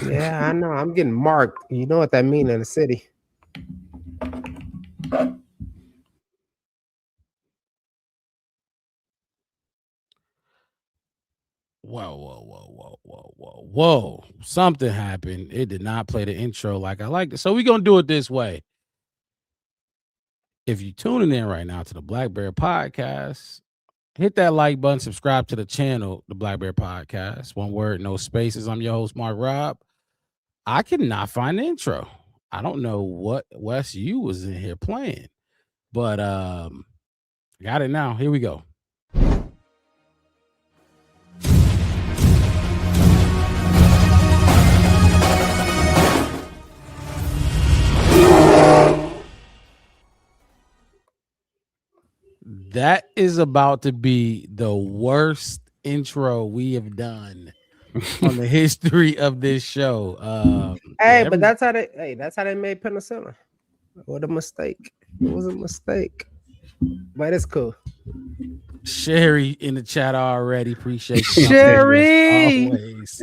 Yeah, I know. I'm getting marked. You know what that mean in the city. Whoa, whoa, whoa, whoa, whoa, whoa, whoa. Something happened. It did not play the intro like I liked it. So we're gonna do it this way. If you're tuning in right now to the Blackberry Podcast, hit that like button, subscribe to the channel, the Blackberry Podcast. One word, no spaces. I'm your host, Mark Rob. I cannot find the intro. I don't know what Wes you was in here playing, but got it now. Here we go. That is about to be the worst intro we have done on the history of this show. Yeah, Hey, but that's how they. Hey, that's how they made penicillin. What a mistake! It was a mistake, but it's cool. Sherry in the chat already. Appreciate you jumping in as Sherry. always.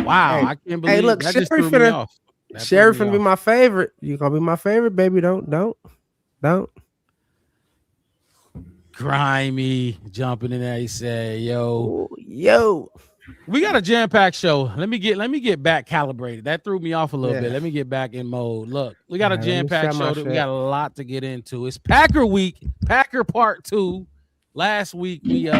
Wow, Hey, I can't hey, believe look, that just threw me off. That threw Sherry me finna be off. my favorite. You gonna be my favorite, baby? Don't. Grimy jumping in there. He said, "Yo, Ooh, yo, we got a jam packed show. Let me get back calibrated. That threw me off a little bit. yeah. Let me get back in mode. Look, we got a Let jam me share packed my show that we got shit. a lot to get into. It's Packer week, Packer part 2. Last week we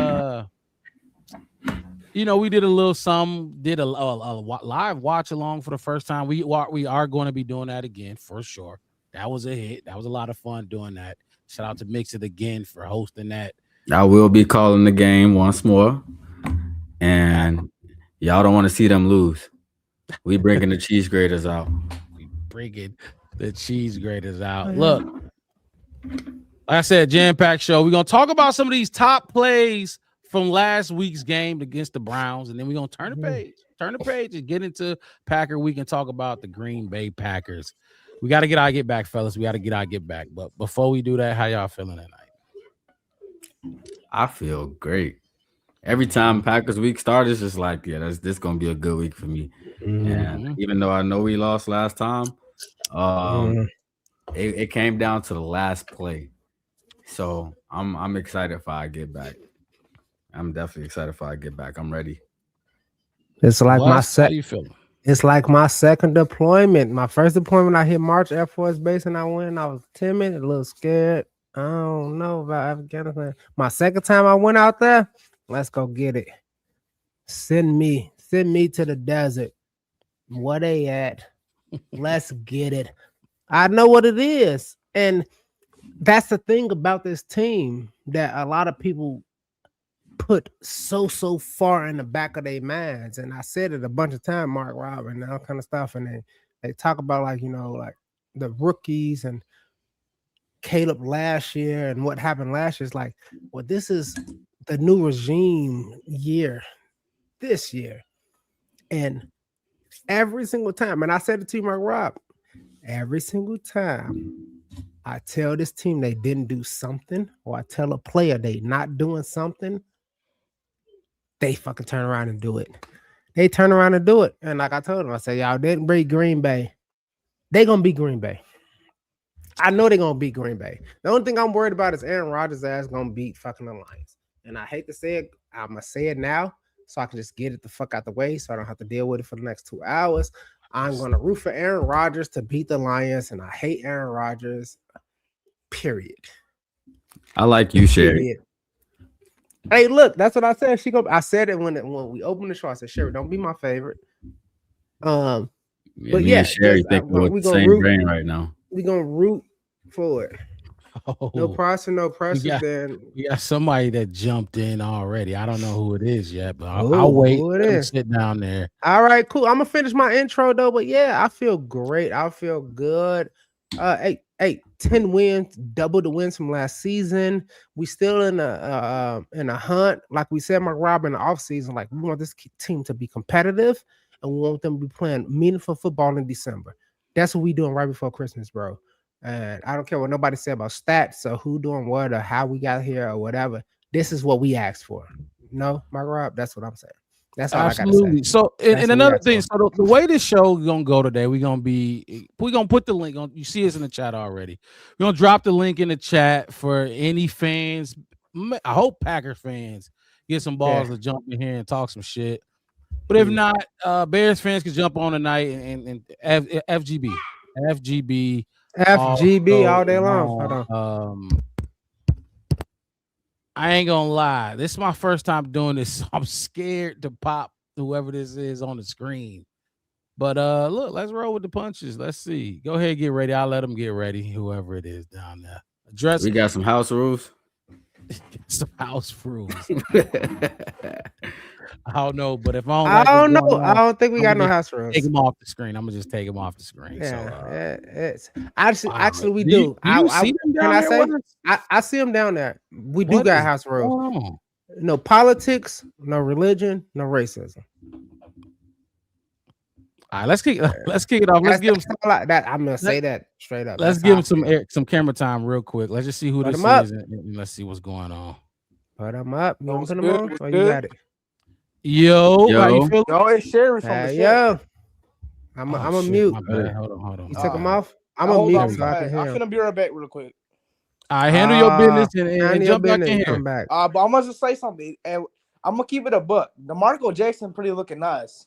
we did a little some did a live watch along for the first time. We are going to be doing that again for sure. That was a hit. That was a lot of fun doing that. Shout out to Mix It again for hosting that. I will be calling the game once more, Uh, and y'all don't want to see them lose. We bringing the cheese graters out. we bringing the cheese graters Oh, out. yeah. Look, like I said, jam packed show. We're gonna talk about some of these top plays from last week's game against the Browns, and then we're gonna Mhm. turn the page, and get into Packer week and talk about the Green Bay Packers. We got to get our get back, fellas. We got to get our get back. But before we do that, how y'all feeling tonight? I feel great. Every time Packers week starts, it's just like, yeah, this gonna be a good week for me. And Mm-hmm. even though I know we lost last time, um, Mhm. it came down to the last play. So I'm excited if I get back. I'm definitely excited if I get back. I'm ready. It's like my Wes, how set. you feeling? It's like my second deployment. My first deployment, I hit March Air Force Base and I went. I was timid, a little scared. I don't know about Afghanistan. My second time I went out there, let's go get it. Send me to the desert. Where they at? Let's get it. I know what it is. And that's the thing about this team that a lot of people put so far in the back of their minds. And I said it a bunch of times, Mark Robin, and all kind of stuff. And they talk about like, like the rookies and Caleb last year and what happened last year. Is like, well, this is the new regime year this year. And every single time, and I said it to you, Mark Rob, every single time I tell this team they didn't do something, or I tell a player they not doing something, they fucking turn around and do it. They turn around and do it. And like I told them, I said, y'all didn't beat Green Bay. They gonna beat Green Bay. I know they're gonna beat Green Bay. The only thing I'm worried about is Aaron Rodgers' ass gonna beat fucking the Lions. And I hate to say it, I'm gonna say it now so I can just get it the fuck out the way so I don't have to deal with it for the next 2 hours. I'm gonna root for Aaron Rodgers to beat the Lions, and I hate Aaron Rodgers. Period. I like you, Sherry. Period. Hey, look, that's what I said. I said it when we opened the show. I said, Sherry, don't be my favorite. Um, Yeah, but me and yeah, Sherry just thinking with we the gonna same root. brain right now. We gonna root for it. No Oh, pressure, no we pressure. got Then we got somebody that jumped in already. I don't know who it is yet, but I'll oh, wait. who it Let him is? sit down there. All right, cool. I'm gonna finish my intro though, but yeah, I feel great. I feel good. 10 wins, double the wins from last season. We still in a hunt, like we said, Mark Rob in the offseason. Like we want this team to be competitive, and we want them to be playing meaningful football in December. That's what we doing right before Christmas, bro. And I don't care what nobody said about stats or who doing what or how we got here or whatever. This is what we asked for. No, Mark Rob, that's what I'm saying. That's all I gotta say. Absolutely. So, and That's what we another got thing, to. so the way this show gonna go today, we're gonna put the link on. You see us in the chat already. We're gonna drop the link in the chat for any fans. I hope Packers fans get some balls to jump in here and talk some shit. But if not, Bears fans can jump on tonight and FGB, FGB, FGB also all day long. Hold on. on. I ain't gonna lie. This is my first time doing this. So I'm scared to pop whoever this is on the screen. But look, let's roll with the punches. Let's see. Go ahead, get ready. I'll let them get ready, whoever it is down there. Address We got some house rules. some house rules. I don't know, but if I don't I like what's don't going know. I on, don't think we I'm got gonna no just house take rules. them off the screen. I'm gonna just take them off the screen. Yeah, So it's actually we do do. you see them Can down I there say? with us? I see them down there. We do What got is house rules. going on? No politics, no religion, no racism. All right, let's kick it off. Let's give them I'm gonna say that straight up. let's That's give how I them feel. some camera time real quick. Let's just see who Put this them up. is and let's see what's going on. Put them up. You want What's to put them good? on? What's Or you good? got it? Yo, how you Yo, feeling? Yo, it's Sherry from the Hey, ship. yo. I'm Oh, a shit, mute. my bad. Hold on. You my took them bad. off? I'm Now, a hold mute on, so I can hear I'm 'em. finna be right back real quick. I handle your business and Handle your jump back in business. here. Come back. But I'm gonna just say something, and I'm gonna keep it a buck. DeMarco Jackson pretty looking nice.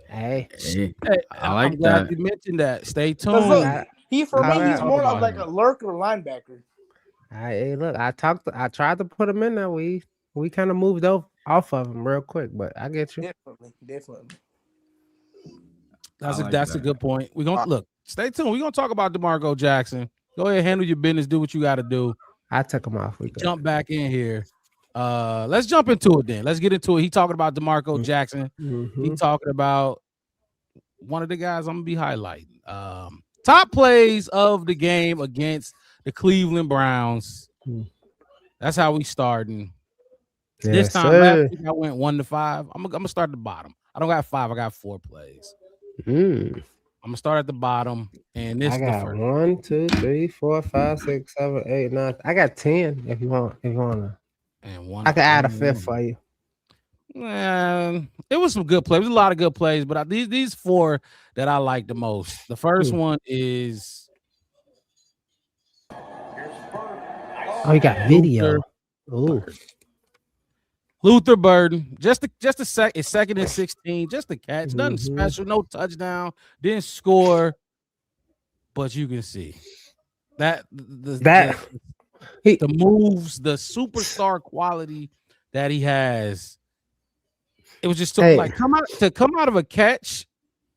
Hey, hey, Hey, I I'm like glad that. you mentioned that. Stay Cause tuned. look, I he for We're me, about to he's got. talk more of about like him. a lurker linebacker. Hey, look, I tried to put him in there. We kind of moved off of him real quick, but I get you. Definitely. I like That's a that. good point. We're gonna look. Stay tuned. We're gonna talk about DeMarco Jackson. Go ahead, handle your business, do what you gotta do. I took him off. We good. Jump back in here. Let's jump into it then. Let's get into it. He talking about DeMarco Jackson. He Mm-hmm. talking about one of the guys I'm gonna be highlighting. Top plays of the game against the Cleveland Browns. That's how we starting. This Yes, time last sir. week I went 1 to 5. I'm gonna start at the bottom. I don't got 5, I got 4 plays. Mm. I'm gonna start at the bottom, and this I is the got first. 1, 2, 3, 4, 5, 6, 7, 8, 9. I got 10 if you want. If you want And one I can add a one, fifth for you. it was some good plays. It was a lot of good plays, but these 4 that I like the most. The first one is Oh, you got video. Ooh. Luther Burden. Just a second and 16, just a catch. Nothing Mm-hmm. special, no touchdown, didn't score, but you can see that the moves, the superstar quality that he has. It was just so, like come out of a catch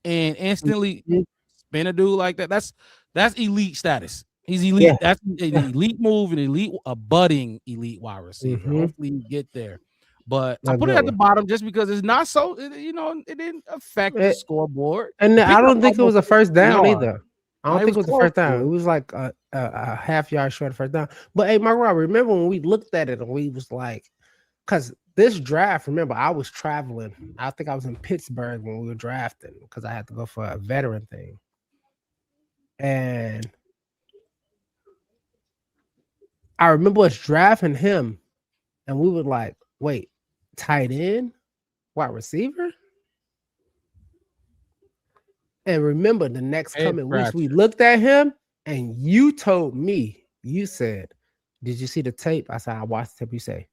and instantly spin a dude like that. That's elite status. He's elite. Yeah. That's an elite move, a budding elite wide receiver. Mhm. Hopefully you get there. But I A put it good at the one. bottom just because it's not so, it didn't affect the scoreboard. And He I picked up don't think it was a almost first down yards. either. I No, don't it think was it was the close first to down. it. It was like a half yard short of first down. But hey, Mark Rob, remember when we looked at it and we was like, because this draft, remember, I was traveling. I think I was in Pittsburgh when we were drafting because I had to go for a veteran thing. And I remember us drafting him, and we were like, wait, tight end, wide receiver? And remember the next coming weeks, we looked at him and you told me, you said, did you see the tape? I said, I watched the tape. You say,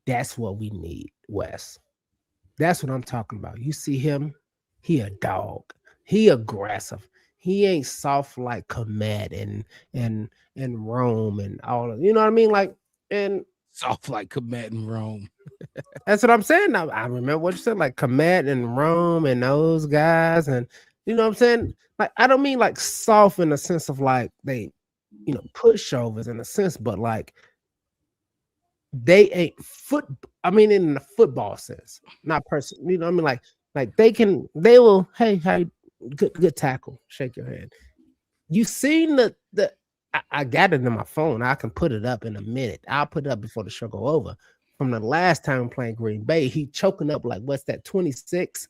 that's what we need, Wes. That's what I'm talking about. You see him, he a dog. He aggressive. He ain't soft like Komet and Rome and all of, you know what I mean? Like, and soft like Komet and Rome. That's what I'm saying. I remember what you said, like Komet and Rome and those guys, and you know what I'm saying. Like I don't mean like soft in the sense of like they, pushovers in a sense, but like they ain't foot. I mean, in the football sense, not person. You know what I mean? Like they will. Hey, good tackle. Shake your hand. You seen the. I got it in my phone. I can put it up in a minute. I'll put it up before the show go over. From the last time playing Green Bay, he choking up like what's that 26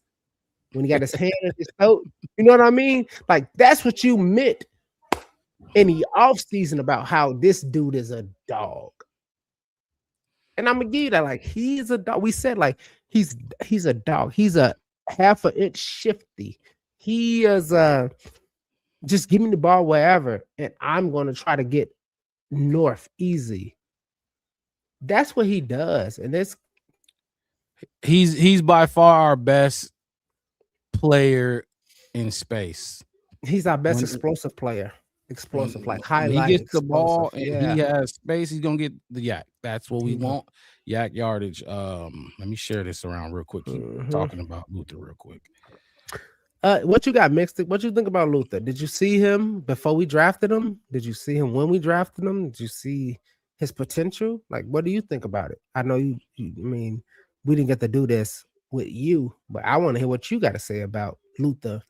when he got his hand in his throat. You know what I mean? Like that's what you meant in the offseason about how this dude is a dog. And I'm gonna give you that, like he's a dog. We said like He's he's a dog. He's a half an inch shifty. He is just give me the ball wherever, and I'm gonna try to get north easy. That's what he does, and it's He's by far our best player in space. he's our best When explosive player. Explosive, like when he highlight gets the explosive. ball and he Yeah. has space, he's gonna get the yak. That's what we He go. want. Yak yardage. Let me share this around real quick. Keep Mhm. talking about Luther real quick. What you got mixed? What you think about Luther? Did you see him before we drafted him? Did you see him when we drafted him? Did you see his potential? Like, what do you think about it? I know I mean, we didn't get to do this with you, but I want to hear what you got to say about Luther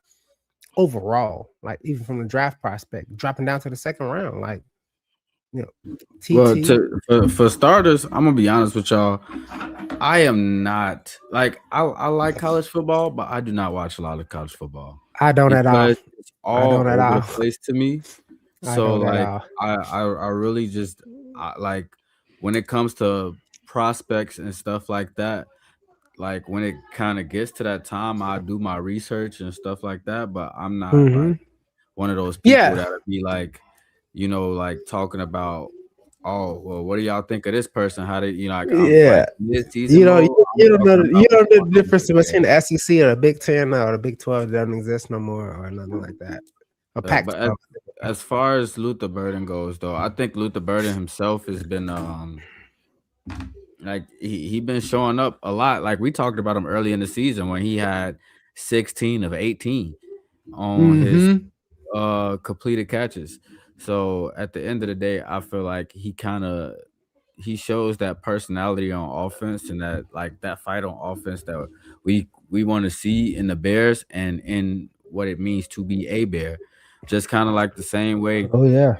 overall. Like, even from the draft prospect, dropping down to the second round. Like, you know, Well, TT. for starters, I'm gonna be honest with y'all. I am not like I like college football, but I do not watch a lot of college football I don't at all. because it's I all don't at over the all. place to me. I So don't at like all. I really just like when it comes to prospects and stuff like that. Like when it kind of gets to that time, I do my research and stuff like that. But I'm not Hmm. like one of those people Yeah. that would be like, like talking about, oh, well, what do y'all think of this person? How did like I'm like Yeah. mid-season mode? I'm talking about You what's don't know going the on in difference the between game. the SEC or the Big Ten or the Big 12 doesn't exist no more or nothing like that. Or Pac But 12. as far as Luther Burden goes, though, I think Luther Burden himself has been like he been showing up a lot. Like we talked about him early in the season when he had 16 of 18 on his Mm-hmm. completed catches. So at the end of the day, I feel like he shows that personality on offense and that like that fight on offense that we want to see in the Bears and in what it means to be a Bear. Just kind of like the same way Oh yeah.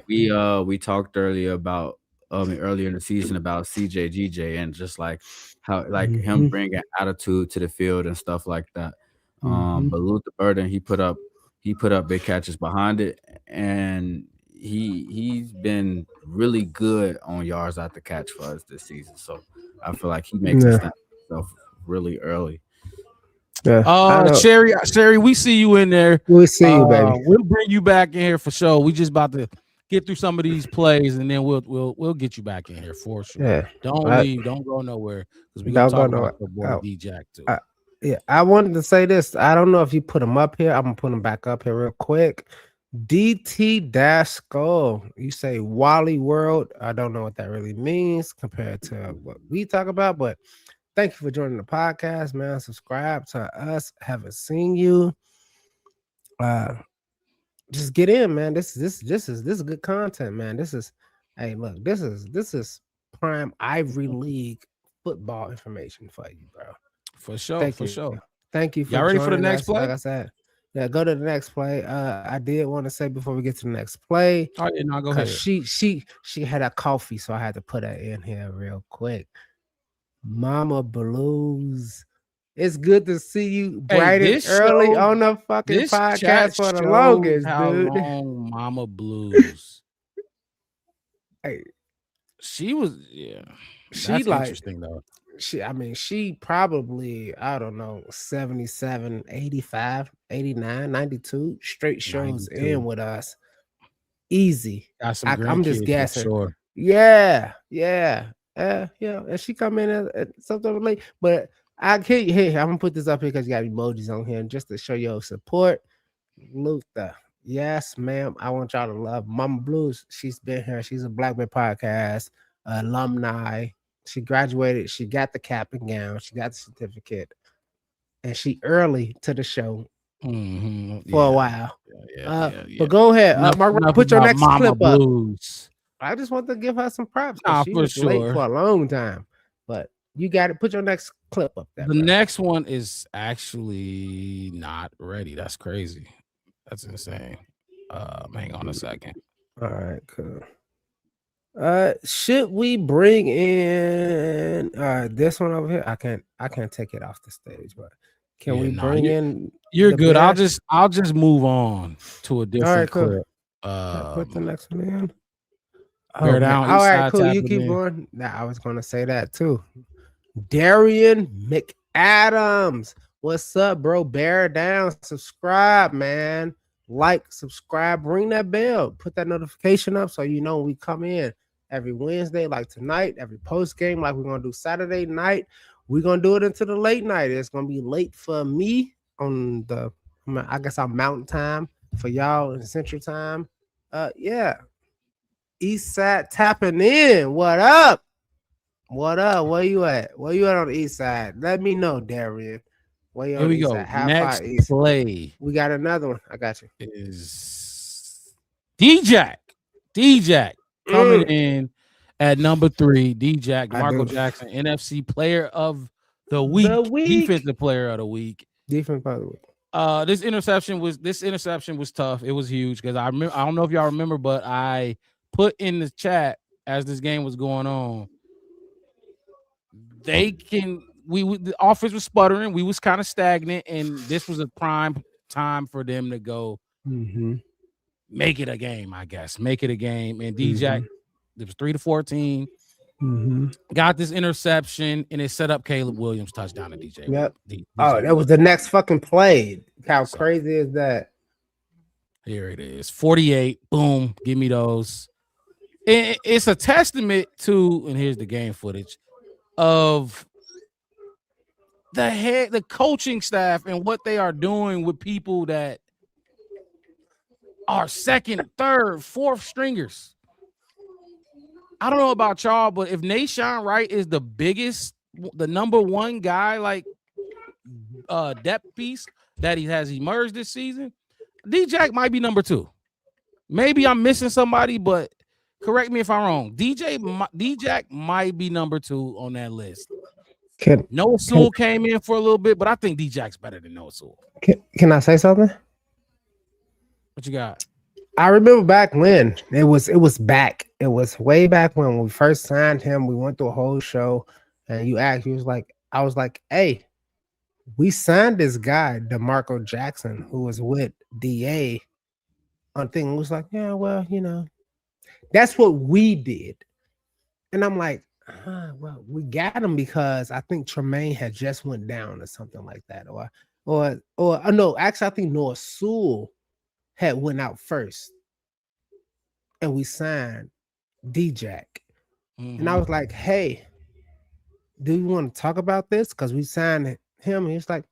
we talked earlier about earlier in the season about CJGJ and just like how like him Mm-hmm. bringing attitude to the field and stuff like that. Mm-hmm. But Luther Burden he put up big catches behind it, and he's been really good on yards after catch for us this season. So I feel like he makes a Yeah. stand for himself really early. Yeah. I know. Sherry, we see you in there. We'll see you, baby. We'll bring you back in here for sure. We just about to get through some of these plays, and then we'll get you back in here for sure. Yeah. Don't I leave, don't go nowhere, because we're gonna don't go talk no. about your boy Oh, D Jack too. I, yeah. I wanted to say this. I don't know if you put him up here. I'm gonna put him back up here real quick. DT Dash Skull. You say Wally World. I don't know what that really means compared to what we talk about, but thank you for joining the podcast, man. Subscribe to us. Haven't seen you. Uh, just get in, man. This is good content, man. This is, hey, look, this is prime Ivory League football information for you, bro. For sure, Thank for you. sure. Thank you for Y'all ready for the joining next us. play? Like I said, yeah, go to the next play. I did want to say before we get to the next play, Oh yeah, no, go because ahead. she had a coffee, so I had to put her in here real quick. Mama Blues. It's good to see you Hey, bright and early on the fucking this chat podcast for the shows longest, how dude. long Mama Blues. Hey, She was, yeah. she That's like interesting though. she probably, I don't know, 77, 85, 89, 92 straight shows in 92. with us. Easy. Got some I'm just grandkids for guessing. sure. Yeah, yeah. Yeah. And she come in at something late. But I can't, hey, I'm gonna put this up here because you got emojis on here just to show your support. Luther. Yes, ma'am. I want y'all to love Mama Blues. She's been here. She's a Black Bear Podcast alumni. She graduated. She got the cap and gown. She got the certificate. And she early to the show for a Yeah, while. yeah. But go ahead. Mark, Enough put your about next Mama clip up. Blues. I just want to give her some props because Nah, she for was late sure. for a long time. But you got to put your next clip up there, The bro. next one is actually not ready. That's crazy. That's insane. Hang on a second. All right, cool. Should we bring in this one over here? I can't take it off the stage, but can Yeah, we nah, bring in you're the good. Bears? I'll just move on to a All different right, cool. clip. Put the next one in. Oh Bear man. down, All east right, side cool. You tapping keep in. going. Now I was gonna say that too. Darian Adams, what's up, bro? Bear down, subscribe, man. Like, subscribe, ring that bell, put that notification up so you know when we come in every Wednesday, like tonight, every post game, like we're gonna do Saturday night. We're gonna do it into the late night. It's gonna be late for me on the, I guess I'm mountain time for y'all in central time. Yeah, East Side tapping in. What up? What up? Where you at? Where you at on the east side? Let me know, Darian. Where you Here on the we east go. side? Half Next five east. play We got another one. I got you. is D-Jack. D-Jack coming Mm, in at number 3. D-Jack, I Marco do. Jackson, NFC Player of the The Week, week. Defensive Player of the Week. Defense by the week. This interception was tough. It was huge because I don't know if y'all remember, but I put in the chat as this game was going on. The offense was sputtering. We was kind of stagnant, and this was a prime time for them to go Mm-hmm. make it a game, I guess. Make it a game. And Mm-hmm. D-Jack, it was 3-14. Mm-hmm. Got this interception, and it set up Caleb Williams touchdown to Yep. DJ Oh, that was Moore. the next fucking play. How So crazy is that? here it is. 48. Boom. Give me those. It's a testament to, and here's the game footage of the coaching staff and what they are doing with people that are second, third, fourth stringers. I don't know about y'all, but if Nashawn Wright is the number one guy, like depth piece that he has emerged this season, D-Jack might be number 2. Maybe I'm missing somebody, but correct me if I'm wrong. D-Jack might be number 2 on that list. Can Noah can Sewell came in for a little bit, but I think D-Jack's better than Noah Sewell. can I say something? What you got? I remember back when it was way back when we first signed him. We went through a whole show, and he was like, I was like, hey, we signed this guy, DeMarco Jackson, who was with DA on thing. It was like, yeah, well, that's what we did. And I'm like, well, we got him because I think Tremaine had just went down or something like that. Or no, actually, I think Noah Sewell had went out first. And we signed D-Jack. Mm-hmm. And I was like, hey, do you want to talk about this? Because we signed him. And he's like,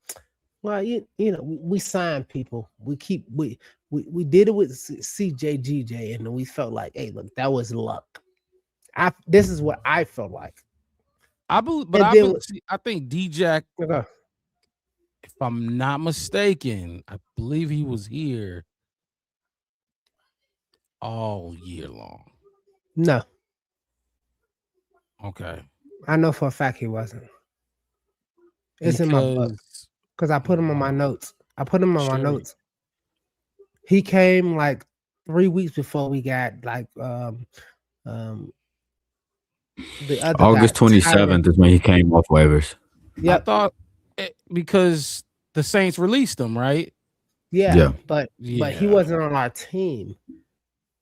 well, we sign people. We did it with CJGJ, and we felt like, hey, look, that was luck. This is what I felt like. I think D-Jack, Okay. if I'm not mistaken, I believe he was here all year long. No, Okay. I know for a fact he wasn't. It's in my book because I put him on my notes. Sure. He came like 3 weeks before we got like the other guy, August 27th is when he came off waivers. I thought because the Saints released him, right? Yeah. Yeah. But he wasn't on our team.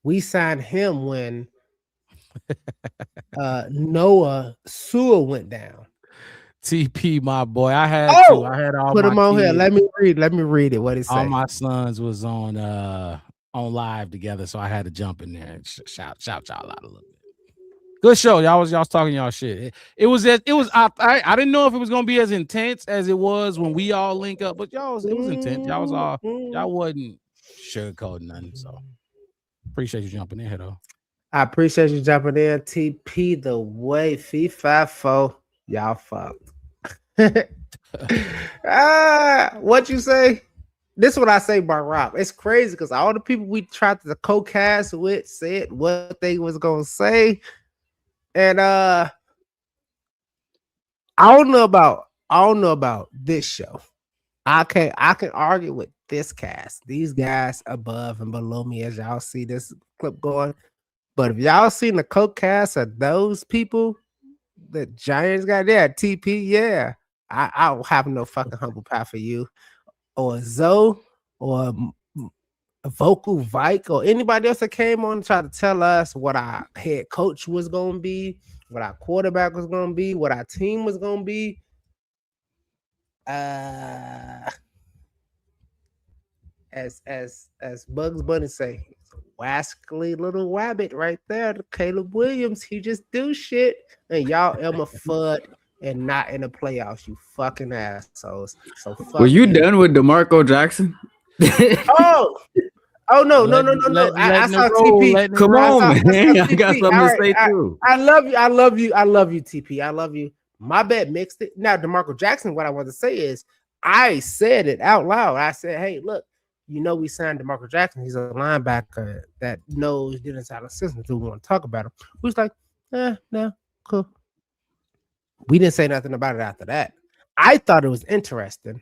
We signed him when Noah Sewell went down. TP, my boy. I had all put my him on kids, here. Let me read it. What it say? all my sons was on live together, so I had to jump in there and shout y'all out a little bit. Good show. Y'all was talking y'all shit. It was I didn't know if it was gonna be as intense as it was when we all link up, but it was intense. Y'all wasn't sugarcoating nothing. So appreciate you jumping in here though. I appreciate you jumping in. TP the way fee 5-4. Y'all fucked. What you say? This is what I say about Rob. It's crazy because all the people we tried to co-cast with said what they was gonna say. And I don't know about this show. I can argue with this cast. These guys above and below me as y'all see this clip going. But if y'all seen the co-cast of those people, the Giants got there, TP, yeah. I don't have no fucking humble pie for you. Or Zoe or Vocal Vike or anybody else that came on and tried to tell us what our head coach was gonna be, what our quarterback was gonna be, what our team was gonna be. Uh, as Bugs Bunny say, he's a wascally little wabbit right there. Caleb Williams, he just do shit, and y'all Elmer Fudd and not in the playoffs. You fucking assholes. So fuck Were you you. done with DeMarco Jackson? Oh, oh no, no, no, letting no, no. I letting it saw roll, TP. letting it Come roll. on, I saw man. I got TP. something All to right, say too. I love you. I love you. I love you. TP. I love you. My bet mixed it. Now, DeMarco Jackson. What I want to say is, I said it out loud. I said, "Hey, look, we signed DeMarco Jackson. He's a linebacker that knows the inside of the system. Do we want to talk about him?" We was like, no, cool. We didn't say nothing about it after that. I thought it was interesting.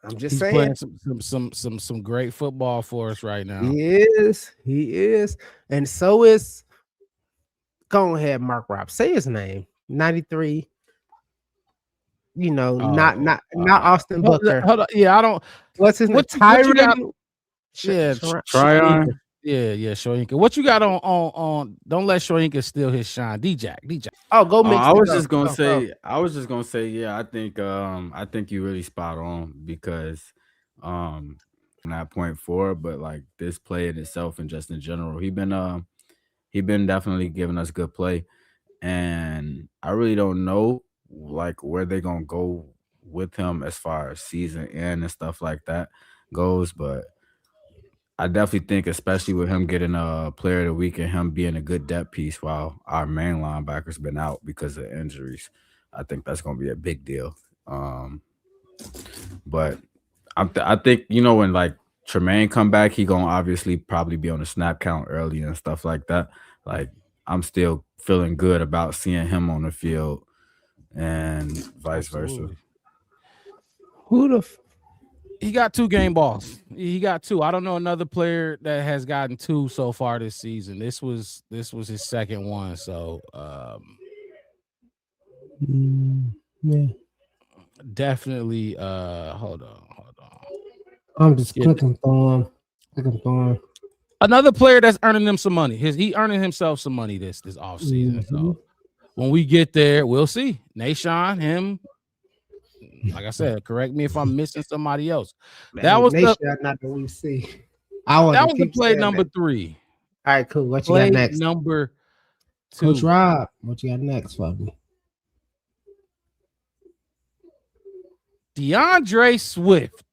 I'm just He's saying. playing some great football for us right now. He is, and so is. Go ahead, Mark Rob. Say his name. 93. Not Oh, not not Austin Booker. hold on. Yeah, I don't. What's his name? What you got? Tyron. Yeah, Tryon. Shoyinka. Yeah, Shoyinka. What you got on? Don't let Shoyinka steal his shine. D-Jack. Oh, go mix I it. was Go, just gonna go, go. say, yeah, I think you really spot on because, on that point forward, but like this play in itself and just in general, he been definitely giving us good play, and I really don't know like where they gonna go with him as far as season end and stuff like that goes, but I definitely think, especially with him getting a player of the week and him being a good depth piece while our main linebacker's been out because of injuries, I think that's going to be a big deal. But I think when like Tremaine come back, he gonna obviously probably be on the snap count early and stuff like that. Like I'm still feeling good about seeing him on the field and vice versa. Absolutely. Who the? He got 2 game balls. He got 2. I don't know another player that has gotten 2 so far this season. This was his second one. So Yeah. definitely hold on. I'm just Yeah. clicking through him. Another player that's earning them some money. He earning himself some money this offseason. Mhm. So when we get there, we'll see. Nashon, him, like I said, correct me if I'm missing somebody else. That Hey, was nation, the not the we see. I want to keep play saying number that. 3. All right, cool. What you got Play next, number Coach 2. Rob? What you got next for me? DeAndre Swift.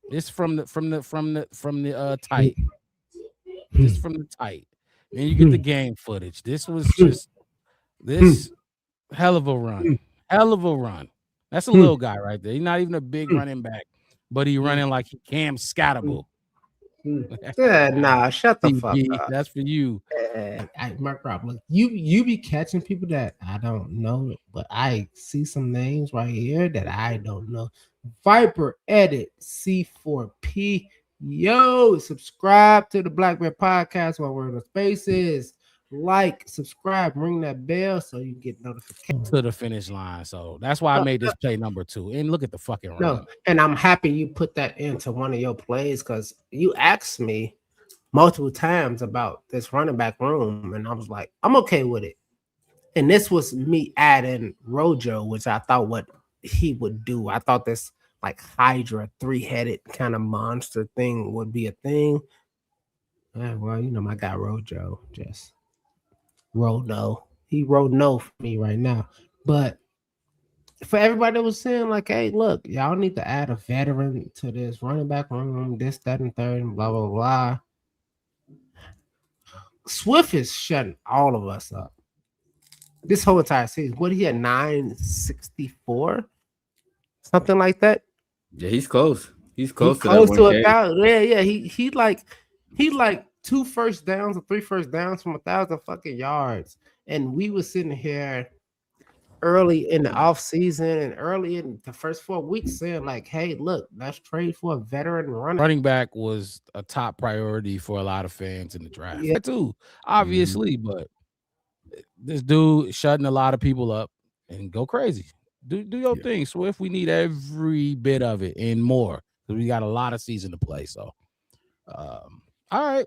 This from the tight. This from the tight. Then you get the game footage. This was just this hell of a run. Hell of a run. That's a little guy right there. He's not even a big running back, but he running like he Cam Scottable. Yeah, nah, shut the fuck TP, up. that's for you. Mark Rob, look, you be catching people that I don't know, but I see some names right here that I don't know. Viper Edit C4P. Yo, subscribe to the Black Bear Podcast while we're in the spaces. Like, subscribe, ring that bell so you get notifications. To the finish line. So that's why I made this play number 2. And look at the fucking run. No, and I'm happy you put that into one of your plays because you asked me multiple times about this running back room, and I was like, I'm okay with it. And this was me adding Rojo, which I thought what he would do. I thought this like Hydra 3-headed kind of monster thing would be a thing. Well, my guy Rojo just rolled no. He wrote no for me right now. But for everybody that was saying, like, hey, look, y'all need to add a veteran to this running back room, this, that, and third, and blah, blah, blah. Swift is shutting all of us up. This whole entire season. What he had 964? Something like that. Yeah, he's close. He's He close to that close to 1K. 1,000. Yeah. He like 2 first downs or 3 first downs from 1,000 fucking yards. And we were sitting here early in the off season and early in the first 4 weeks saying like, hey, look, let's trade for a veteran Running back was a top priority for a lot of fans in the draft. Yeah. Too, obviously, but this dude shutting a lot of people up and go crazy. Do your thing, Swift. We need every bit of it and more because we got a lot of season to play. So, all right.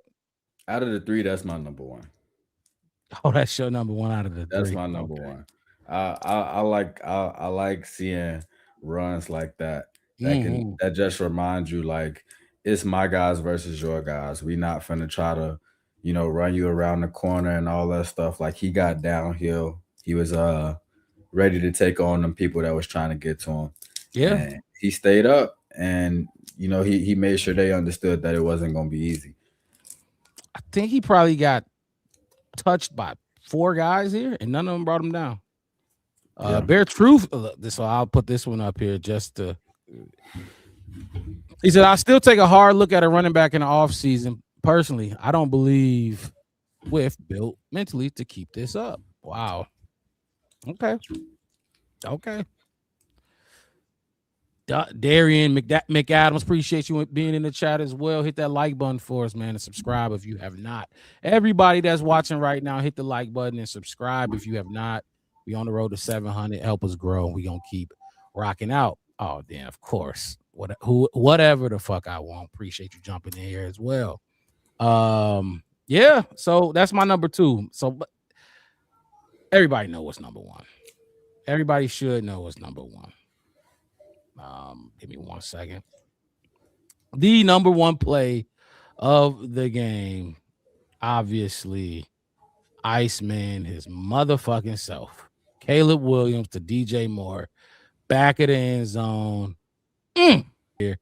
Out of the 3, that's my number 1. Oh, that's your number one out of the That's three. my number Okay. one. I like seeing runs like that Hmm. that just remind you like it's my guys versus your guys. We not finna try to, run you around the corner and all that stuff. Like he got downhill. He was ready to take on them people that was trying to get to him. Yeah. And he stayed up and he made sure they understood that it wasn't gonna be easy. I think he probably got touched by 4 guys here, and none of them brought him down. Yeah. Bare truth. So I'll put this one up here just to. He said, "I still take a hard look at a running back in the offseason. Personally, I don't believe Swift built mentally to keep this up." Wow. Okay. Okay. Darian McAdams, appreciate you being in the chat as well. Hit that like button for us, man, and subscribe if you have not. Everybody that's watching right now, hit the like button and subscribe if you have not. We on the road to 700. Help us grow. We gonna keep rocking out. Oh, then of course, whatever the fuck I want. Appreciate you jumping in here as well. Yeah. So that's my number 2. So, but everybody know what's number 1. Everybody should know what's number 1. Give me 1 second. The number 1 play of the game, obviously, Iceman, his motherfucking self. Caleb Williams to DJ Moore, back of the end zone. Here,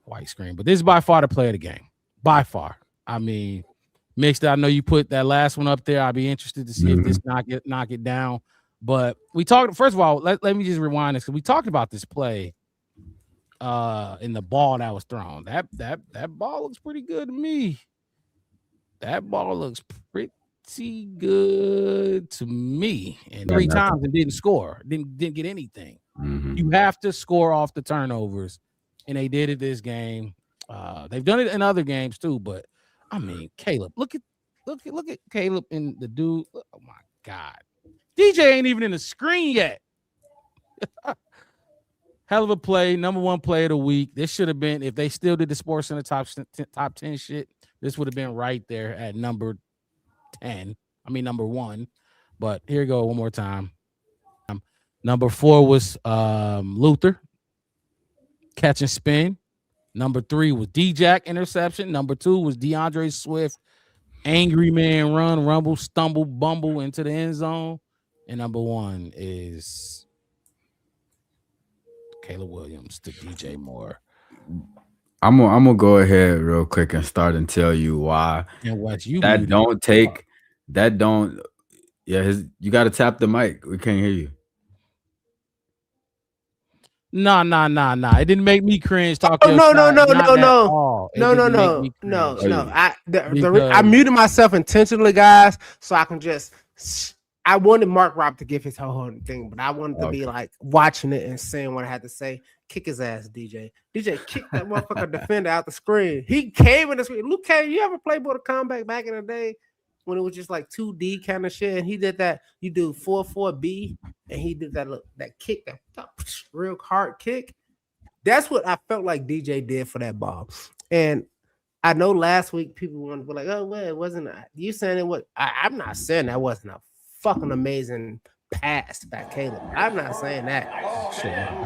white screen. But this is by far the play of the game. By far. I mean, Mixed, I know you put that last one up there. I'd be interested to see if this knock it down. But we talked, first of all, let me just rewind this, because we talked about this play in the ball that was thrown. That ball looks pretty good to me. That ball looks pretty good to me. And 3 times and didn't score. Didn't get anything. You have to score off the turnovers, and they did it this game. They've done it in other games too, but I mean, Caleb, look at Caleb and the dude. Oh my God, DJ ain't even in the screen yet. Hell of a play, number 1 play of the week. This should have been, if they still did the Sports in the top 10 shit, this would have been right there at number 10. I mean number 1. But here you go one more time. Number 4 was Luther, catch and spin. Number 3 was D-Jack, interception. Number 2 was DeAndre Swift, angry man run, rumble, stumble, bumble into the end zone. And number 1 is Caleb Williams to DJ Moore. I'm gonna go ahead real quick and start and tell you why. And what you that don't take that don't yeah, you gotta tap the mic. We can't hear you. Nah. It didn't make me cringe. Talk Oh your no. shot. Not at all. It didn't make me cringe. I muted myself intentionally, guys, so I can just. I wanted Mark Rob to give his whole thing, but I wanted to be like watching it and saying what I had to say. Kick his ass, DJ. DJ kicked that motherfucker defender out the screen. He came in the screen. Luke Cage, you ever play Mortal Kombat back in the day when it was just like 2D kind of shit? And he did that. You do 4-4-B, and he did that kick, that real hard kick. That's what I felt like DJ did for that ball. And I know last week people wanted to be like, oh, well, it wasn't. You saying it was? I'm not saying that wasn't a fucking amazing pass by Caleb. I'm not saying that.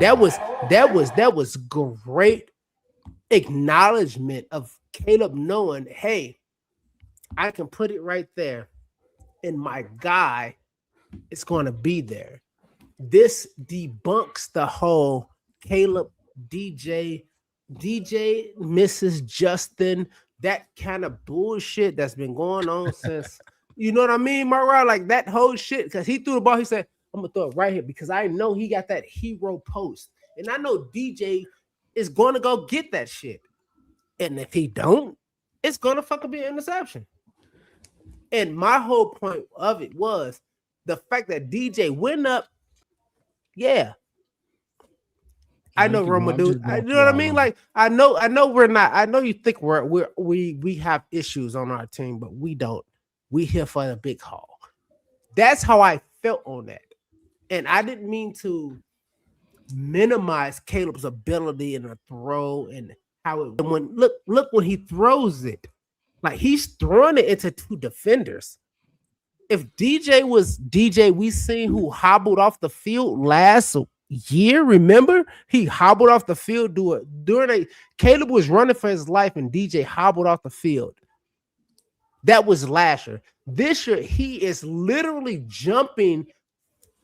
That was great acknowledgement of Caleb knowing, hey, I can put it right there, and my guy is going to be there. This debunks the whole Caleb DJ Mrs. Justin, that kind of bullshit that's been going on since, you know what I mean, Mark? Like that whole shit, because he threw the ball, he said, I'm gonna throw it right here because I know he got that hero post, and I know DJ is going to go get that shit, and if he don't, it's gonna fucking be an interception. And my whole point of it was the fact that DJ went up. Yeah, I know Roma dude. You know what I mean? Like I know we're not. I know you think we have issues on our team, but we don't. We here for the big haul. That's how I felt on that, and I didn't mean to minimize Caleb's ability in a throw and how it. When look when he throws it, like he's throwing it into 2 defenders. if DJ was DJ, we seen who hobbled off the field last year. Remember, he hobbled off the field during a Caleb was running for his life, and DJ hobbled off the field. That was last year. This year, he is literally jumping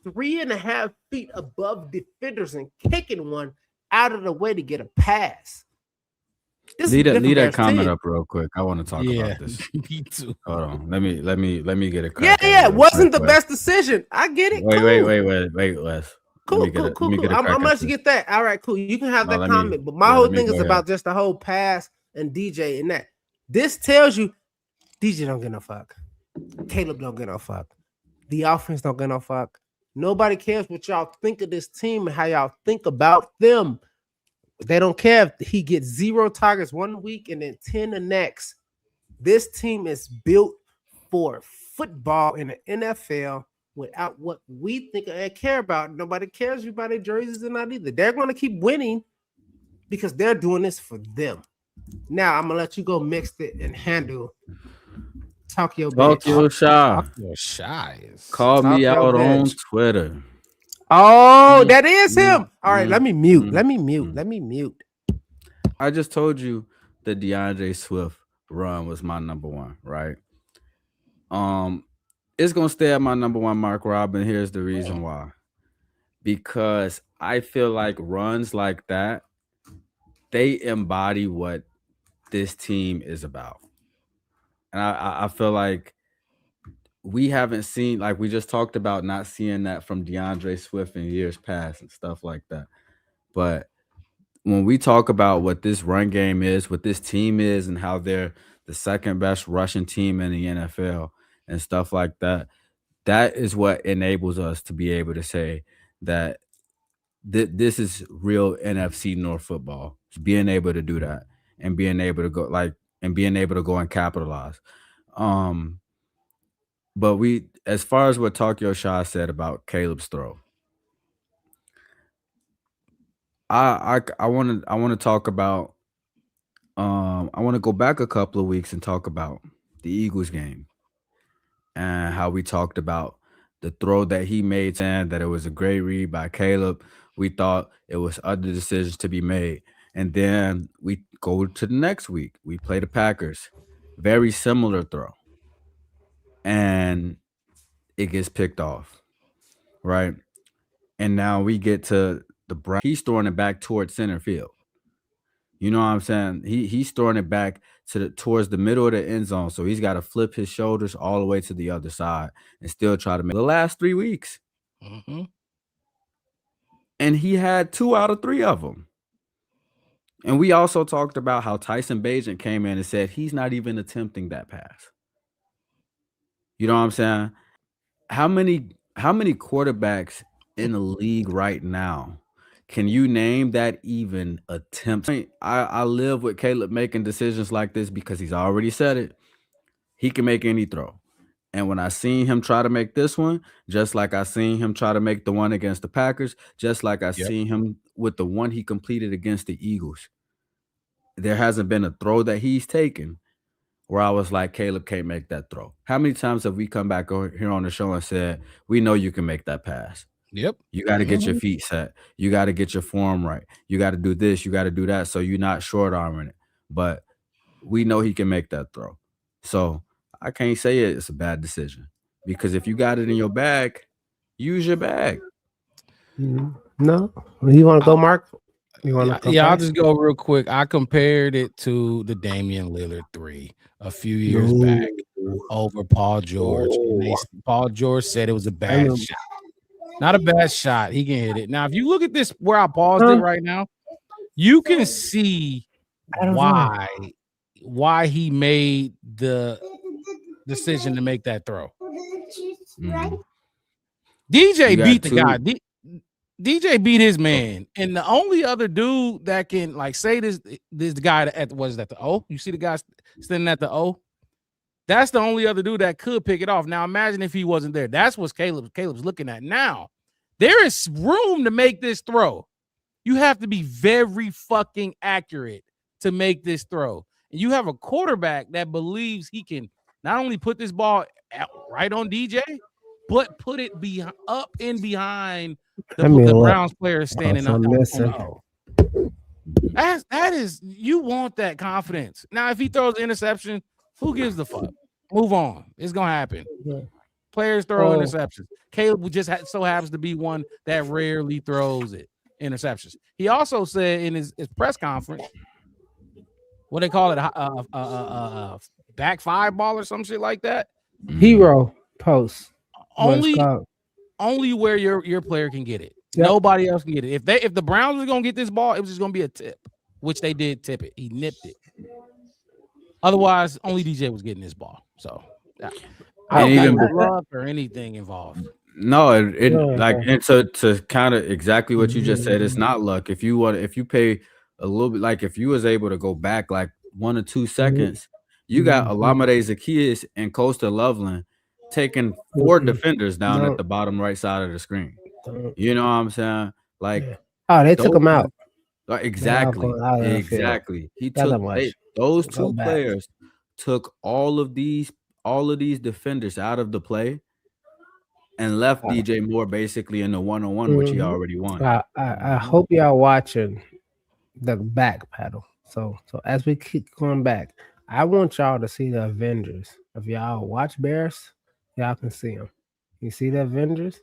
3.5 feet above defenders and kicking one out of the way to get a pass. This Leave is that, different Bears comment team. up real quick. I want to talk Yeah, about this. me too. Hold on. Let me get a Yeah, crack at yeah, it it real wasn't quick, the Wes. best decision. I get it. Wait, Cool. wait, Les. Cool. Let me get a I'm crack gonna at let you this. get that. All right, cool. You can have No, that comment. But my let whole me thing go is ahead. about just the whole pass and DJ and that. This tells you DJ don't get no fuck. Caleb don't get no fuck. The offense don't get no fuck. Nobody cares what y'all think of this team and how y'all think about them. They don't care if he gets 0 targets 1 week and then 10 the next. This team is built for football in the NFL without what we think and care about. Nobody cares about their jerseys or not either. They're going to keep winning because they're doing this for them. Now, I'm going to let you go mix it and handle Talk Your Bitch. Tokyo Shy. Talk your shy. Call me Talk your out on bitch. Twitter. Oh, that is him. All right, let me mute. mm, Let me mute. mm. Let me mute. I just told you the DeAndre Swift run was my number one, right? It's gonna stay at my number one mark, Rob, and here's the reason why. Because I feel like runs like that, they embody what this team is about. And I feel like we haven't seen, like we just talked about, not seeing that from DeAndre Swift in years past and stuff like that. But when we talk about what this run game is, what this team is, and how they're the second best rushing team in the NFL and stuff like that, that is what enables us to be able to say that this is real NFC North football. It's being able to do that and being able to go and capitalize. Um, but as far as what Tokyo Shaw said about Caleb's throw, I want to talk about. I want to go back a couple of weeks and talk about the Eagles game and how we talked about the throw that he made, saying that it was a great read by Caleb. We thought it was other decisions to be made. And then we go to the next week. We play the Packers. Very similar throw. And it gets picked off. Right. And now we get to the Browns. He's throwing it back towards center field. You know what I'm saying? He's throwing it back towards the middle of the end zone. So he's got to flip his shoulders all the way to the other side and still try to make the last 3 weeks. Mm-hmm. And he had 2 out of 3 of them. And we also talked about how Tyson Bagent came in and said he's not even attempting that pass. You know what I'm saying? How many quarterbacks in the league right now can you name that even attempt? I live with Caleb making decisions like this because he's already said it. He can make any throw. And when I seen him try to make this one, just like I seen him try to make the one against the Packers, just like I seen him with the one he completed against the Eagles, there hasn't been a throw that he's taken where I was like, Caleb can't make that throw. How many times have we come back here on the show and said, we know you can make that pass? Yep. You got to get your feet set. You got to get your form right. You got to do this. You got to do that. So you're not short arming it. But we know he can make that throw. So I can't say it's a bad decision because if you got it in your bag, use your bag. No, you want to go, Mark? You want to go? Yeah, I'll just go real quick. I compared it to the Damian Lillard 3 a few years back over Paul George. And Paul George said it was a bad shot. Not a bad shot. He can hit it. Now, if you look at this where I paused it right now, you can see why he made the decision to make that throw. DJ beat the guy. DJ beat his man, and the only other dude that can like say this guy at was that the O. You see the guy standing at the O. That's the only other dude that could pick it off. Now imagine if he wasn't there. That's what Caleb's looking at now. There is room to make this throw. You have to be very fucking accurate to make this throw. And you have a quarterback that believes he can not only put this ball right on DJ, but put it up and behind I mean, the look, Browns players oh, standing so I'm on the missing. O. That is, you want that confidence. Now, if he throws an interception, who gives the fuck? Move on. It's gonna happen. Players throw Oh, interceptions. Caleb just so happens to be one that rarely throws interceptions. He also said in his press conference, what they call it, back five ball or some shit like that. hero post. What it's Only called. only where your player can get it. Yep. Nobody else can get it. If the Browns was gonna get this ball, it was just gonna be a tip, which they did tip it. He nipped it. Otherwise, only DJ was getting this ball. So I And don't think it even was luck or anything involved. no, it Yeah. like, and to kind of exactly what you just said, it's Mhm. not luck. If you pay a little bit, like if you was able to go back like 1 or 2 seconds, you got Mhm. Olamide Zaccheaus and Costa Loveland taking 4 Mm-mm. defenders down at No. the bottom right side of the screen. Don't. You know what I'm saying? Like Yeah. Oh, they took those him out. They all exactly, going out of the field. exactly. Got that much. Those Go two back. players took all of these defenders out of the play and left DJ Moore basically in the one-on-one, which he Mhm. already won. I hope y'all watching the back paddle. So as we keep going back, I want y'all to see the Avengers. If y'all watch Bears, y'all can see them. You see the Avengers?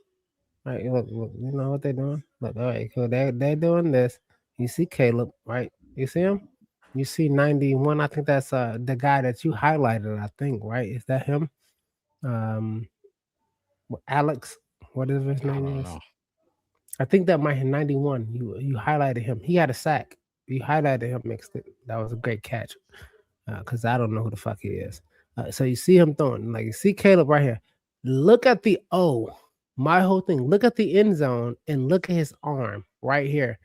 Right, look, you know what they're doing? Look, all right, cool. They're doing this. You see Caleb, right? You see him? You see 91. I think that's the guy that you highlighted, I think, right? Is that him? Um Alex, whatever his I name don't is. know. I think that might have 91. You highlighted him. He had a sack. You highlighted him, mixed it. That was a great catch. Because I don't know who the fuck he is. So you see him throwing. Like you see Caleb right here. Look at the O. My whole thing. Look at the end zone and look at his arm right here.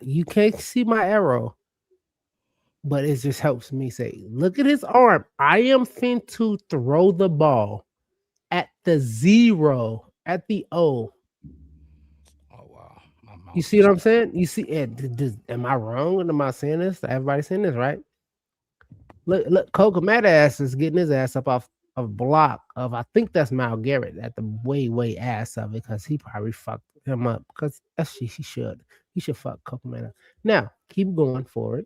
You can't see my arrow, but it just helps me say, look at his arm. I am fin to throw the ball at the zero, at the O. Oh wow, my You mouse see what just I'm died. saying? You see, am I wrong? Am I saying this? Everybody saying this, right? Look, Coco Mad ass is getting his ass up off of block of I think that's Mal Garrett at the way ass of it because he probably fucked him up because that's he should. He should fuck Coco Mad up. Now keep going forward.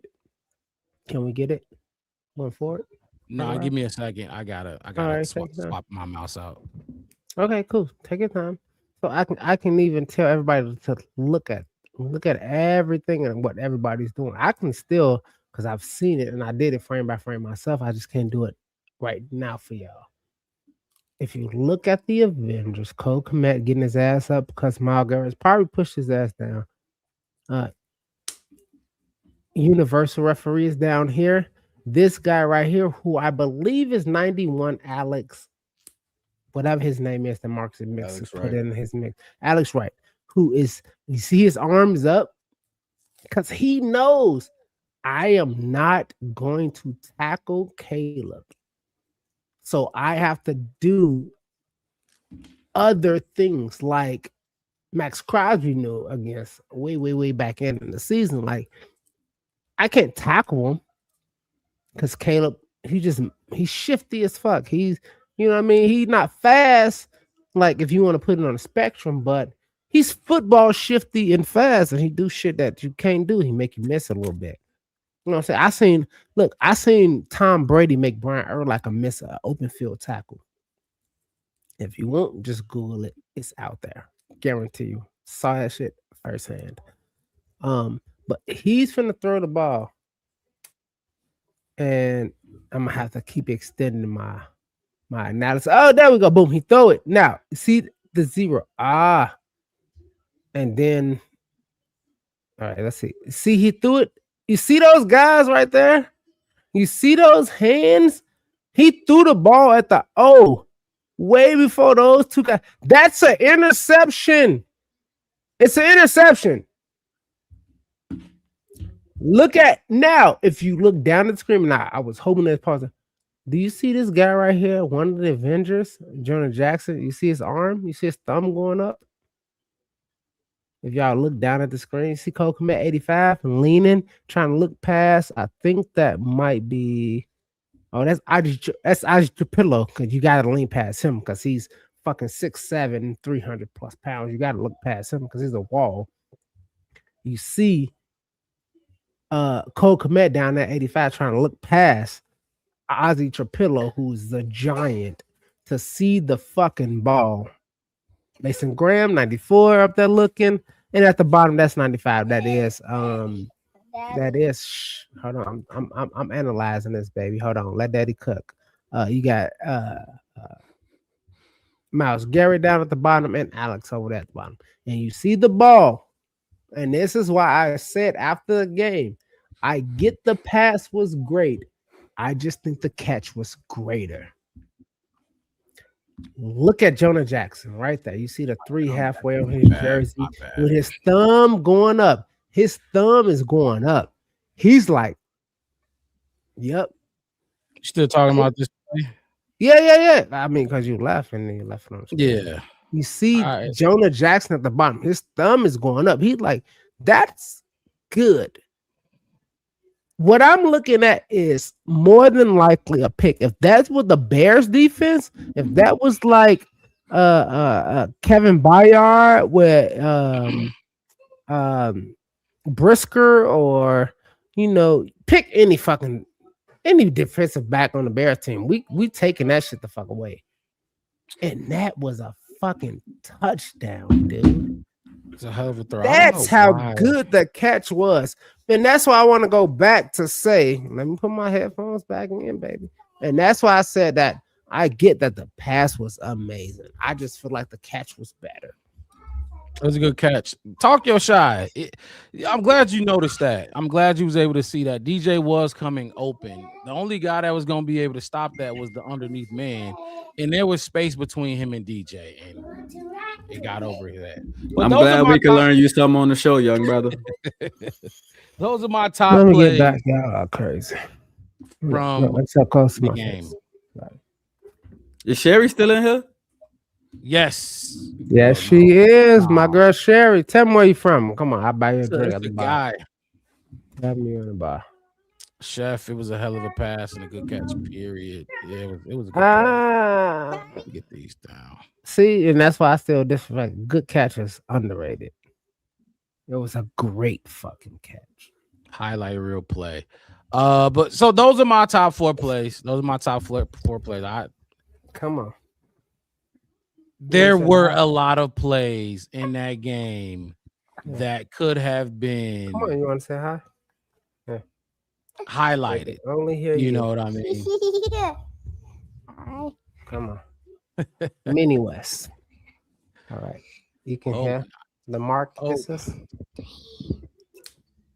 Can we get it? Going forward? Right, No, give Rob? me a second. I All gotta right, take your time. swap my mouse out. Okay, cool. Take your time. So I can even tell everybody to look at everything and what everybody's doing. I can still because I've seen it and I did it frame by frame myself. I just can't do it right now for y'all. If you look at the Avengers, Cole Komet getting his ass up because Miles probably pushed his ass down. Uh Universal referee is down here. This guy right here, who I believe is 91, Alex whatever his name is, the Marcus Mix Alex put Wright. in his mix. Alex Wright, who is you see his arms up because he knows I am not going to tackle Caleb. So I have to do other things like Max Crosby knew against way back in the season. Like I can't tackle him because Caleb, he's shifty as fuck. He's you know what I mean. He's not fast. Like if you want to put it on a spectrum, but he's football shifty and fast, and he do shit that you can't do. He make you miss a little bit. You know what I'm saying? I seen Tom Brady make Brian Urlacher miss an open field tackle. If you want, just Google it. It's out there. Guarantee you. Saw that shit firsthand. But he's finna throw the ball and I'm gonna have to keep extending my analysis. Oh, there we go. Boom. He throw it. Now see the zero. And then all right, let's see. See, he threw it. You see those guys right there? You see those hands? He threw the ball at the O way before those two guys. That's an interception. It's an interception. Look at now. If you look down at the screen, now I was hoping that pause. Do you see this guy right here? One of the Avengers, Jonah Jackson. You see his arm? You see his thumb going up? If y'all look down at the screen, see Cole Komet 85 and leaning, trying to look past. I think that might be Oh, that's Pillow because you got to lean past him because he's fucking 6'7", 300 plus pounds. You got to look past him because he's a wall. You see, Cole Komet down at 85 trying to look past Ozzy Trapillo, who's the giant, to see the fucking ball. Mason Graham, 94 up there looking. And at the bottom, that's 95. Hold on, I'm analyzing this, baby. Hold on, let daddy cook. You got Miles Garrett down at the bottom and Alex over there at the bottom. And you see the ball. And this is why I said after the game, I get the pass was great. I just think the catch was greater. Look at Jonah Jackson right there. You see the three halfway on his jersey with his thumb going up. His thumb is going up. He's like, yep. You still talking about this? Yeah. I mean, because you laughing and you laughing on the screen. Yeah. You see Right. Jonah Jackson at the bottom. His thumb is going up. He's like, that's good. What I'm looking at is more than likely a pick. If that's what the Bears defense, if that was like Kevin Byard with Brisker or pick any defensive back on the Bears team, we taking that shit the fuck away. And that was a fucking touchdown, dude. It's a hell of a throw. That's how good the catch was. And that's why I want to go back to say, let me put my headphones back in, baby. And that's why I said that I get that the pass was amazing. I just feel like the catch was better. It was a good catch. Talk your shy. I'm glad you noticed that. I'm glad you was able to see that. DJ was coming open. The only guy that was going to be able to stop that was the underneath man. And there was space between him and DJ. And it got over that. But I'm glad we can learn you something on the show, young brother. Those are my top Let me plays. get back. Y'all are crazy. From that's so close to the my game. face. Is Sherry still in here? Yes. Yes, she is. My girl Sherry. Tell me where you from. Come on, I'll buy you a drink at the bar. Guy. Have me on the bar. Chef, it was a hell of a pass and a good catch, period. Yeah, it was a good play. Get these down. See, and that's why I still disrespect. Good catch is underrated. It was a great fucking catch. Highlight real play. But so those are my top four plays. Those are my top four plays. Come on. There were a lot of plays in that game that could have been. Come on, you want to say hi? Yeah. Highlighted. Only hear you. You know what I mean? Come on. Mini West. All right. You can hear the Marcus.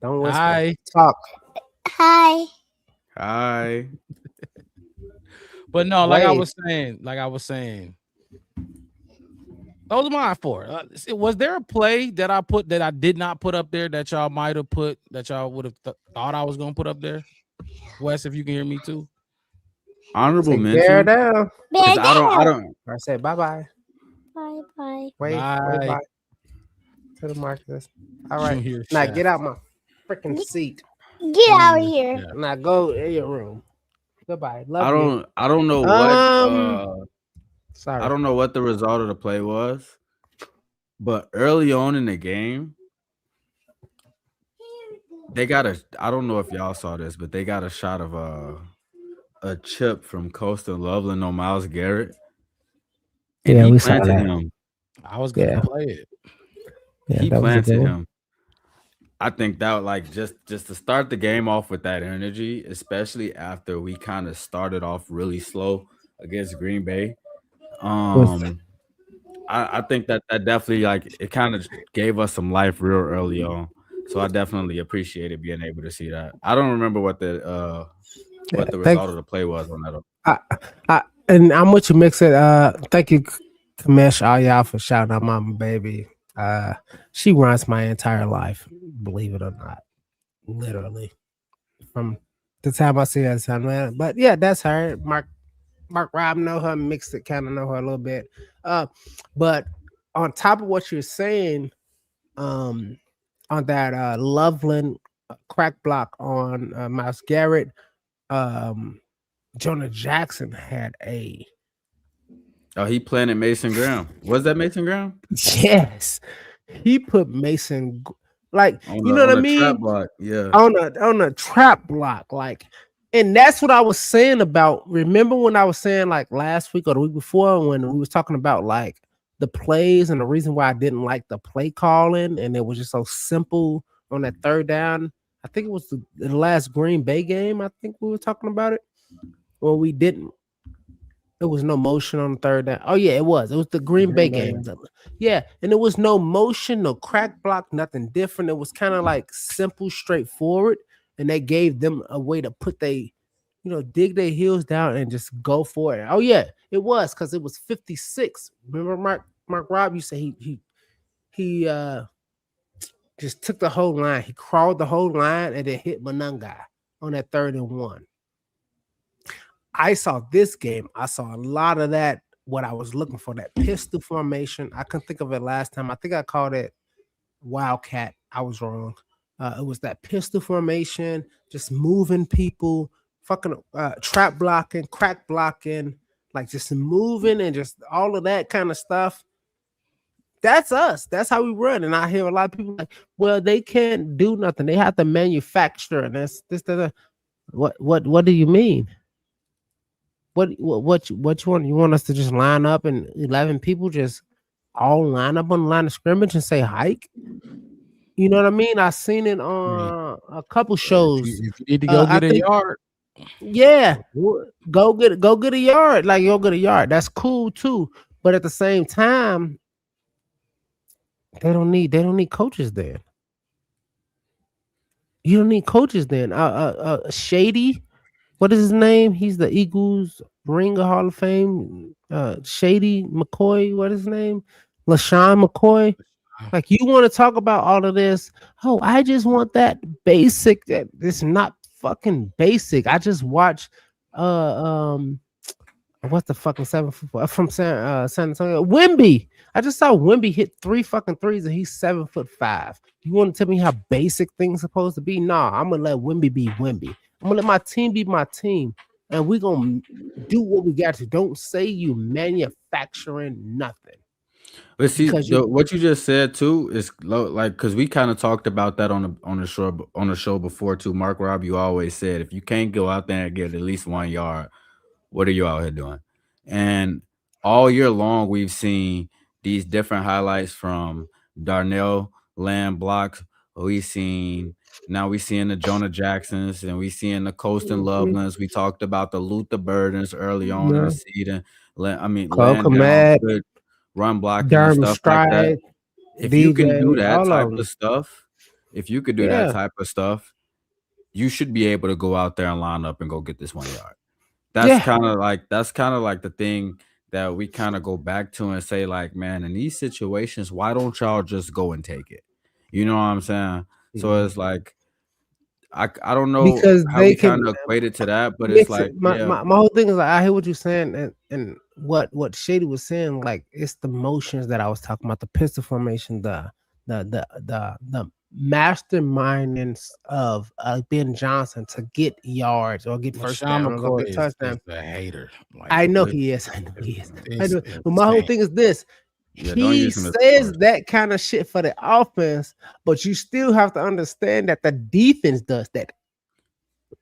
Don't whisper. Hi. Talk. Hi. But no, like I was saying, those are my four. Was there a play that I did not put up there that y'all might have put that y'all would have thought I was gonna put up there? Wes, if you can hear me too. Honorable mention. Down. I don't. I said bye. Bye. Wait, bye. To the Marcus. All right. Now get out my freaking seat. Get out of here. Yeah. Now go in your room. Goodbye. Love you. I don't know what. Sorry. I don't know what the result of the play was, but early on in the game, they got I don't know if y'all saw this, but they got a shot of a chip from Coastal Loveland on Miles Garrett. And yeah, he we planted saw that. him. I was gonna play it. Yeah, he planted him. I think that just to start the game off with that energy, especially after we kind of started off really slow against Green Bay. I think that definitely it kind of gave us some life real early on. So I definitely appreciated being able to see that. I don't remember what the result of the play was on that. And I'm with you, Mix it. Thank you, Kamesh, all y'all for shouting out Mama Baby. She runs my entire life, believe it or not. Literally. From the time I see her, man. But yeah, that's her. Mark Rob know her, Mixed It kind of know her a little bit. But on top of what you're saying, on that Loveland crack block on Miles Garrett, Jonah Jackson had a Oh, he planted Mason Graham. Was that Mason Graham yes. He put Mason like on you the know what I trap mean block? Yeah. on a trap block like, and that's what I was saying about. Remember when I was saying like last week or the week before when we was talking about like the plays and the reason why I didn't like the play calling and it was just so simple on that third down. I think it was the last Green Bay game. I think we were talking about it. Well, we didn't. There was no motion on the third down. Oh yeah, it was. It was the Green Bay Green Bay. game. Yeah, and there was no motion, no crack block, nothing different. It was kind of like simple, straightforward, and they gave them a way to put dig their heels down and just go for it. Oh yeah, it was because it was 56. Remember, Mark Rob? You say he just took the whole line. He crawled the whole line and then hit Monangai on that 3rd and 1. I saw this game. I saw a lot of that. What I was looking for, that pistol formation. I couldn't think of it last time. I think I called it Wildcat. I was wrong. It was that pistol formation, just moving people, fucking trap blocking, crack blocking, like just moving and just all of that kind of stuff. That's us. That's how we run. And I hear a lot of people like, well, they can't do nothing. They have to manufacture. And that's this, that. What do you mean? What you want? You want us to just line up and 11 people just all line up on the line of scrimmage and say hike? You know what I mean? I seen it Hey, on a couple if shows. you need to go I get a think yard, yeah, go get a yard. Like go get a yard. That's cool too. But at the same time, they don't need coaches then. You don't need coaches then. Shady, what is his name? He's the Eagles Ringer Hall of Fame. Shady McCoy, what is his name? LaShawn McCoy. Like you want to talk about all of this? Oh, I just want that basic. That it's not fucking basic. I just watched what's the fucking 7 foot from San Antonio? Wimby. I just saw Wimby hit 3 fucking threes and he's 7'5". You want to tell me how basic things supposed to be? Nah, I'm gonna let Wimby be Wimby. I'm gonna let my team be my team, and we gonna do what we got to. Don't say you manufacturing nothing But see, because you. what you just said too is like because we kind of talked about that on the show before too. Mark Rob, you always said if you can't go out there and get at least 1 yard, what are you out here doing? And all year long, we've seen these different highlights from Darnell Land blocks. We've seen now we seeing the Jonah Jacksons and we seeing the Colston Mhm. Lovelands. We talked about the Luther Burdens early on in the No, season. Laying Coca down Mad, good run blocking and Durham stuff like that. Stride, If you can do DJ, that all type of of them. stuff, if you could do that Yeah, type of stuff, you should be able to go out there and line up and go get this 1 yard. yeah. That's kind of like the thing that we kind of go back to and say like, man, in these situations, why don't y'all just go and take it? You know what I'm saying? So it's like I don't know Because how they we kind can of equate it to that, but it's mix it. like, My, yeah, my, my whole thing is like, I hear what you're saying, and what Shady was saying. Like it's the motions that I was talking about, the pistol formation, the masterminding of Ben Johnson to get yards or get first LaShawn downs or McCoy get is touchdowns. just a hater. Like I know yeah, he is. I know he is. I it's know. But my whole insane. thing is this: yeah, don't he use him as a says source. that kind of shit for the offense, but you still have to understand that the defense does that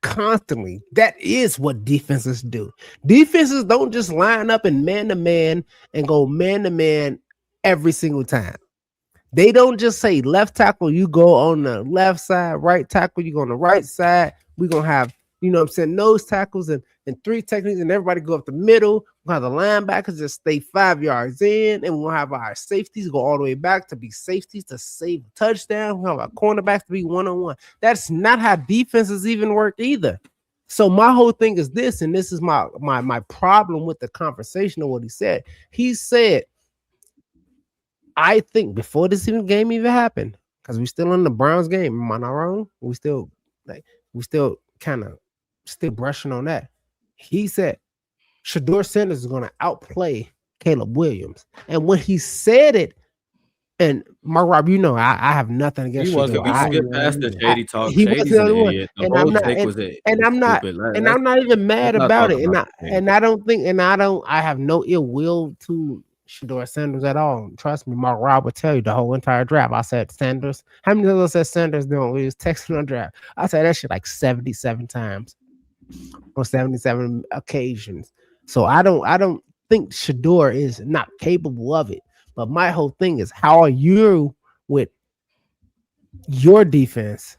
constantly. That is what defenses do. Defenses don't just line up and man to man and go man to man every single time. They don't just say left tackle, you go on the left side, right tackle, you go on the right side. We're gonna have, what I'm saying, nose tackles and three techniques, and everybody go up the middle. We'll have the linebackers just stay 5 yards in, and we'll have our safeties go all the way back to be safeties to save a touchdown. We'll have our cornerbacks to be one-on-one. That's not how defenses even work either. So my whole thing is this, and this is my problem with the conversation of what he said. He said, I think before this even game even happened, because we still in the Browns game. Am I not wrong? We still kind of still brushing on that. He said Shador Sanders is going to outplay Caleb Williams, and when he said it, And Mark Rob, I have nothing He against wasn't Can Shador. we the only skip one past the either. shady talk? He wasn't Shady's the an only one, idiot. The and whole I'm not, take and, was it and was I'm not, stupid. and I'm not even mad Let's not about talk it. And about I the shady. and I don't think, and I don't, I have no ill will to Shador Sanders at all. Trust me, Mark Rob will tell you the whole entire draft. I said Sanders. How many times I said Sanders? Doing we was texting on draft. I said that shit like 77 times on 77 occasions. So I don't think Shador is not capable of it. But my whole thing is, how are you with your defense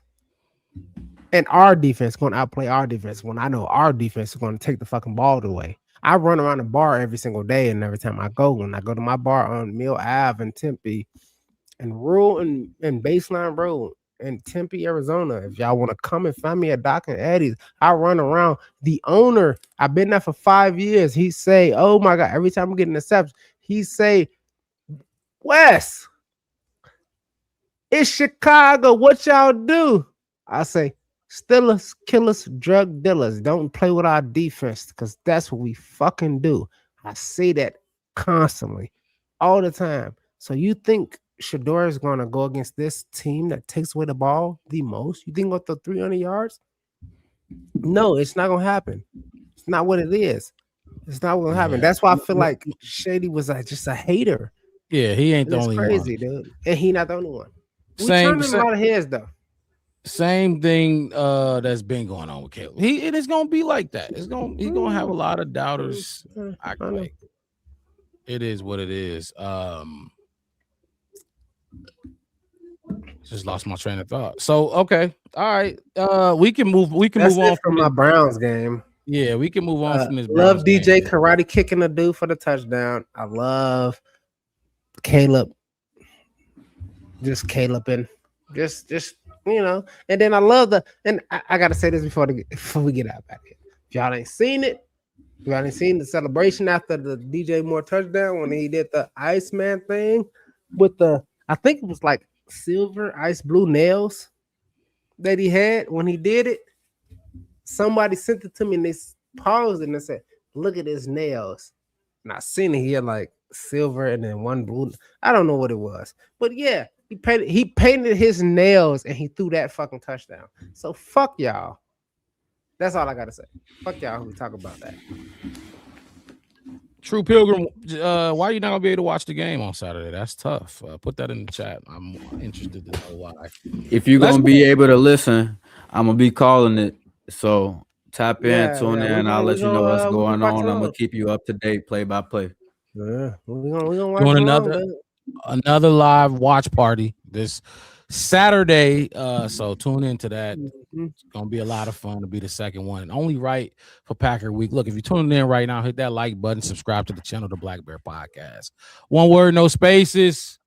and our defense going to outplay our defense when I know our defense is going to take the fucking ball away? I run around the bar every single day, and every time I go, when I go to my bar on Mill Ave in Tempe and Rural and Baseline Road in Tempe, Arizona, if y'all want to come and find me at Doc and Eddie's, I run around. The owner, I've been there for 5 years. He say, "Oh my god!" Every time I'm getting accepted, he say, "Wes, it's Chicago. What y'all do?" I say, "Stealers, killers, drug dealers. Don't play with our defense because that's what we fucking do." I say that constantly, all the time. So you think Shador is going to go against this team that takes away the ball the most? You think going to throw 300 yards? No, it's not going to happen. It's not what it is. It's not going to happen. Yeah. That's why I feel like Shady was just a hater. Yeah, he ain't And the it's only one. crazy, dude. And he not the only one. We Same, turning a lot of heads though. same thing that's been going on with Caleb. It is gonna be like that. He's gonna have a lot of doubters. I Act know. like it is what it is. Just lost my train of thought. So okay, all right. We can move. We can That's move it on from from my this. Browns game. Yeah, we can move on from this Love Browns game. DJ karate kicking the dude for the touchdown. I love Caleb. Just Caleb and just And then I love I gotta say this before we get out back here. If y'all ain't seen it, if y'all ain't seen the celebration after the DJ Moore touchdown when he did the Iceman thing with I think it was like silver ice blue nails that he had when he did it. Somebody sent it to me and they paused it and they said, "Look at his nails." And I seen it. He had like silver and then one blue. I don't know what it was, but yeah, he painted his nails and he threw that fucking touchdown. So fuck y'all. That's all I gotta say. Fuck y'all who talk about that. True Pilgrim, why are you not gonna be able to watch the game on Saturday? That's tough. Put that in the chat. I'm interested to know why. If you're Let's gonna move. be able to listen, I'm gonna be calling it. So tap in, Yeah, tune yeah. in. I'll let you know what's We gonna going watch on. I'm gonna along. keep you up to date, play by play. Yeah, we gonna watch Doing along, dude. another live watch party this Saturday. So tune into that. Mhm. It's gonna be a lot of fun to be the second one. And only right for Packer Week. Look, if you're tuning in right now, hit that like button, subscribe to the channel, the Black Bear Podcast. One word, no spaces.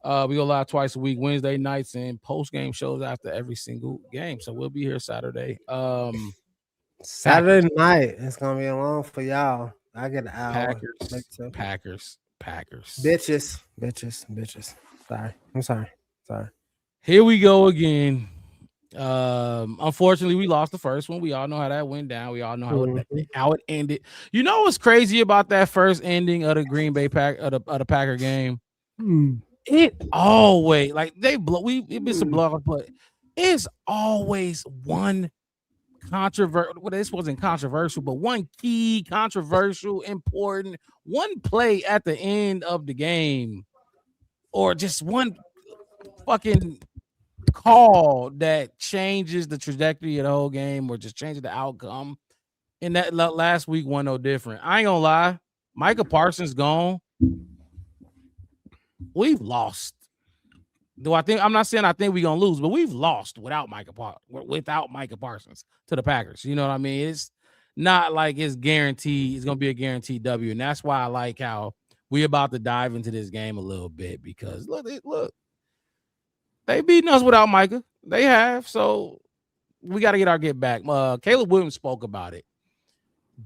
We go live twice a week, Wednesday nights, and post game shows after every single game. So we'll be here Saturday. Saturday night, it's gonna be long for y'all. I get an hour. Maybe two. Packers. Bitches. Sorry. I'm sorry. Sorry. Here we go again. Unfortunately, we lost the first one. We all know how that went down. We all know how it ended. You know what's crazy about that first ending of the Green Bay Packer game? It always like it been some blowout, but it's always one controversial. Well, this wasn't controversial, but one key controversial, important one play at the end of the game, or just one fucking call that changes the trajectory of the whole game, or just changes the outcome. And that last week one no different. I ain't gonna lie, Micah Parsons gone. We've lost. Do I think I'm not saying I think we're gonna lose, but we've lost without Micah Parsons to the Packers. You know what I mean? It's not like it's guaranteed, it's gonna be a guaranteed W. And that's why I like how we about to dive into this game a little bit, because look, they beating us without Micah. They have, so we got to get our get back. Caleb Williams spoke about it.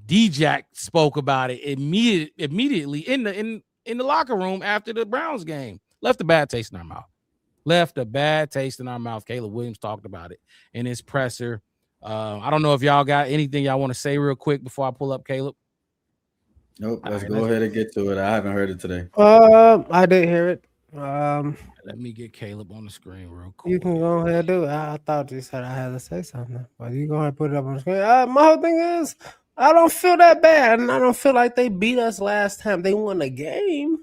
D-Jack spoke about it immediately in the locker room after the Browns game. Left a bad taste in our mouth. Caleb Williams talked about it in his presser. I don't know if y'all got anything y'all want to say real quick before I pull up Caleb. Nope. Let's go ahead and get to it. I haven't heard it today. I didn't hear it. Let me get Caleb on the screen real You quick. can go ahead and do it. I thought you said I had to say something, but you go ahead and put it up on the screen. My whole thing is, I don't feel that bad, and I don't feel like they beat us last time. They won a game,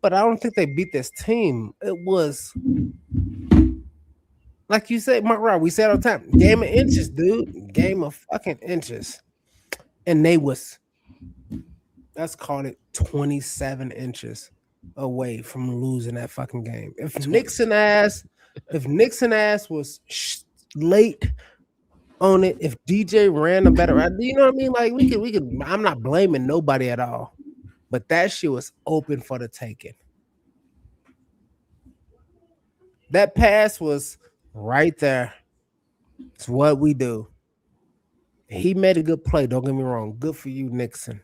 but I don't think they beat this team. It was like you said, Mark Rob. We said all the time, game of inches, dude. Game of fucking inches, and they was let's call it 27 inches away from losing that fucking game. If Nixon ass was late on it, if DJ ran a better, you know what I mean? Like we could. I'm not blaming nobody at all, but that shit was open for the taking. That pass was right there. It's what we do. He made a good play. Don't get me wrong. Good for you, Nixon.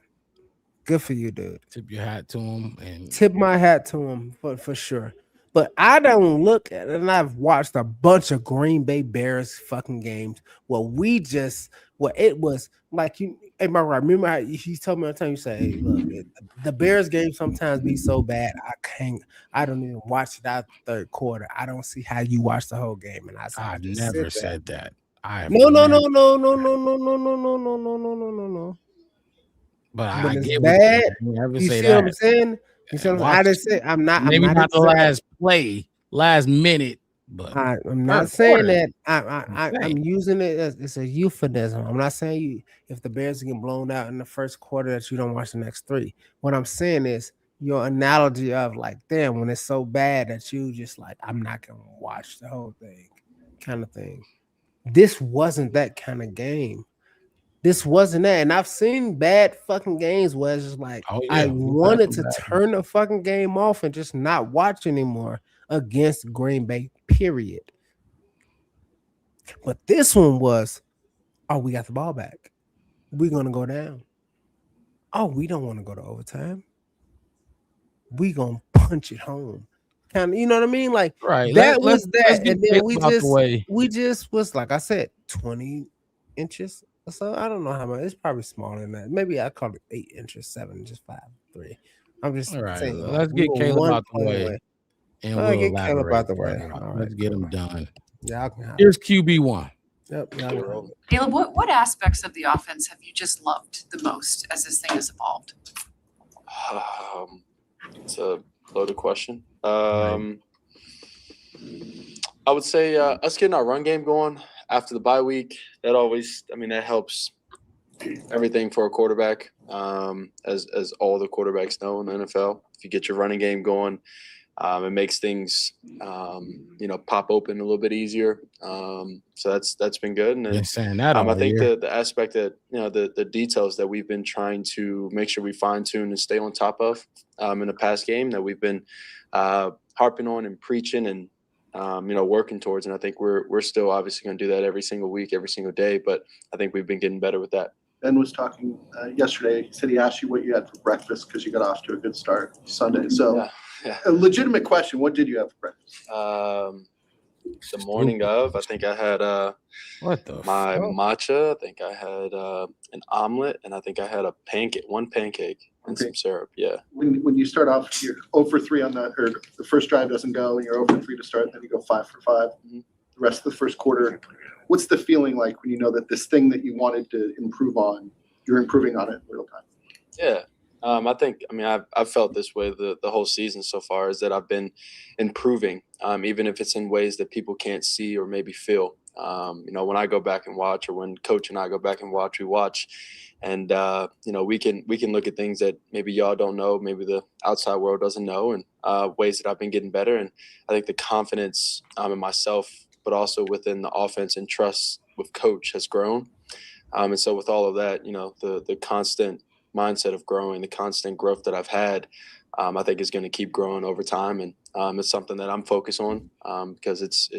Good for you, dude. Tip your hat to him, and Tip my hat to him for sure. But I don't look at it, and I've watched a bunch of Green Bay Bears fucking games where it was like you. Hey, my right. Remember how you told me all the time? You say, "Hey, look, the Bears game sometimes be so bad. I don't even watch it out the third quarter. I don't see how you watch the whole game." And I said, "I I've just sit never there." said that. I have No, no, no, never. no, no, no, no, no, no, no, no, no, no, no, no, no. But I When it's get what you bad, never you say see what that. I'm saying? You see what I'm saying? I Watch, didn't say I'm maybe not not the exact. last play, last minute, but I'm not third saying quarter. that. I'm I'm saying. using it as it's a euphemism. I'm not saying you if the Bears get blown out in the first quarter that you don't watch the next three. What I'm saying is your analogy of like, damn, when it's so bad that you just like, I'm not gonna watch the whole thing, kind of thing. This wasn't that kind of game. This wasn't that. And I've seen bad fucking games where it's just like Oh I yeah, we've had wanted some to bad. turn the fucking game off and just not watch anymore against Green Bay, period. But this one was, oh, we got the ball back. We're gonna go down. Oh, we don't want to go to overtime. We gonna punch it home. Kind of, you know what I mean? Like Right. that Let's was let's that. get And then Caleb out the way. we just was like I said, 20 inches or so. I don't know how much. It's probably smaller than that. Maybe I call it 8 inches, 7 inches, 5, 3. I'm just All right. saying like Let's we get were Caleb one out the play way, away. and All right, we'll get Caleb elaborate out the way. further on. All right, Let's get cool. him done. Y'all can have Here's it. QB1. Yep, y'all can have it. Caleb, what aspects of the offense have you just loved the most as this thing has evolved? It's a loaded question. Right. I would say us getting our run game going after the bye week. That always, that helps everything for a quarterback. As all the quarterbacks know in the NFL, if you get your running game going, it makes things pop open a little bit easier. So that's been good. And Been then saying that I all think year. the aspect that the details that we've been trying to make sure we fine tune and stay on top of in the past game that we've been harping on and preaching and working towards. And I think we're still obviously going to do that every single week, every single day. But I think we've been getting better with that. Ben was talking yesterday. He said he asked you what you had for breakfast because you got off to a good start Sunday. So, Yeah. a legitimate question: what did you have for breakfast? The morning of, I think I had What the my fuck? matcha. I think I had an omelet, and I think I had one pancake and Okay. some syrup. Yeah. When you start off, you're 0 for 3 on that, or the first drive doesn't go, and you're 0 for 3 to start, then you go 5 for 5. Mhm. The rest of the first quarter, what's the feeling like when you know that this thing that you wanted to improve on, you're improving on it in real time? Yeah. I've felt this way the whole season so far is that I've been improving, even if it's in ways that people can't see or maybe feel. When I go back and watch, or when Coach and I go back and watch, we watch, and we can look at things that maybe y'all don't know, maybe the outside world doesn't know, and ways that I've been getting better. And I think the confidence in myself, but also within the offense and trust with Coach has grown. And so with all of that, the constant mindset of growing, the constant growth that I've had, I think is going to keep growing over time. And it's something that I'm focused on because it's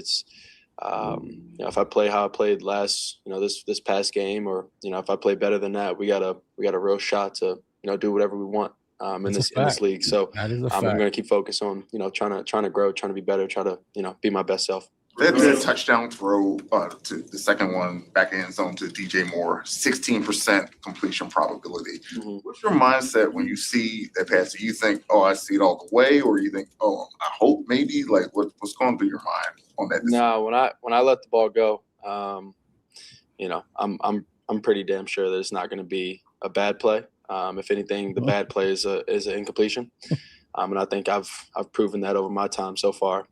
if I play how I played this past game, or if I play better than that, we got a real shot to do whatever we want in That's a this fact. league. So That is a I'm fact. going to keep focused on trying to grow, trying to be better, try to be my best self. That touchdown throw to the second one back end zone to DJ Moore, 16% completion probability. Mhm. What's your mindset when you see that pass? Do you think, oh, I see it all the way, or you think, oh, I hope maybe? Like, what's going through your mind on that? No, when I let the ball go, I'm pretty damn sure that it's not going to be a bad play. If anything, the bad play is an incompletion. And I think I've proven that over my time so far.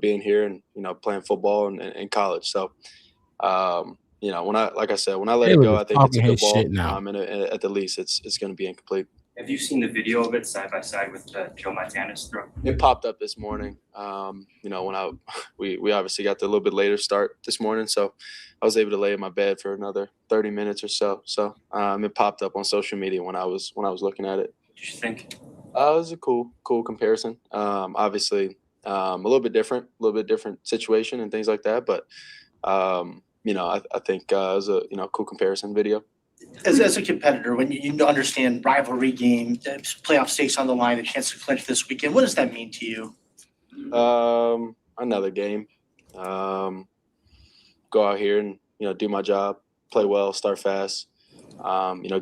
Being here and playing football and in college. So, when I let it go, I think it's a good ball. And at the least, it's going to be incomplete. Have you seen the video of it side by side with Joe Montana's throw? It popped up this morning. When we obviously got the little bit later start this morning, so I was able to lay in my bed for another 30 minutes or so. So it popped up on social media when I was looking at it. What did you think? It was a cool comparison. Obviously, a little bit different situation and things like that. But I think it was a cool comparison video. As a competitor, when you understand rivalry game, playoff stakes on the line, a chance to clinch this weekend, what does that mean to you? Another game. Go out here and do my job, play well, start fast.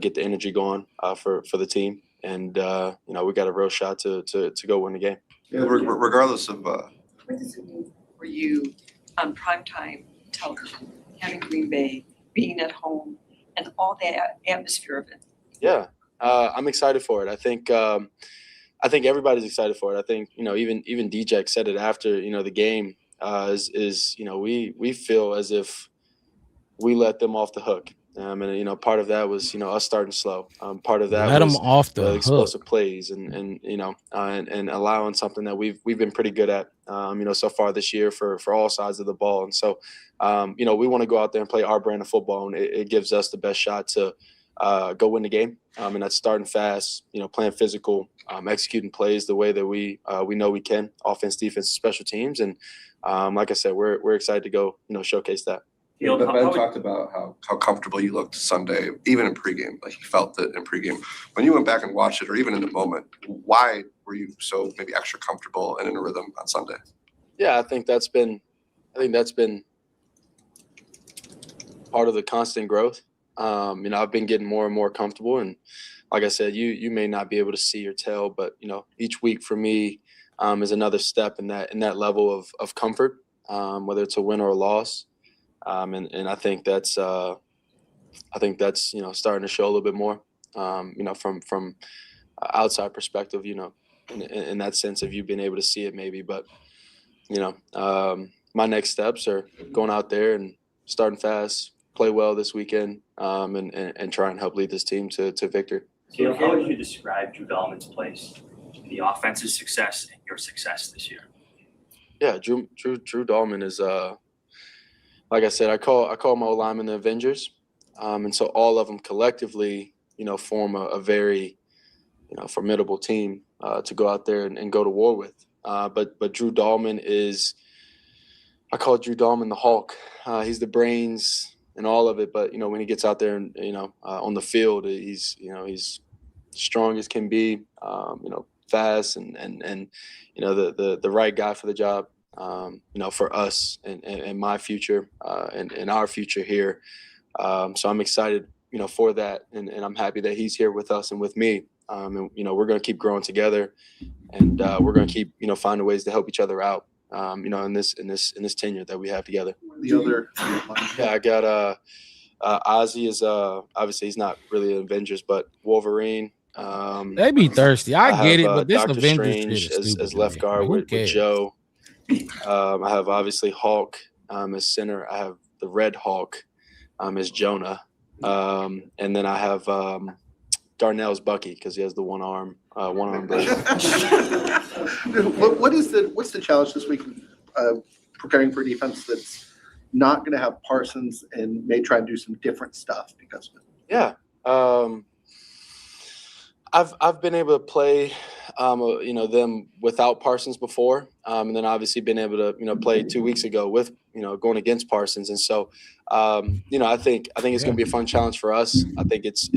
Get the energy going for the team, and we got a real shot to go win the game. Yeah, regardless of. What does it mean for you on primetime television, having Green Bay, being at home, and all that atmosphere of it? Yeah, I'm excited for it. I think everybody's excited for it. I think even DJ said it after the game. We feel as if we let them off the hook. And part of that was us starting slow. Part of that let was them off the explosive plays and allowing something that we've been pretty good at so far this year for all sides of the ball. And so we want to go out there and play our brand of football, and it gives us the best shot to go win the game. And that's starting fast, playing physical, executing plays the way that we know we can, offense, defense, special teams. And like I said, we're excited to go showcase that. Ben talked about how comfortable you looked Sunday, even in pregame. Like he felt it in pregame. When you went back and watched it, or even in the moment, why were you so maybe extra comfortable and in a rhythm on Sunday? Yeah, I think that's been part of the constant growth. I've been getting more and more comfortable, and like I said, you may not be able to see or tell, but each week for me is another step in that level of comfort, whether it's a win or a loss. And I think that's starting to show a little bit more, from outside perspective, in that sense of you being able to see it maybe. But my next steps are going out there and starting fast, play well this weekend, and try and help lead this team to victory. Caleb, how would you describe Drew Dahlman's place, the offensive success and your success this year? Yeah, Drew Dahlman is like I said, I call my O-linemen the Avengers, and so all of them collectively, form a very, formidable team to go out there and go to war with. But Drew Dahlman I call Drew Dahlman the Hulk. He's the brains and all of it, but when he gets out there and on the field, he's strong as can be, fast and the right guy for the job. For us and my future and our future here. So I'm excited, for that. And I'm happy that he's here with us and with me. And we're going to keep growing together, and we're going to keep, finding ways to help each other out, in this tenure that we have together. The other. Yeah, I got Ozzy is obviously he's not really an Avengers, but Wolverine. They be thirsty. I get it, but this Doctor Avengers Strange shit is as left guard with Joe. I have obviously Hulk as center. I have the Red Hulk as Jonah, and then I have Darnell's Bucky because he has the one arm blade. What's the challenge this week? Preparing for defense that's not going to have Parsons and may try and do some different stuff because of it. Yeah. I've been able to play, them without Parsons before, and then obviously been able to, play 2 weeks ago with, going against Parsons, and so, I think it's going to be a fun challenge for us. I think it's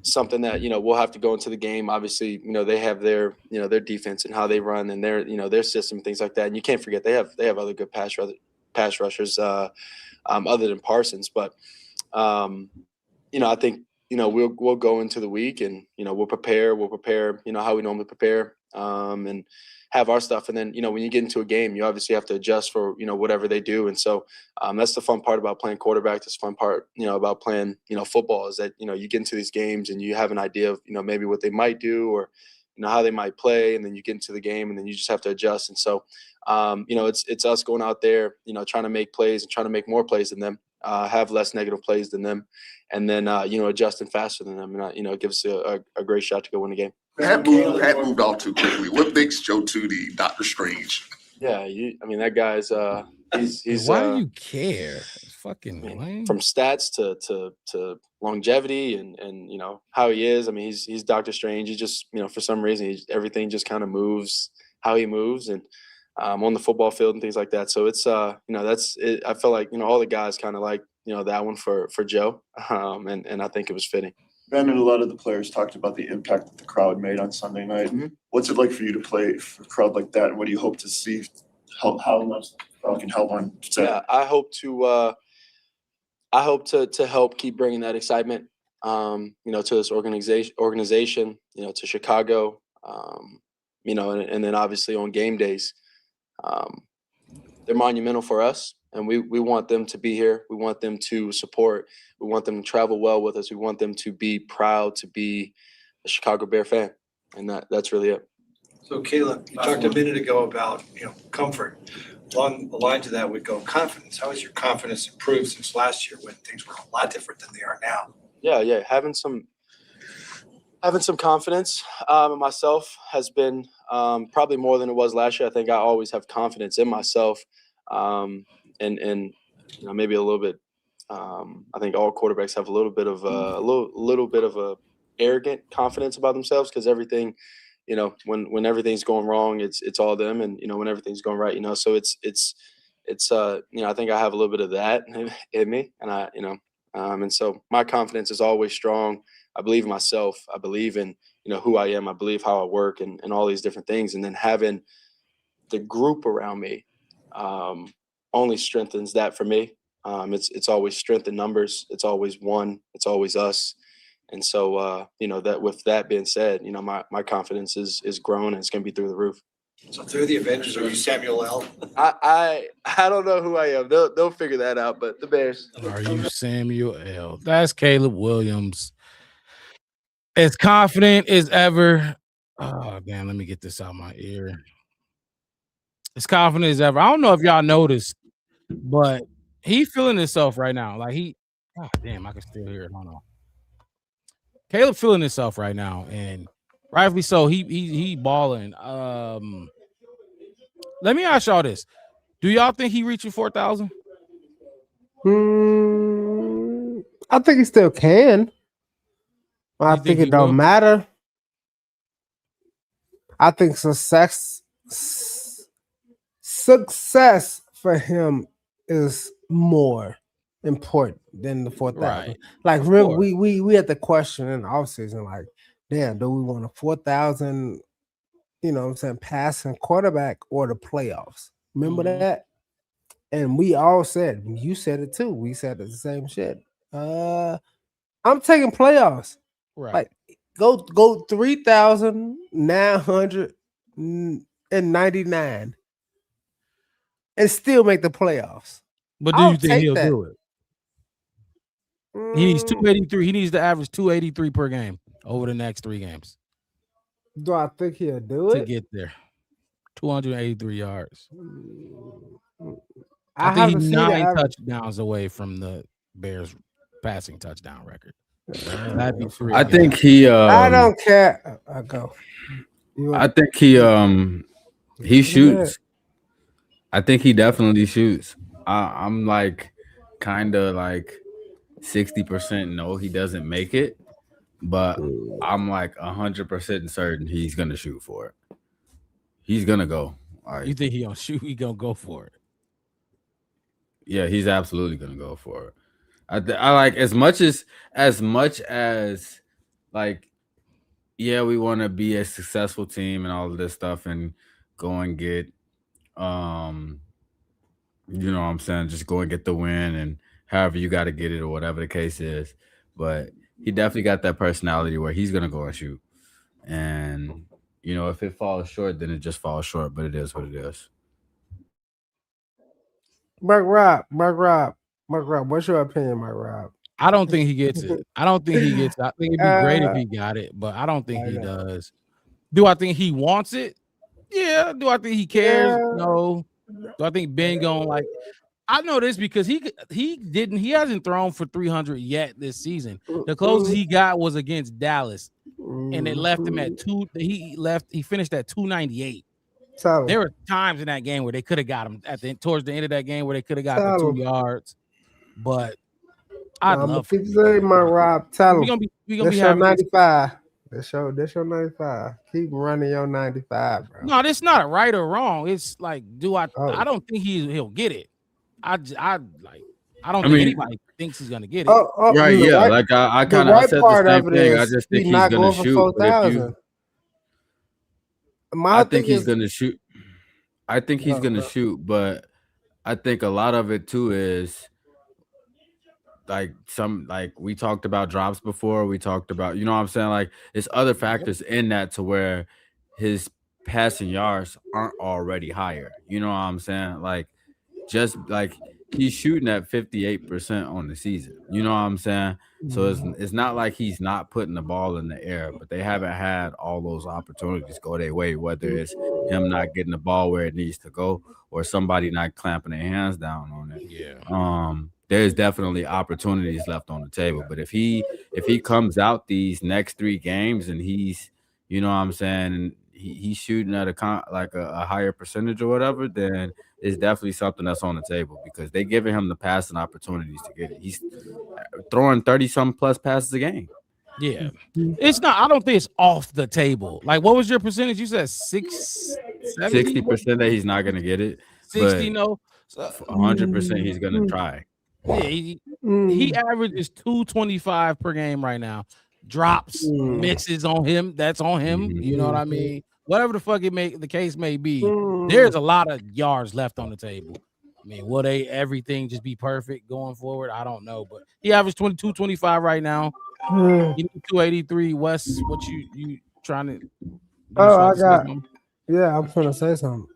something that we'll have to go into the game. Obviously, they have their their defense and how they run and their their system, things like that. And you can't forget they have other good pass rushers other than Parsons. But I think we'll go into the week and we'll prepare how we normally prepare and have our stuff. And then when you get into a game, you obviously have to adjust for whatever they do. And so that's the fun part about playing quarterback. That's the fun part about playing football, is that you get into these games and you have an idea of maybe what they might do, or how they might play, and then you get into the game and then you just have to adjust. And so it's us going out there trying to make plays and trying to make more plays than them, have less negative plays than them, and then adjusting faster than them, and it gives us a great shot to go win the game. Pat moved off too quickly. What makes Joe Tootie Doctor Strange? Yeah, that guy's he's why do you care? It's fucking lame. From stats to longevity and how he is. I mean, he's Doctor Strange. He just for some reason everything just kind of moves how he moves, and on the football field and things like that. So it's that's it. I feel like all the guys kind of like that one for Joe, and I think it was fitting. Ben and a lot of the players talked about the impact that the crowd made on Sunday night. Mm-hmm. What's it like for you to play for a crowd like that, and what do you hope to see? How much the crowd can help on Saturday? Yeah, I hope to help keep bringing that excitement, to this organization, to Chicago, and then obviously on game days. They're monumental for us, and we want them to be here. We want them to support. We want them to travel well with us. We want them to be proud to be a Chicago Bear fan, and that's really it. So Caleb, you talked a minute ago about comfort. Along the lines of that would go confidence. How has your confidence improved since last year when things were a lot different than they are now? Yeah, having some confidence in myself has been probably more than it was last year. I think I always have confidence in myself, and maybe a little bit. I think all quarterbacks have a little bit of a arrogant confidence about themselves, because everything, when everything's going wrong, it's all them, and when everything's going right, so it's I think I have a little bit of that in me, and and so my confidence is always strong. I believe in myself. I believe in who I am. I believe how I work, and all these different things, and then having the group around me only strengthens that for me. It's always strength in numbers. It's always one. It's always us. And so, that with that being said, my confidence is grown, and it's going to be through the roof. So through the Avengers, are you Samuel L? I don't know who I am. They'll figure that out. But the Bears. Are you Samuel L? That's Caleb Williams. As confident as ever. Oh damn! Let me get this out my ear. As confident as ever. I don't know if y'all noticed, but he feeling himself right now. Like God damn, I can still hear it. Hold on. Caleb feeling himself right now, and rightfully so. He balling. Let me ask y'all this: do y'all think he reaching 4,000? I think he still can. I think it don't matter. I think success for him is more important than the 4,000. Right. Like remember, we had the question in the offseason, like, damn, do we want a 4,000, passing quarterback or the playoffs? Remember that? And we all said, you said it too. We said the same shit. I'm taking playoffs. Right. Like go 3,999 and still make the playoffs. But do you think he'll do it? He needs 283. He needs to average 283 per game over the next 3 games. Do I think he'll do it? To get there. 283 yards. I think haven't he's seen 9 touchdowns away from the Bears passing touchdown record. That'd be 3. I think he I don't care. I go. I think he shoots. I think he definitely shoots. I'm like kind of like 60% no, he doesn't make it, but I'm like 100% certain he's gonna shoot for it. He's gonna go. All right. You think he gonna shoot? He gonna go for it? Yeah, he's absolutely gonna go for it. I like as much as like, yeah, we want to be a successful team and all of this stuff and go and get, um, you know what I'm saying, just go and get the win and however you got to get it or whatever the case is. But he definitely got that personality where he's gonna go and shoot. And if it falls short, then it just falls short. But it is what it is. Mark Rob, what's your opinion, Mark Rob? I don't think he gets it. I don't think he gets it. I think it'd be great if Uh, he got it, but I don't think I he know. does. Do I think he wants it? Yeah. Do I think he cares? Yeah. No. Do I think Ben going like? I know this because he hasn't thrown for 300 yet this season. The closest he got was against Dallas, and it left him at two. He finished at 298. Tell There him. were times in that game where they could have got him towards the end of that game where they could have got the Tell 2 him. yards. But I'd I'm gonna love for keep him to get saying, it. Mark Rob. Tell him. We gonna be That's your having this. 95. That's your 95. Keep running your 95, bro. No, that's not a right or wrong. It's like, I Oh. don't think he'll get it. I don't I think mean, anybody thinks he's gonna get it. right? The Yeah, right, like I the kind of I right said the part same of it thing. I is just think he's he's not gonna going for shoot. But if 4,000. My I whole think thing he's is, gonna shoot. I think he's gonna shoot, but I think a lot of it too is like we talked about drops before. We talked about, what I'm saying, like it's other factors in that to where his passing yards aren't already higher. You know what I'm saying? Like just like he's shooting at 58% on the season. You know what I'm saying? So it's not like he's not putting the ball in the air, but they haven't had all those opportunities go their way, whether it's him not getting the ball where it needs to go or somebody not clamping their hands down on it. Yeah. There's definitely opportunities left on the table. But if he comes out these next 3 games and he's, you know what I'm saying, and he's shooting at a higher percentage or whatever, then it's definitely something that's on the table because they giving him the passing opportunities to get it. He's throwing 30-something plus passes a game. Yeah. It's not, I don't think it's off the table. Like, what was your percentage? You said 70? 60% that he's not gonna get it, 60, but no. So, 100% he's gonna try. yeah, he averages 225 per game right now. Drops, misses on him. That's on him. You know what I mean? Whatever the fuck the case may be, there's a lot of yards left on the table. I mean, will everything just be perfect going forward? I don't know, but he averaged 22, 25 right now. 283. Wes, what you trying to do? I got. Yeah, I'm trying to say something.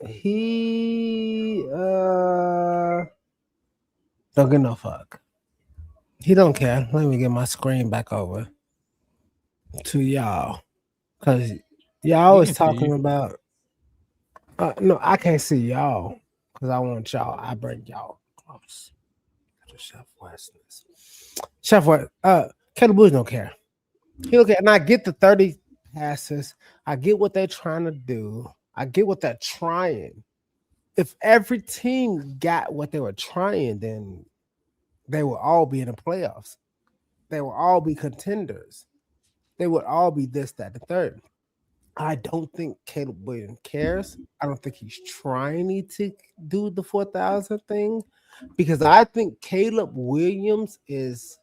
He don't give no fuck. He don't care. Let me get my screen back over to y'all, cause y'all always talking about. No, I can't see y'all, cause I want y'all. I bring y'all close to Chef West. Chef West. Caleb Bush don't care. He don't care, and I get the 30 passes. I get what they're trying to do. I get what they're trying. If every team got what they were trying, then they will all be in the playoffs. They will all be contenders. They would all be this, that, the third. I don't think Caleb Williams cares. I don't think he's trying to do the 4,000 thing because I think Caleb Williams is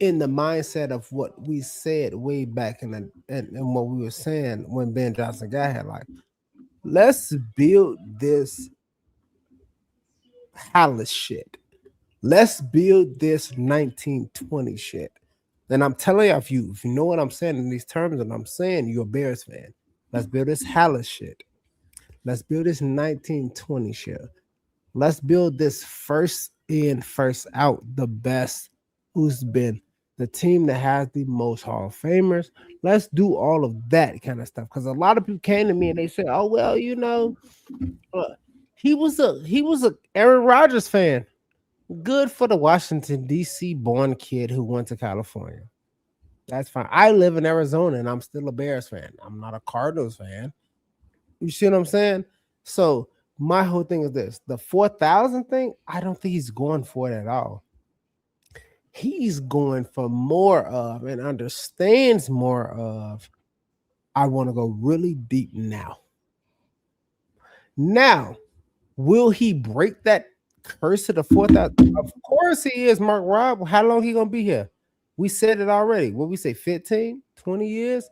in the mindset of what we said way back in what we were saying when Ben Johnson got here. Like, let's build this Hallis shit. Let's build this 1920 shit. And I'm telling you, if you know what I'm saying in these terms, and I'm saying you're a Bears fan, let's build this Hallis shit. Let's build this 1920 shit. Let's build this first in, first out, the best who's been the team that has the most Hall of Famers. Let's do all of that kind of stuff. Because a lot of people came to me and they said, "Oh well, he was a Aaron Rodgers fan. Good for the Washington D.C. born kid who went to California. That's fine. I live in Arizona and I'm still a Bears fan. I'm not a Cardinals fan. You see what I'm saying? So my whole thing is this: the 4,000 thing. I don't think he's going for it at all. He's going for more of and understands more of. I want to go really deep now. Now, will he break that curse of the 4,000. Of course he is, Mark Rob. How long he gonna be here? We said it already. What we say, 15, 20 years?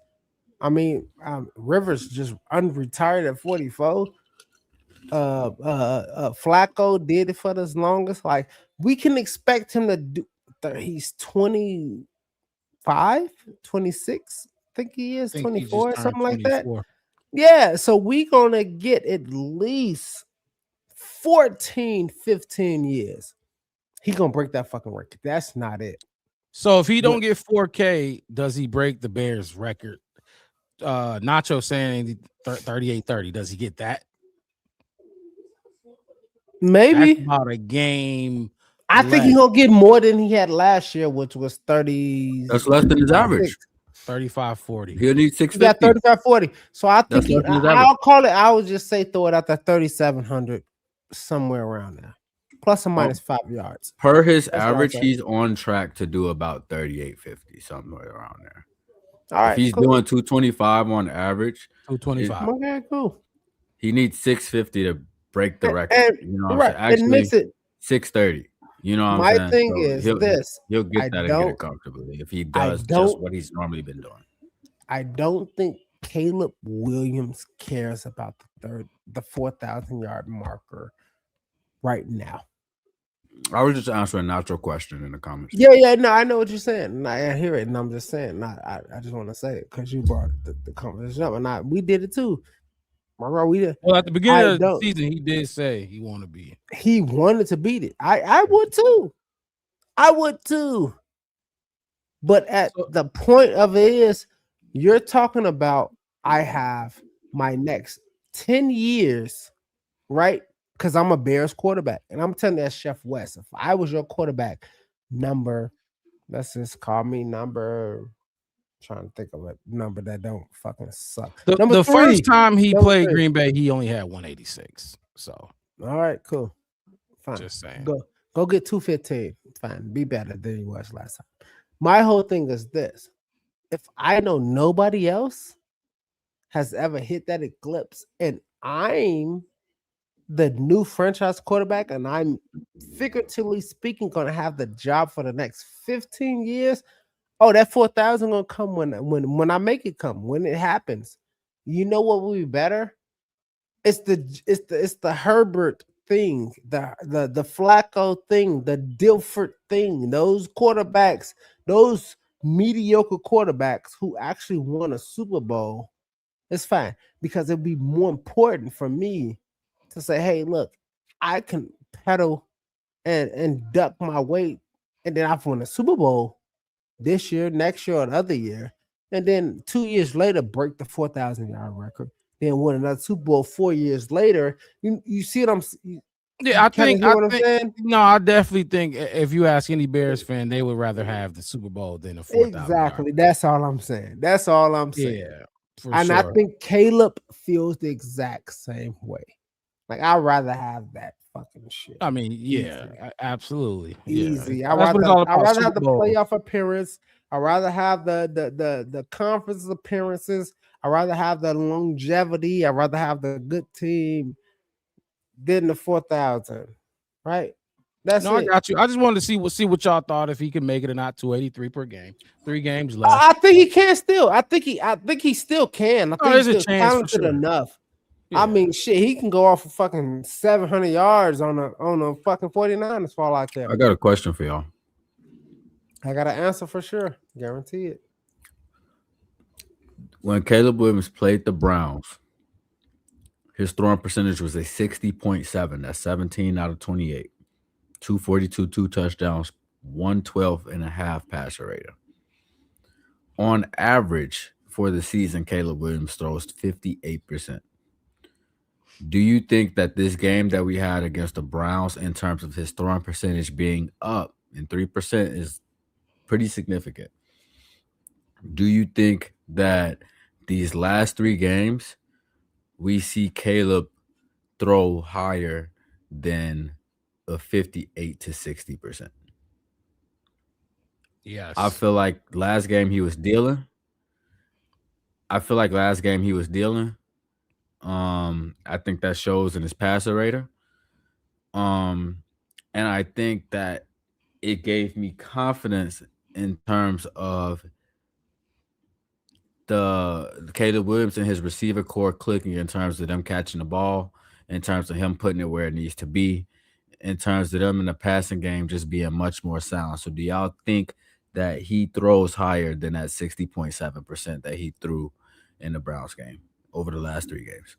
I mean, Rivers just unretired at 44. Flacco did it for the longest. Like, we can expect him to do. He's 25, 26. I think he is I think he just 24, turned something like that. 24. Yeah, so we gonna get at least 14, 15 years. He gonna break that fucking record. That's not it. So if he But don't get 4K, does he break the Bears record? Nacho saying 38-30. Does he get that? That's maybe about a game I think he less. gonna get more than he had last year, which was 30. That's less than his average. 35-40. He'll need He got 650. 35, 40. So I think That's less than his average. I'll call it. I would just say throw it out there 3,700, somewhere around there, plus or minus 5 yards. Per his That's what I'll average, say. he's on track to do about 38.50, somewhere around there. All right, if he's cool. doing 225 on average, 225. Okay, cool. he needs 650 to break the record. And You know what right, I'm saying? and mix Actually, it. 630. You know what My I'm saying? thing So is this: he'll get I that and get don't, it comfortably if he I does just don't, what he's normally been doing. I don't think Caleb Williams cares about the 4,000 yard marker right now. I was just answering a natural question in the comments. Yeah, no, I know what you're saying. And I hear it, and I'm just saying. I just want to say it because you brought the conversation up, and we did it too. Remember, we did. Well, at the beginning I of the don't. season, he did say he want to be. He wanted to beat it. I would too. I would too. But at the point of it is, you're talking about I have my next 10 years, right? Because I'm a Bears quarterback. And I'm telling you, that's Chef West. If I was your quarterback, let's just call me number, trying to think of a number that don't fucking suck. Number The first 3. time he Number played 3. Green Bay, he only had 186. So All right, cool. Fine. just saying. Go get 215. Fine. Be better than you was last time. My whole thing is this. If I know nobody else has ever hit that eclipse and I'm the new franchise quarterback and I'm figuratively speaking going to have the job for the next 15 years, oh, that 4,000 going to come when I make it come, when it happens. You know what will be better? It's the Herbert thing, the Flacco thing, the Dilford thing. Those quarterbacks, those mediocre quarterbacks who actually won a Super Bowl, it's fine because it'd be more important for me to say, hey, look, I can pedal and duck my weight, and then I've won a Super Bowl this year, next year, or the other year, and then 2 years later break the 4,000 yard record. Then win another Super Bowl 4 years later. You see what I'm? Yeah, I kinda think hear what I'm saying? no, I definitely think if you ask any Bears fan, they would rather have the Super Bowl than a 4,000 yard. Exactly. That's all I'm saying. That's all I'm saying. Yeah, for And sure. I think Caleb feels the exact same way. Like, I'd rather have that fucking shit. I mean, yeah, Easy. Absolutely. Easy. Yeah. That's what it's all I'd about. rather have Super the Bowl. playoff appearance. I'd rather have the conference appearances. I'd rather have the longevity. I'd rather have the good team than the 4,000. Right? That's No, I it. got you. I just wanted to see what y'all thought if he could make it or not. 283 per game, 3 games left. I think he can still. I think he still can. I think there's he's a still chance for talented sure. enough. Yeah. I mean, shit, he can go off for fucking 700 yards on a fucking 49ers for all I care. I got a question for y'all. I got an answer for sure. Guarantee it. When Caleb Williams played the Browns, his throwing percentage was a 60.7. That's 17 out of 28. 242, 2 touchdowns, 112.5 passer rating. On average for the season, Caleb Williams throws 58%. Do you think that this game that we had against the Browns in terms of his throwing percentage being up in 3% is pretty significant? Do you think that these last 3 games we see Caleb throw higher than a 58 to 60%? Yes. I feel like last game he was dealing. I think that shows in his passer rating. And I think that it gave me confidence in terms of the Caleb Williams and his receiver core clicking, in terms of them catching the ball, in terms of him putting it where it needs to be, in terms of them in the passing game just being much more sound. So do y'all think that he throws higher than that 60.7% that he threw in the Browns game over the last 3 games?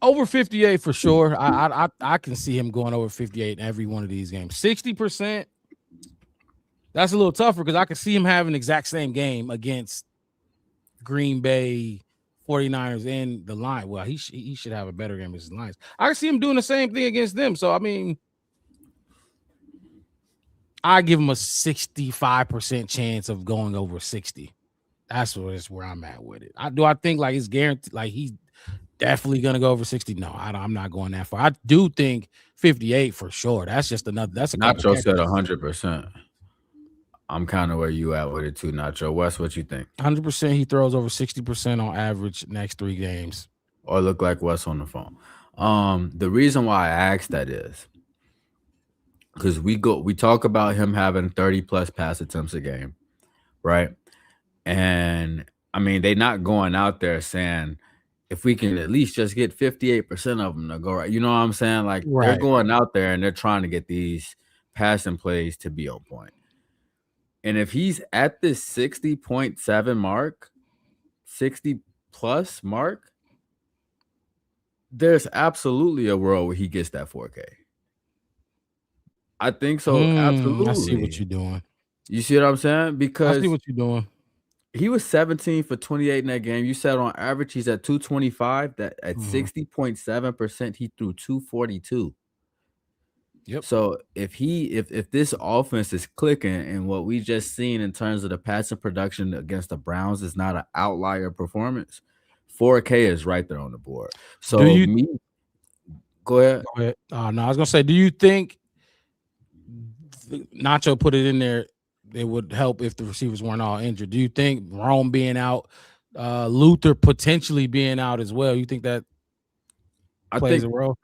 Over 58 for sure. I can see him going over 58 in every one of these games. 60%. That's a little tougher because I can see him having the exact same game against Green Bay 49ers and the Lions. Well, he should have a better game against the Lions. I can see him doing the same thing against them. So I mean, I give him a 65% chance of going over 60. That's where I'm at with it. I think like it's guaranteed, like he's definitely gonna go over 60. No, I'm not going that far. I do think 58 for sure. That's just another. That's a couple Nacho catches. said 100%. I'm kind of where you at with it too, Nacho. Wes, what you think? 100%. He throws over 60% on average next 3 games. Or look like Wes on the phone. The reason why I asked that is because we talk about him having 30 plus pass attempts a game, right? And I mean, they're not going out there saying if we can at least just get 58% of them to go right. You know what I'm saying? Like they're Right. going out there and they're trying to get these passing plays to be on point. And if he's at this 60.7 mark, 60 plus mark, there's absolutely a world where he gets that 4K. I think so. I see what Absolutely. you're doing. You see what I'm saying? I see Because what you're doing. he was 17 for 28 in that game. You said on average he's at 225. That at 60.7%, he threw 242. Yep. So if this offense is clicking and what we just seen in terms of the passing production against the Browns is not an outlier performance, 4K is right there on the board. So go ahead. Go ahead. No, I was gonna say, do you think Nacho put it in there? It would help if the receivers weren't all injured. Do you think Rome being out, Luther potentially being out as well? You think that plays a role?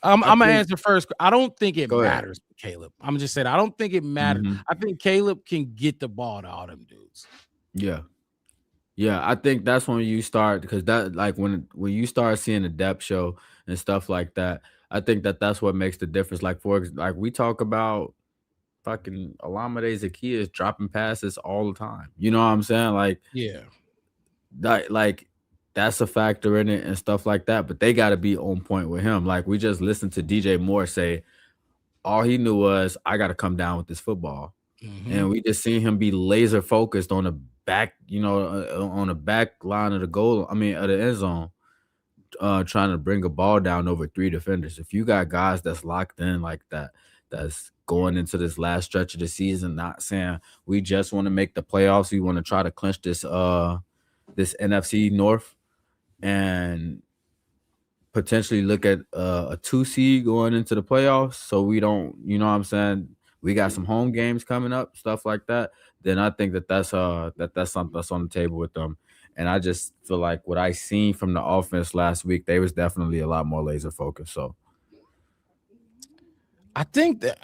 I'm gonna answer first. I don't think it matters, Caleb. I'm gonna just say that. I don't think it matters. I think Caleb can get the ball to all them dudes. Yeah. Yeah, I think that's when you start, because that, like when you start seeing the depth show and stuff like that, I think that's what makes the difference. Like like we talk about fucking Olamide Zaccheaus dropping passes all the time. You know what I'm saying? Like yeah, like that's a factor in it and stuff like that. But they got to be on point with him. Like we just listened to DJ Moore say, all he knew was I got to come down with this football, and we just seen him be laser focused on the back, on the back line of the goal. I mean, of the end zone, trying to bring a ball down over 3 defenders. If you got guys that's locked in like that, that's going into this last stretch of the season, not saying we just want to make the playoffs, we want to try to clinch this NFC North and potentially look at a 2 seed going into the playoffs. So we don't, you know what I'm saying? We got some home games coming up, stuff like that. Then I think that's something that's on the table with them. And I just feel like what I seen from the offense last week, they was definitely a lot more laser focused. So I think that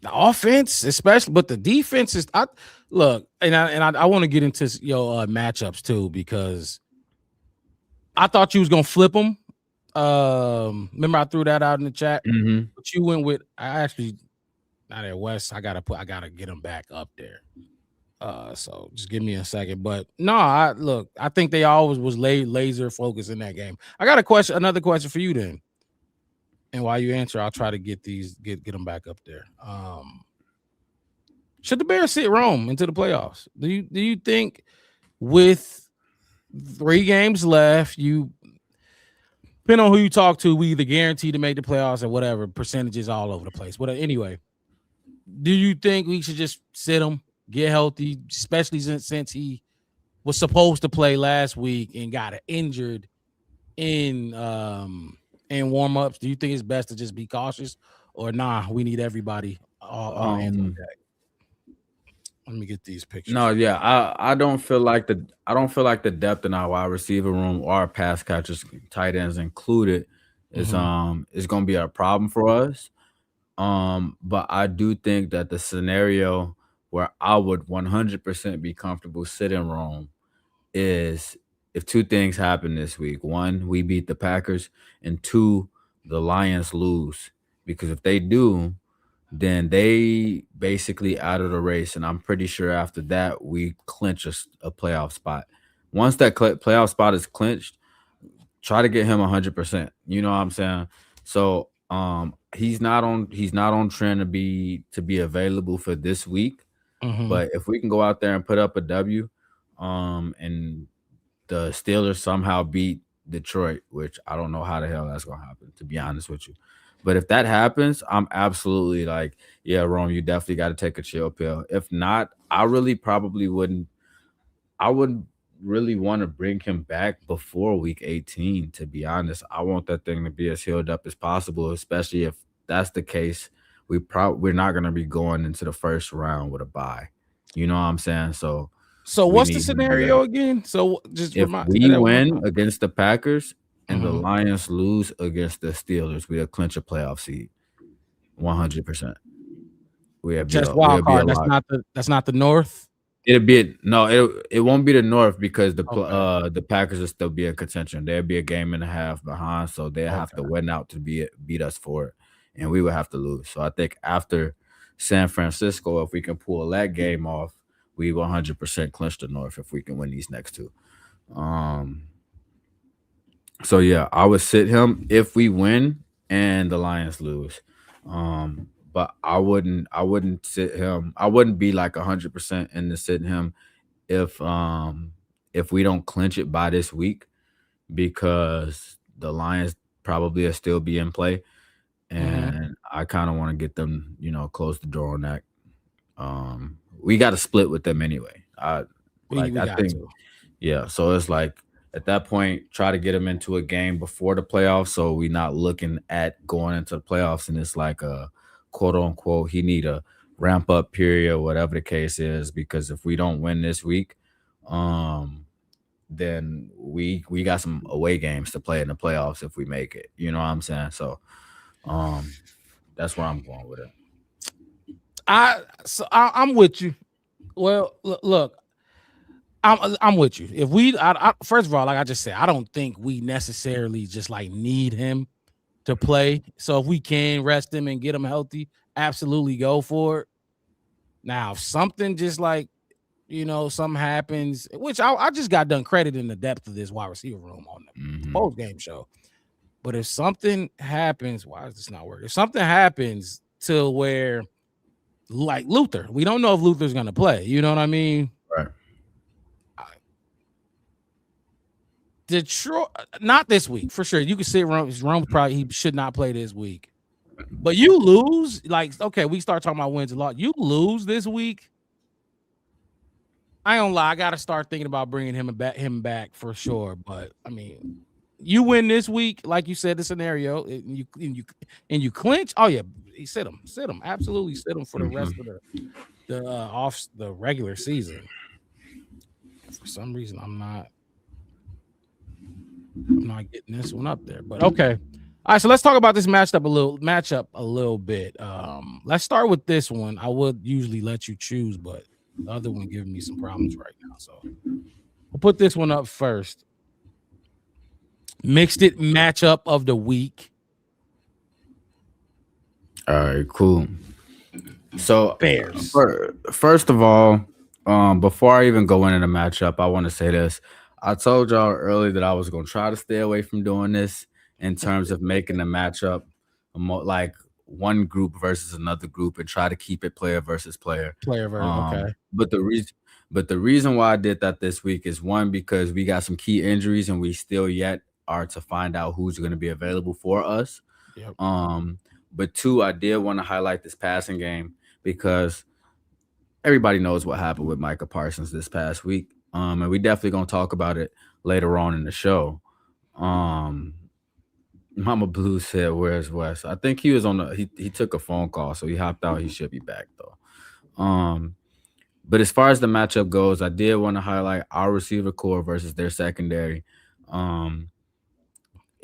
the offense, especially, but the defense is. I want to get into your matchups too, because I thought you was gonna flip them. Remember I threw that out in the chat, but you went with. I actually not at West. I gotta get them back up there. So just give me a second. But no, I think they always was laser focused in that game. I got another question for you then. And while you answer, I'll try to get them back up there. Should the Bears sit Rome into the playoffs? Do you think with 3 games left, you depending on who you talk to, we either guarantee to make the playoffs or whatever, percentages all over the place. But anyway, do you think we should just sit him, get healthy, especially since he was supposed to play last week and got injured in warm-ups? Do you think it's best to just be cautious, or nah, we need everybody all hands on deck? Let me get these pictures. No, yeah, I don't feel like the depth in our wide receiver room or our pass catchers, tight ends included, is going to be a problem for us. But I do think that the scenario where I would 100% be comfortable sitting Rome is if two things happen this week. One, we beat the Packers, and two, the Lions lose. Because if they do, then they basically out of the race, and I'm pretty sure after that we clinch a playoff spot. Once that playoff spot is clinched, try to get him 100%. You know what I'm saying? So he's not on trend to be available for this week. Mm-hmm. But if we can go out there and put up a W, and the Steelers somehow beat Detroit, which I don't know how the hell that's gonna happen, to be honest with you. But if that happens, I'm absolutely like, yeah, Rome, you definitely got to take a chill pill. If not, I really probably wouldn't. I would really want to bring him back before week 18. To be honest, I want that thing to be as healed up as possible, especially if that's the case. We're not gonna be going into the first round with a bye. You know what I'm saying? So So we what's the need him to be ready. scenario again? So just If remind say we that one more win time. against the Packers and the Mhm. Lions lose against the Steelers, we'll clinch a playoff seed. 100%. Just We'll wild be a card. lock. That's not the North. No, it won't be the North because Okay. the Packers will still be in contention. They'll be a game and a half behind, so they'll have to Okay. win out to beat us for it, and we would have to lose. So I think after San Francisco, if we can pull that game off, we 100% clinch the North if we can win these next two. Um, so yeah, I would sit him if we win and the Lions lose. But I wouldn't sit him. I wouldn't be like 100% into sitting him if if we don't clinch it by this week because the Lions probably will still be in play, Mm-hmm. and I kind of want to get them, close the door on that. We got to split with them anyway. We I got think, to. yeah. So it's like at that point, try to get them into a game before the playoffs, so we not looking at going into the playoffs and it's like a quote unquote he need a ramp up period, whatever the case is. Because if we don't win this week, um, then we got some away games to play in the playoffs if we make it. You know what I'm saying? So um, that's where I'm going with it. I'm with you. Well, look, I'm with you. If first of all, like I just said, I don't think we necessarily just like need him to play. So if we can rest him and get him healthy, absolutely go for it. Now, if something just like something happens, which I just got done crediting the depth of this wide receiver room on the Mm-hmm. post game show. But if something happens, why is this not working? If something happens to where, like Luther, we don't know if Luther's going to play. You know what I mean? Right. Detroit, not this week for sure. You can see Rome probably he should not play this week. But you lose, like okay, we start talking about wins a lot. You lose this week. I don't lie. I got to start thinking about bringing him back for sure. But I mean, you win this week, like you said, the scenario, and you clinch. Oh yeah, sit him, absolutely sit him for the rest of the regular season. For some reason, I'm not getting this one up there, but okay. All right, so let's talk about this matchup a little bit. Let's start with this one. I would usually let you choose, but the other one giving me some problems right now. So we'll put this one up first. Mixed it matchup of the week. All right, cool. So Bears. first of all, before I even go into the matchup, I want to say this. I told y'all earlier that I was gonna try to stay away from doing this in terms of making the matchup like one group versus another group and try to keep it player versus player. Okay. But the reason why I did that this week is one because we got some key injuries and we still yet are to find out who's going to be available for us. Yep. But two, I did want to highlight this passing game because everybody knows what happened with Micah Parsons this past week. And we definitely gonna talk about it later on in the show. Um, Mama Blue said, "Where's Wes?" I think he was on the he took a phone call, so he hopped out. He should be back though. But as far as the matchup goes, I did want to highlight our receiver core versus their secondary. Um,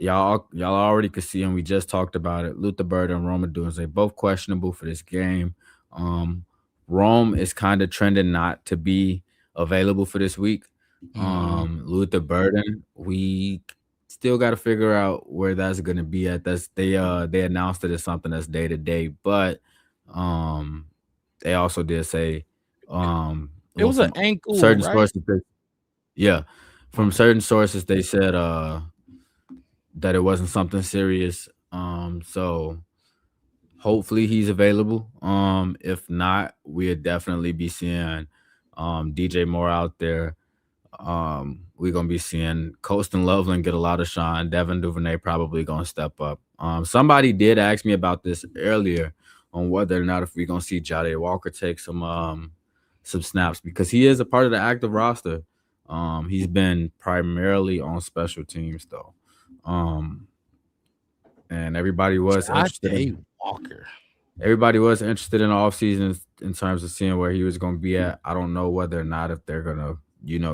y'all already could see, and we just talked about it. Luther Bird and Roma Dunze both questionable for this game. Um, Rome is kind of trending not to be available for this week. Luther Burden, we still got to figure out where that's going to be at. They announced it as something that's day to day, but um, they also did say It well, was an from ankle, certain right? sources, yeah, from Okay. certain sources they said that it wasn't something serious. So hopefully he's available. If not, we'll definitely be seeing DJ Moore out there. We're gonna be seeing Colston Loveland get a lot of shine. Devin Duvernay probably gonna step up. Somebody did ask me about this earlier on whether or not if we're gonna see Jade Walker take some snaps because he is a part of the active roster. He's been primarily on special teams though. Um, and Jay Walker. everybody was interested in the offseason in terms of seeing where he was going to be at. I don't know whether or not if they're going to,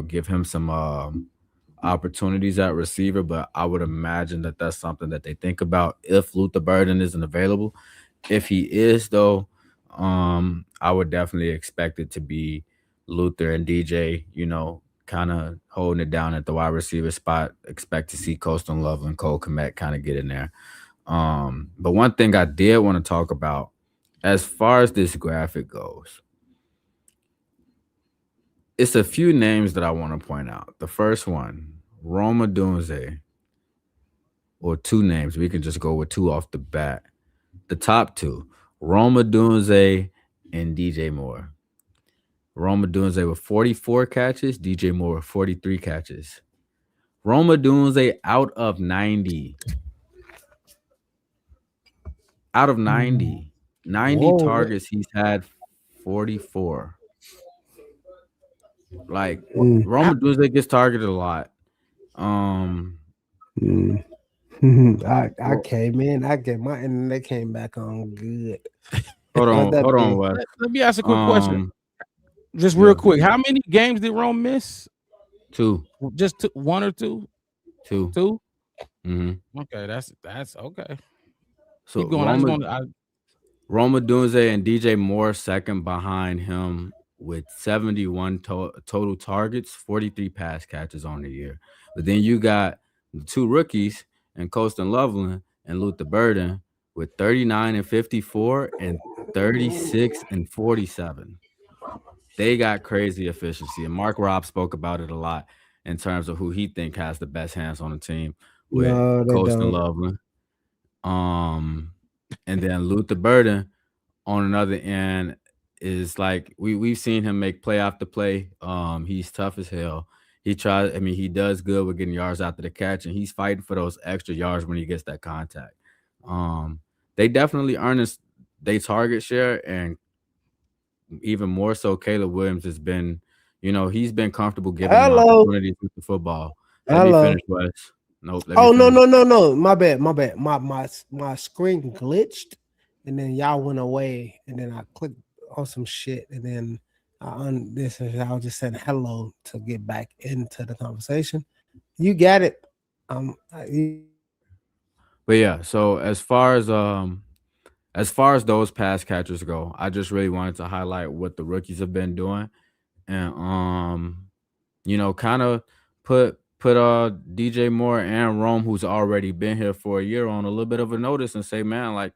give him some opportunities at receiver, but I would imagine that that's something that they think about if Luther Burden isn't available. If he is, though, I would definitely expect it to be Luther and DJ, kind of holding it down at the wide receiver spot. Expect to see Colston Love and Cole Kmet kind of get in there. But one thing I did want to talk about as far as this graphic goes, it's a few names that I want to point out. The first one, Roma Dunze, or two names. We can just go with two off the bat. The top two, Roma Dunze and DJ Moore. Roma Dunze with 44 catches, DJ Moore with 43 catches. Roma Dunze out of 90. Out of 90. 90 Whoa. targets, he's had 44. Like I, Roma Dunze gets targeted a lot. Um, I well, came in. I get my internet came back on good. hold What on, that hold on, be? Wes. Let me ask a quick question. Um, Just real yeah, quick. How many games did Rome miss? two, Just one or two? two. Two? Mm-hmm. Okay, that's okay. So Keep going. I just want to. Roma Dunze and DJ Moore second behind him with 71 total targets, 43 pass catches on the year. But then you got the two rookies and Colston Loveland and Luther Burden with 39 and 54 and 36 and 47. They got crazy efficiency. And Mark Robb spoke about it a lot in terms of who he think has the best hands on the team with No, they Colston don't. Loveland. And then Luther Burden on another end is like we've seen him make play after play. He's tough as hell. He does good with getting yards after the catch, and he's fighting for those extra yards when he gets that contact. They definitely earn they target share, and even more so, Caleb Williams has been, he's been comfortable giving them Hello. opportunities with the football. Let me Hello. finish, Wes. Nope, let me Oh no finish. no no no! My bad, my bad. My screen glitched, and then y'all went away, and then I clicked on some shit, and then this. And I was just saying hello to get back into the conversation. You got it. But yeah, so as far as those pass catchers go, I just really wanted to highlight what the rookies have been doing, and kind of put DJ Moore and Rome, who's already been here for a year, on a little bit of a notice and say, man, like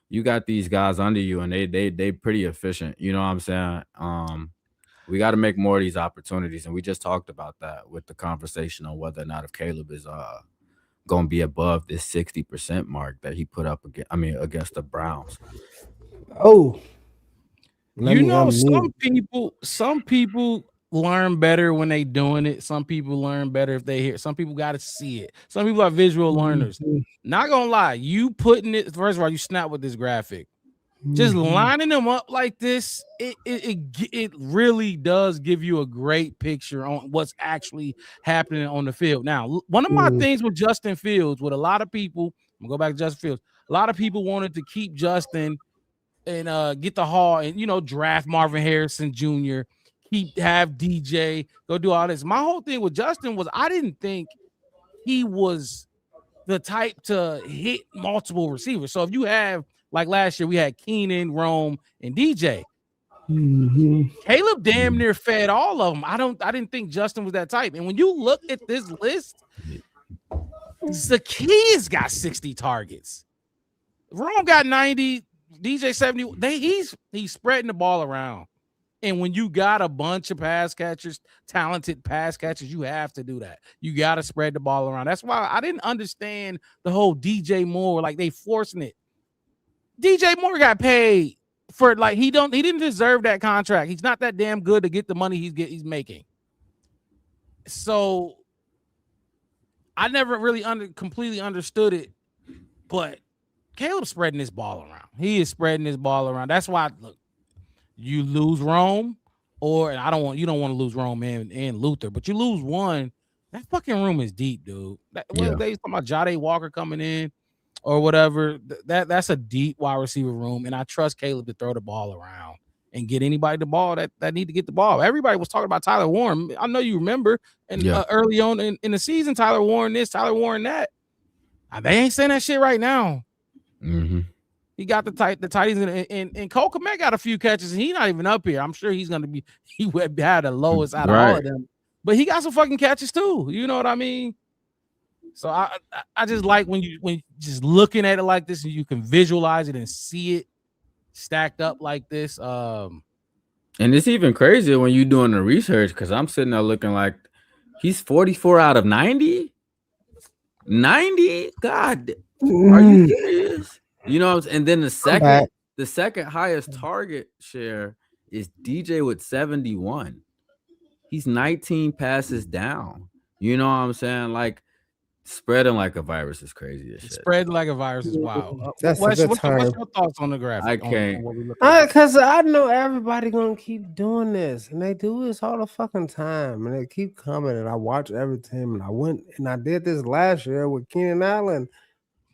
you got these guys under you, and they pretty efficient. You know what I'm saying? We got to make more of these opportunities, and we just talked about that with the conversation on whether or not if Caleb is gonna be above this 60% mark that he put up against the Browns. Oh, let me Some unmute. people learn better when they doing it. Some people learn better if they hear. Some people got to see it. Some people are visual learners. Not gonna lie, you putting it first of all, you snap with this graphic. Just lining them up like this, it really does give you a great picture on what's actually happening on the field. Now, one of my things with Justin Fields, with a lot of people, I'm gonna go back to Justin Fields. A lot of people wanted to keep Justin and get the haul and draft Marvin Harrison Jr., have DJ go do all this. My whole thing with Justin was I didn't think he was the type to hit multiple receivers. So if you have, like last year, we had Keenan, Rome, and DJ. Caleb damn near fed all of them. I didn't think Justin was that type. And when you look at this list, Zacchaeus got 60 targets. Rome got 90, DJ 70. He's spreading the ball around. And when you got a bunch of pass catchers, talented pass catchers, you have to do that. You got to spread the ball around. That's why I didn't understand the whole DJ Moore, like they forcing it. DJ Moore got paid for like he didn't deserve that contract. He's not that damn good to get the money he's making. So I never really completely understood it, but Caleb's spreading this ball around. He is spreading this ball around. That's why look, you lose Rome, or and you don't want to lose Rome and Luther, but you lose one. That fucking room is deep, dude. What they talking about Jade Walker coming in or whatever. That's a deep wide receiver room, and I trust Caleb to throw the ball around and get anybody the ball that need to get the ball. Everybody was talking about Tyler Warren. I know you remember, and early on in the season, Tyler Warren this, Tyler Warren that. They ain't saying that shit right now. Mm-hmm. He got the tighties and Cole Kmet got a few catches, and he's not even up here. I'm sure he's gonna be he would have the lowest out of all of them, but he got some fucking catches too. You know what I mean? So I just like when just looking at it like this and you can visualize it and see it stacked up like this. And it's even crazier when you're doing the research because I'm sitting there looking like he's 44 out of 90. 90? God, are you serious? You know what I'm saying? And then the second highest target share is DJ with 71. He's 19 passes down. You know what I'm saying? Like spreading like a virus is crazy as shit. Spreading like a virus is wild. That's what's a good term. What's your thoughts on the graphic? I can't. Because I know everybody gonna keep doing this, and they do this all the fucking time, and they keep coming. And I watch every team, and I went and I did this last year with Keenan Allen,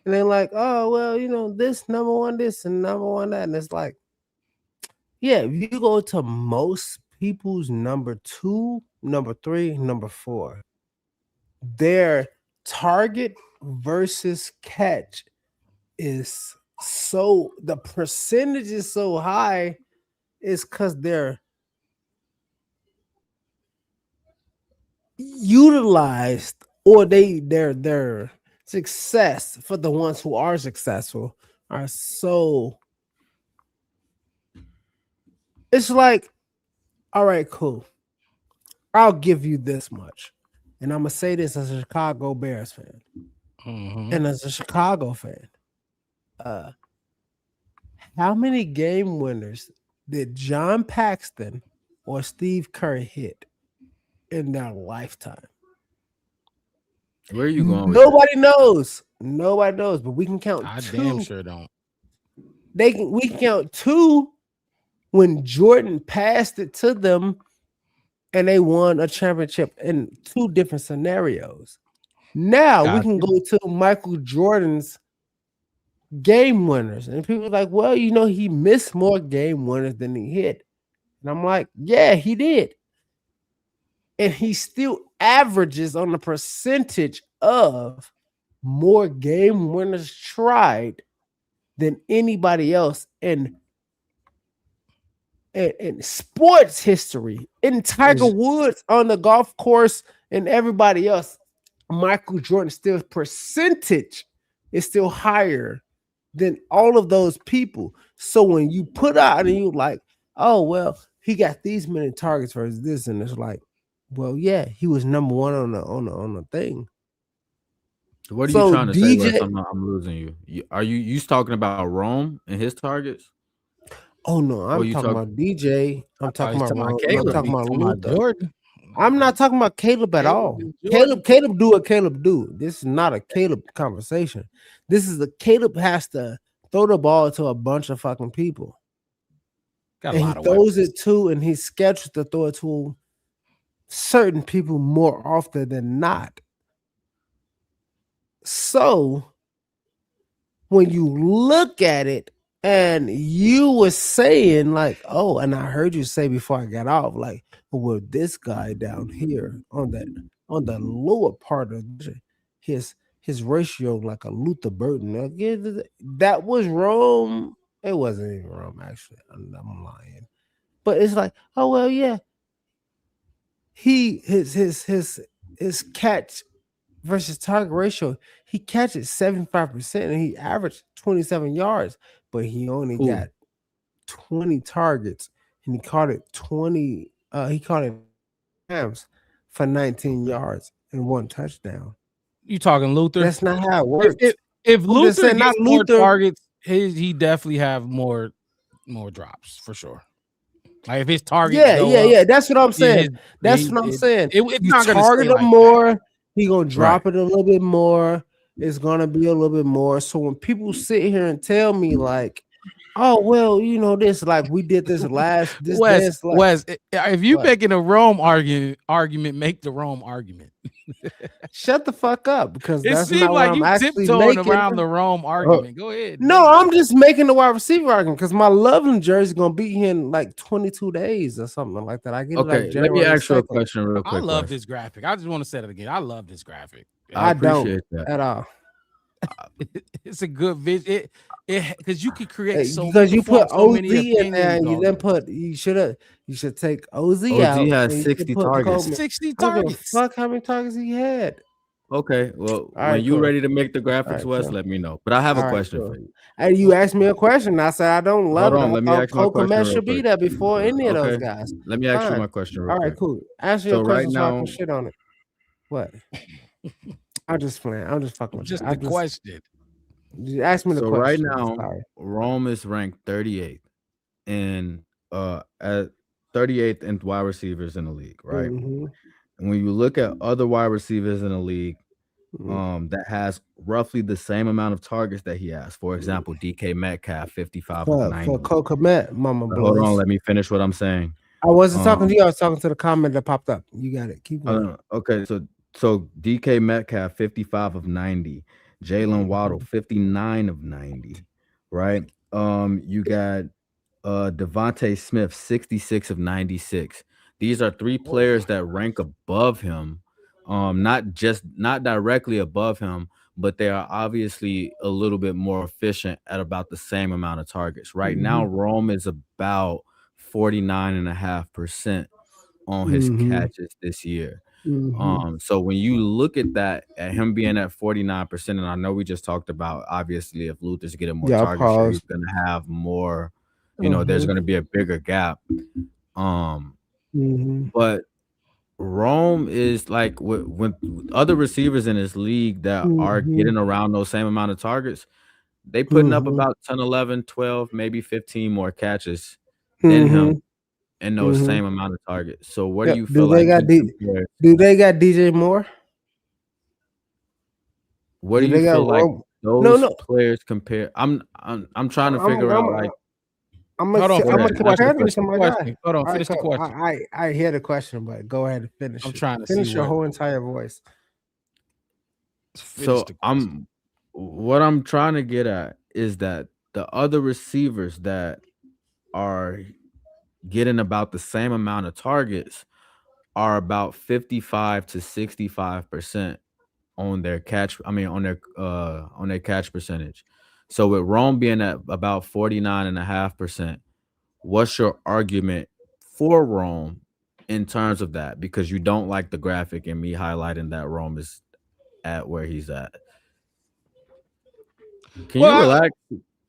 and they're like, "Oh well, you know this number one, this and number one that," and it's like, yeah, if you go to most people's number 2, number 3, number 4, their target versus catch is so the percentage is so high is because they're utilized or their success for the ones who are successful are so it's like, all right, cool. I'll give you this much. And I'm gonna say this as a Chicago Bears fan. And as a Chicago fan, how many game winners did John Paxton or Steve Kerr hit in their lifetime? Where are you going? Nobody knows. Nobody knows, but we can count I 2. damn sure don't. We can count 2 when Jordan passed it to them and they won a championship in 2 different scenarios. Now we can go to Michael Jordan's game winners, and people are like, well, you know, he missed more game winners than he hit. And I'm like, yeah, he did. And he still averages on the percentage of more game winners tried than anybody else in sports history. In Tiger Woods on the golf course and everybody else, Michael Jordan still percentage is still higher than all of those people. So when you put out and you like, oh well, he got these many targets versus this, and it's like, well, yeah, he was number one on the thing. What are you trying to say, Wes? I'm losing you. Are you talking about Rome and his targets? Oh no, I'm talking about DJ. I'm talking about Caleb. I'm talking about Luther. Jordan. I'm not talking about Caleb at all. Caleb do what Caleb do. This is not a Caleb conversation. This is Caleb has to throw the ball to a bunch of fucking people. Got and he throws it to, and he's scheduled to throw it to certain people more often than not. So when you look at it, and you were saying like, oh, and I heard you say before I got off, like, well, this guy down here on the lower part of his his ratio like a Luther Burton. That was Rome. It wasn't even Rome, actually. I'm lying. But it's like, oh well, yeah. His catch versus target ratio, he catches 75% and he averaged 27 yards, but he only Who? got 20 targets and he caught it times for 19 yards and 1 touchdown. You talking Luther? That's not how it If works. if I'm just Luther saying, gets not more Luther. targets, he definitely have more drops for sure. Like if his targets go up, Yeah. That's what I'm yeah, saying. That's what I'm saying. it's You not gonna target stay him like that. more, he gonna Right. drop it a little bit more. It's gonna be a little bit more. So when people sit here and tell me like, oh well, this like we did this this like Wes, if you what? making a Rome argument, make the Rome argument. Shut the fuck up because It that's seemed not what like I'm you actually tiptoeing making. around the Rome Uh, argument. Go ahead. no, Make it. I'm just making the wide receiver argument because my Loveland jersey gonna be here in like 22 days or something like that. I get it like Okay, let me January ask you a 2nd. question real I quick, love Wes. this graphic. I just want to say it again. I love this graphic. I I don't appreciate that. at all. It's a good vision. It because you could create you Because can you put form so OZ many in there opinions and you on then it. you should take OZ OG out has and you should 60 put He got targets. Coleman. 60 I don't give a targets. fuck how many targets he had. Okay, well, All when right, you're cool. ready to make the All graphics, right, Wes, cool. let me know. But I have a All right, question cool. for you. And you asked me a question. I said I don't love Hold it. on, I let me thought ask my Cole question Komet real should be quick. there before any of those Okay, guys. let me ask you Fine. my question real All right, quick. cool. Answer So your right question so I can now, shit on it. What? I'm just playing. I'm just fucking with you. Just the question. You ask me the so right question. now, Sorry. Rome is ranked 38th in at 38th in wide receivers in the league, right? Mm-hmm. And when you look at other wide receivers in the league, that has roughly the same amount of targets that he has. For example, DK Metcalf, 55 of For 90. Cole Komet, Mama Hold on, Boys. let me finish what I'm saying. I wasn't talking Um, to you. I was talking to the comment that popped up. You got it. Keep going. okay, so DK Metcalf, 55 of 90. Jalen Waddle, 59 of 90. Right? You got Devontae Smith, 66 of 96. These are three players that rank above him. Not directly above him, but they are obviously a little bit more efficient at about the same amount of targets. Right now, Rome is about 49.5% on his catches this year. So when you look at that, at him being at 49%, and I know we just talked about obviously if Luther's getting more Yeah, I targets, sure, he's paused. gonna have more, there's gonna be a bigger gap. But Rome is like when other receivers in this league that are getting around those same amount of targets, they putting up about 10, 11, 12, maybe 15 more catches than him in those same amount of targets. So what do Yep. you feel like he compares? Do they got DJ Moore? What Do do you they got feel like Rome? No, those no. players compare? I'm trying to figure out like I'm Hold on, go gonna finish ahead, the ask question. your compare them Finish to the question. my guy. question. Hold on, All right, finish the cool. question. I hear the question, but go ahead and finish I'm it. trying to see Finish your what whole entire voice. finish So the question. what I'm trying to get at is that the other receivers that are getting about the same amount of targets are about 55 to 65% on their catch. I mean on their catch percentage. So with Rome being at about 49.5%, what's your argument for Rome in terms of that? Because you don't like the graphic and me highlighting that Rome is at where he's at. Can you Well, relax?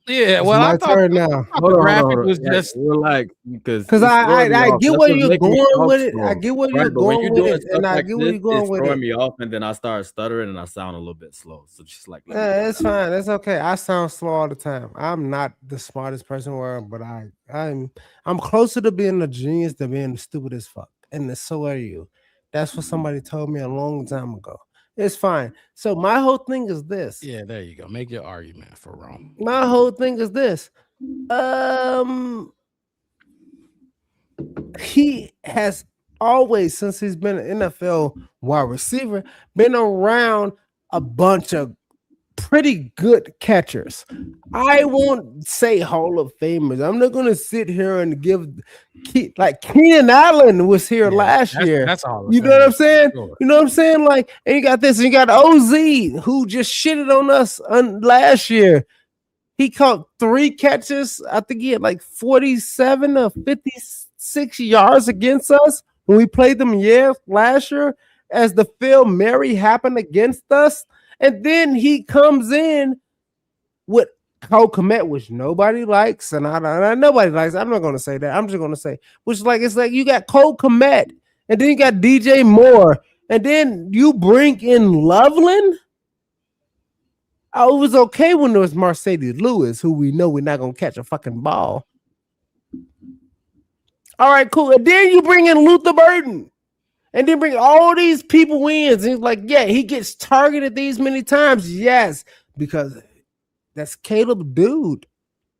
It's I my thought turn now. the Hold graphic on. was Like, just relax because Cause it's throwing me I off. get That's where what's you're making me going talk with it. I slow. get where you're Right, but when going you're with doing it, stuff and I like get where this, you're going it's with throwing it. me off, and then I start stuttering and I sound a little bit slow. So just like let me go It's down. fine. It's okay. I sound slow all the time. I'm not the smartest person in the world, but I'm closer to being a genius than being stupid as fuck. And so are you. That's what somebody told me a long time ago. It's fine. So my whole thing is this. yeah. There you go. Make your argument for Rome. My whole thing is this. He has always, since he's been an NFL wide receiver, been around a bunch of pretty good catchers. I won't say Hall of Famers. I'm not gonna sit here and give like Keenan Allen was here last year. That's all. You know what I'm saying? You know what I'm saying? Like, and you got this, and you got OZ who just shitted on us last year. He caught 3 catches. I think he had like 47 or 56 yards against us when we played them last year as the Phil Mary happened against us. And then he comes in with Cole Kmet, which nobody likes, and nobody likes. I'm not going to say that. I'm just going to say, which like it's like you got Cole Kmet, and then you got DJ Moore, and then you bring in Loveland. Oh, it was okay when there was Mercedes Lewis, who we know we're not gonna catch a fucking ball. All right, cool. And then you bring in Luther Burden, and then bring all these people wins. And he's like, yeah, he gets targeted these many times. Yes, because that's Caleb, dude.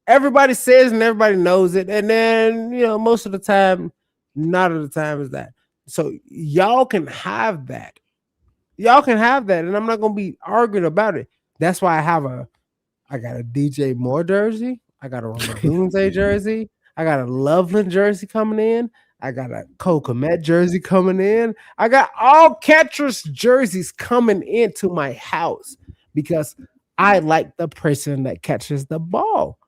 Everybody says and everybody knows it, and then most of the time, not of the time is that. So y'all can have that. Y'all can have that, and I'm not gonna be arguing about it. That's why I got a DJ Moore jersey. I got a Romadunze jersey. I got a Loveland jersey coming in. I got a Cole Kmet jersey coming in. I got all catchers jerseys coming into my house because I like the person that catches the ball.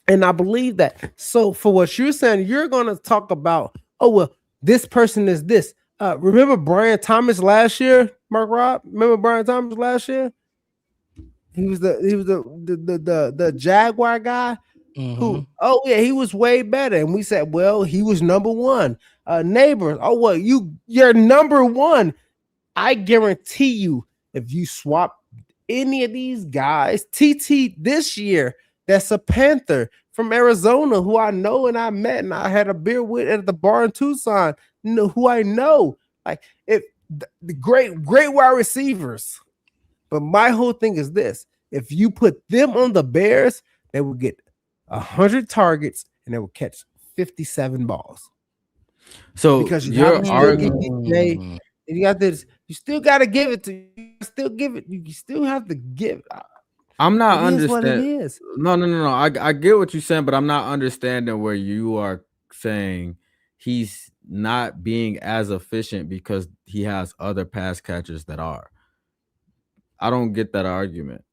And I believe that. So for what you're saying, you're going to talk about, oh, well, this person is this. Remember Brian Thomas last year, Mark Rob? Remember Brian Thomas last year? He was the Jaguar guy who, oh yeah, he was way better. And we said, well, he was number one. Neighbors, oh well, you're number one. I guarantee you, if you swap any of these guys, TT this year, that's a Panther from Arizona who I know and I met and I had a beer with at the bar in Tucson, who I know. Like the great wide receivers. But my whole thing is this: if you put them on the Bears, they will get 100 targets and they will catch 57 balls. So because you you're have to still get DJ, and you got this. You still got to give it to. You still give it. You still have to give. I'm not It is what it understanding. is. No. I get what you're saying, but I'm not understanding where you are saying he's not being as efficient because he has other pass catchers that are. I don't get that argument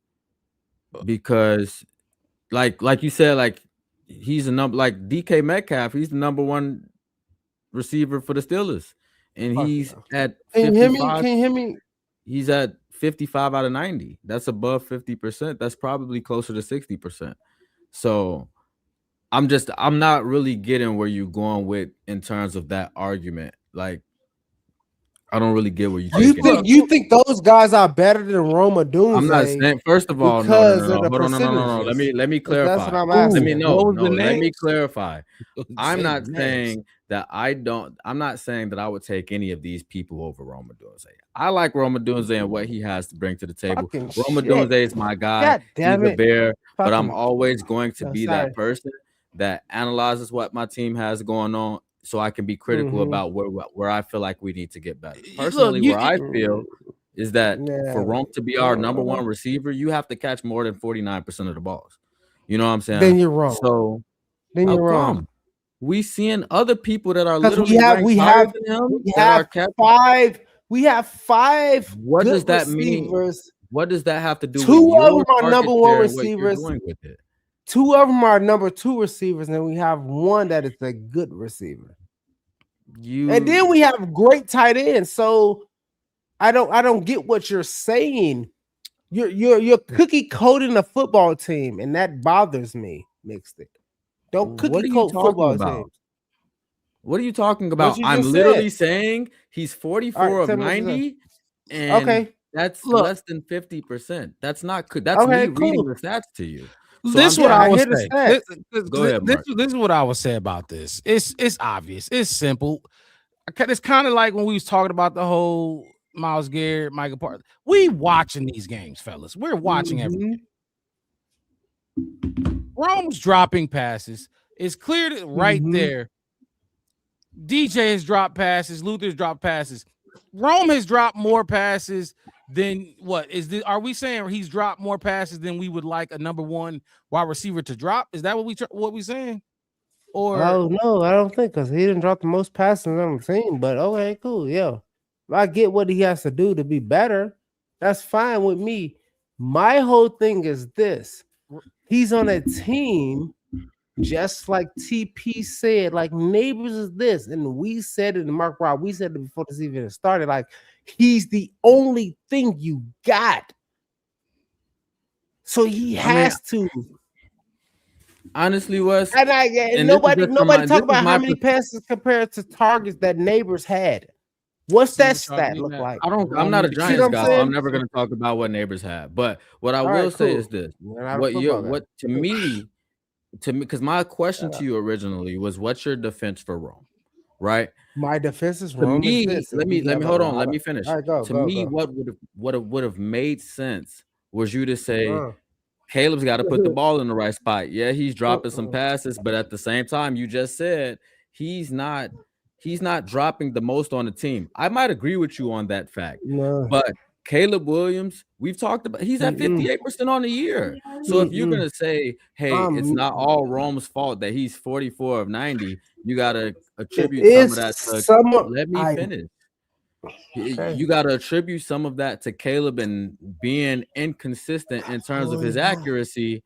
because, like you said, like he's a number like DK Metcalf. He's the number one receiver for the Steelers, and Fuck he's no. at Can you hear me? 55. Can you hear me? He's at 55 out of 90. That's above 50%. That's probably closer to 60%. So I'm not really getting where you're going with in terms of that argument. Like, I don't really get where you're taking it. You think those guys are better than Roma Dunze? I'm not saying. First of all, no. because of the Hold on, no. percentages. Let me That's what clarify. I'm Let me asking. no. What was the Let me names? clarify. I'm Say not names. saying that I don't. I'm not saying that I would take any of these people over Roma Dunze. I like Roma Dunze and what he has to bring to the table. Fucking Roma shit. Dunze is my guy. God He's damn a it. bear, but I'm Fucking- always going to Oh, be sorry. that person that analyzes what my team has going on, so I can be critical Mhm. about where I feel like we need to get better. Personally, where I feel is that for Rome to be our number one receiver, you have to catch more than 49% of the balls. You know what I'm saying? Then you're wrong. So Then how you're wrong. come? We seeing other people that are Because literally ranked higher than him that are catching. We have five. What good does that mean? receivers. What does that have to do Two with of your them are target number one share and what you're receivers. doing with it? Two of them are number two receivers, and we have one that is a good receiver. And then we have great tight ends. So I don't get what you're saying. You're cookie coding a football team, and that bothers me. Mixed it. Don't What cookie are you code talking football about? teams. What are you talking What about? you I'm just literally said. saying he's 44 All right, of tell me what you said. 90, and Okay. that's Look. less than 50%. That's not good. That's Okay, me reading cool. the stats to you. So This I'm what I I would hear the say. stats. Go ahead, Mark. This is what I would say about this. It's obvious. It's simple. It's kind of like when we was talking about the whole Myles Garrett, Michael Parsons. We watching these games, fellas. We're watching everything. Rome's dropping passes. It's clear that right there. DJ has dropped passes. Luther's dropped passes. Rome has dropped more passes then what is the? Are we saying he's dropped more passes than we would like a number one wide receiver to drop? Is that what we saying? Or Oh no, I don't think because he didn't drop the most passes on the team. But okay, cool, yeah. I get what he has to do to be better. That's fine with me. My whole thing is this: he's on a team, just like TP said. Like Neighbors is this, and we said it. And Mark Rob, we said it before this even started. Like he's the only thing you got, so he I mean, has to. honestly, Wes, And and this is nobody just from my talk this is about my how many passes compared to targets that Neighbors had. What's see that what y'all stat getting look at? like? I'm not a need to See what Giants I'm guy, so I'm saying? never gonna talk about what Neighbors have. But what I All will right, say is cool. this: You're not a football guy. what to me, because my question Shut to up. you originally was, what's your defense for Rome, right? My defense is To wrong is me, this. If we let have me a hold on, lot let of me all finish. right, go, To go, me, go. what would have made sense was you to say, Uh, Caleb's got to put the ball in the right spot. Yeah, he's dropping some uh-uh. passes, but at the same time, you just said he's not he's not dropping the most on the team. I might agree with you on that fact, No. but Caleb Williams, we've talked about, he's at Mm-mm. 58% on the year. So if you're Mm-mm. gonna say, hey, it's not all Rome's fault that he's 44 of 90, you gotta It attribute some of is that to, some let me I finish. okay. You got to attribute some of that to Caleb and being inconsistent in terms of his accuracy.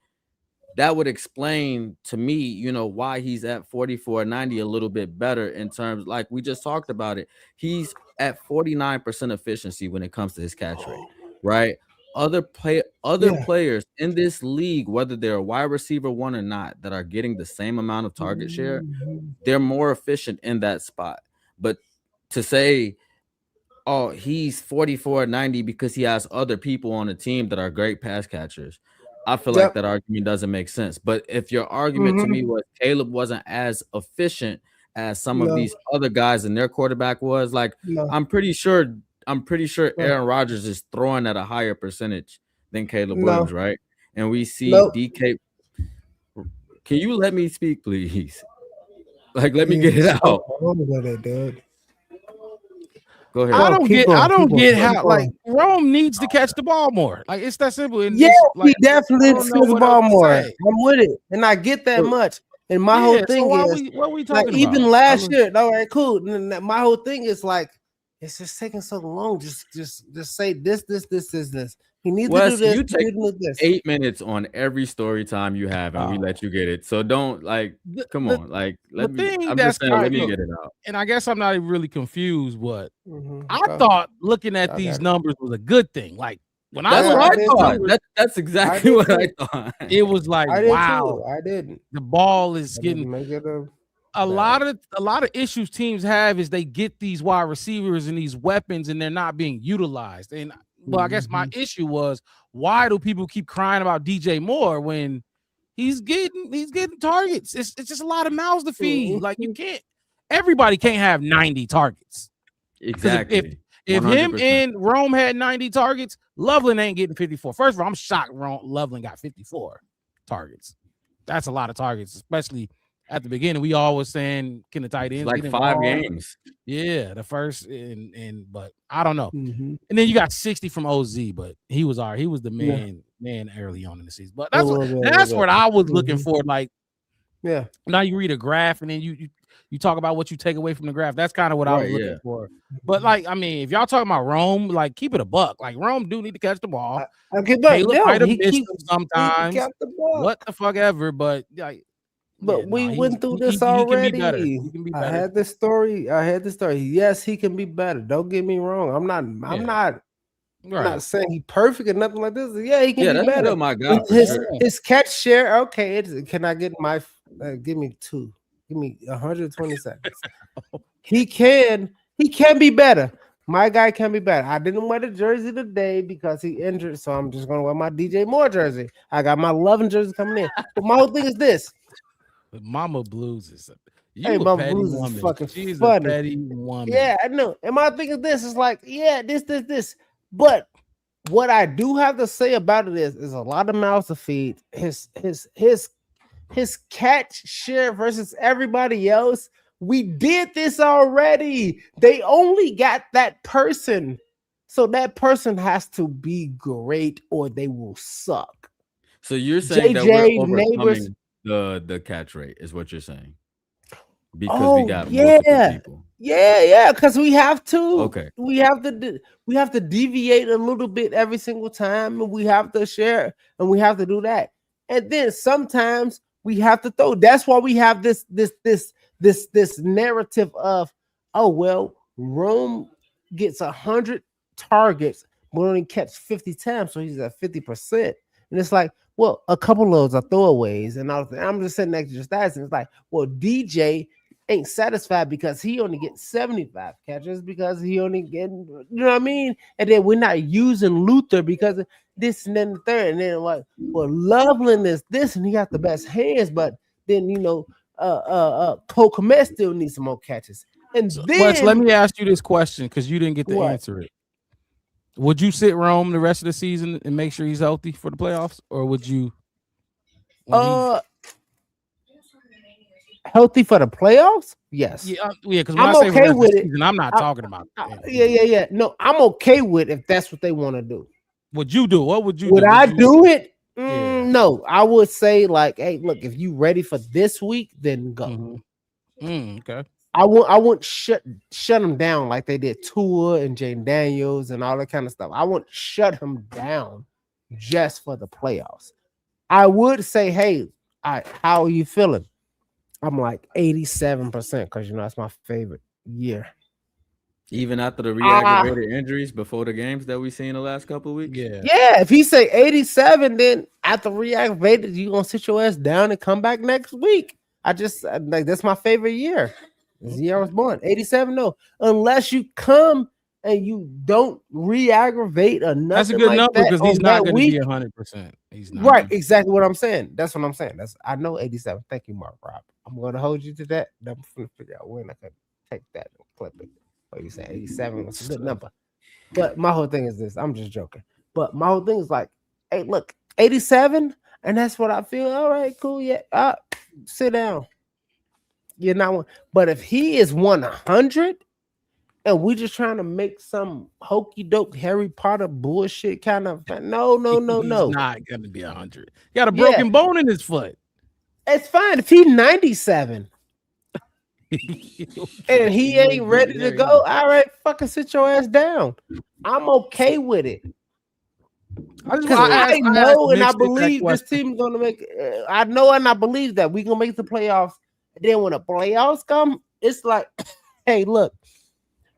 That would explain to me, why he's at 44.90 a little bit better in terms, like we just talked about it. He's at 49% efficiency when it comes to his catch rate, right? Other Yeah. players in this league, whether they're a wide receiver one or not, that are getting the same amount of target share, Mhm. they're more efficient in that spot. But to say, oh, he's 44.90 because he has other people on the team that are great pass catchers, I feel like Yep. that argument doesn't make sense. But if your argument to me Mm-hmm. was Caleb wasn't as efficient as some of No, these other guys and their quarterback was, like, no, I'm pretty sure no, Aaron Rodgers is throwing at a higher percentage than Caleb Williams, no, right? And we see nope. DK. Can you let me speak, please? Like, let me You're get it so out. wrong with it, dude. Go I ahead. Go, don't keep get I going, keep don't going, get keep how, like, going. Rome needs to catch the ball more. Like, it's that simple. And Yeah, it's like he I definitely don't know touches the what else ball to more. say. I'm with it, and I get that much. And my whole Yeah. So thing is what are we like, talking even about? last year, all right, cool. My whole thing is like, it's just taking so long. Just say this. He needs to do Wes, this. you He take needs to do this. 8 minutes on every story time you have, and we Oh, let you get it. So don't, like, The, come the on, like, the let me. thing I'm just that's saying, all let right, me cool. get it out. and I guess I'm not even really confused. What I Go. thought looking at Y'all these got it. numbers was a good thing. Like when I That's Yeah, look what I at I these did thought. too. numbers, That's I exactly did what I too. thought. it was like, I did too. wow, I didn't. the ball is I getting didn't make it a better. lot of issues teams have is they get these wide receivers and these weapons and they're not being utilized. And well, I guess my Mhm. issue was, why do people keep crying about DJ Moore when he's getting targets? It's just a lot of mouths to feed. Like you Mhm. can't everybody can't have 90 targets. Because Exactly. if him 100%. and Rome had 90 targets, Loveland ain't getting 54. First of all, I'm shocked Loveland got 54 targets. That's a lot of targets, especially at the beginning. We always saying, can the tight It's ends like get 5 involved? games. Yeah, the first and but I don't know. Mhm. And then you got 60 from OZ, but he was the Yeah, man early on in the season. But a little bit, a little that's bit. what I was looking Mhm. for. Like Yeah. now you read a graph and then you talk about what you take away from the graph. That's kind of what I was Right. looking Yeah. for. But like, I mean, if y'all talking about Rome, like keep it a buck. Like Rome do need to catch the ball. Okay, but Caleb no, might have he missed them he sometimes. kept the ball. What the fuck ever, but like, yeah, But no, we went through this he can be better. already. He can be I better. had this story. Yes, he can be better. Don't get me wrong. I'm not. I'm Yeah, not. I'm not right. saying he perfect or nothing like this. Yeah, he can Yeah, be that's better. still my His guy for his, sure. his catch share. Okay, can I get my? Give me two. Give me 120 seconds. He can be better. My guy can be better. I didn't wear the jersey today because he injured, so I'm just gonna wear my DJ Moore jersey. I got my 11 jersey coming in. But my whole thing is this. But Mama Blues is Hey, you a Mama petty Blues is woman. fucking She's a funny. petty woman. Yeah, I know. And my thing is this is like, yeah, this. But what I do have to say about it is a lot of mouths to feed. His catch share versus everybody else. We did this already. They only got that person So that person has to be great or they will suck. So you're saying that we're JJ Neighbors. overcoming the catch rate is what you're saying because we Oh got multiple yeah, people. yeah. Because we have to. Okay. We have to. We have to deviate a little bit every single time, and we have to share, and we have to do that. And then sometimes we have to throw. That's why we have this narrative of, oh well, Rome gets 100 targets, but only catch 50 times, so he's at 50%. And it's like, well, a couple of those are throwaways, and I'm just sitting next to your stats, and it's like, well, DJ ain't satisfied because he only gets 75 catches because he only getting, you know what I mean? And then we're not using Luther because of this and then the third, and then like, well, Loveland is this, and he got the best hands, but then Cole Komet still needs some more catches. And then Wes, let me ask you this question because you didn't get to What? answer it. Would you sit Rome the rest of the season and make sure he's healthy for the playoffs, or would you? Healthy for the playoffs? Yes. Yeah, because when I'm I say okay rest of the with it. season, I'm not talking about. Yeah. No, I'm okay with if that's what they want to do. Would you do? What would you Would do? I do it? Yeah. No, I would say like, hey, look, if you ready for this week, then go. Okay. I won't shut them down like they did Tua and Jaden Daniels and all that kind of stuff. I won't shut him down just for the playoffs. I would say, hey, how are you feeling? I'm like 87% because that's my favorite year. Even after the re-aggravated injuries before the games that we seen the last couple of weeks. Yeah. If he say 87, then after reactivated, you gonna sit your ass down and come back next week. That's my favorite year. This year I was born. 87. No, unless you come and you don't re-aggravate or nothing. That's a good like number that because on he's not that going to be week. 100%. He's not. Right, exactly what I'm saying. That's what I'm saying. I know 87. Thank you, Mark Rob. I'm gonna hold you to that. I'm gonna figure out when I can take that and clip it. What you say? 87 was a good number. But my whole thing is this. I'm just joking. But my whole thing is like, hey, look, 87, and that's what I feel. All right, cool. Yeah. Sit down. You're not one. But if he is 100 and we just trying to make some hokey doke Harry Potter bullshit kind of no. He's not gonna be 100. He got a broken bone in his foot. It's fine if he's 97 and he ain't ready to go. All right, fucking sit your ass down. I'm okay with it. I know and I believe this team is gonna make. I know and I believe that we gonna make the playoffs. And then when the playoffs come, it's like, hey, look,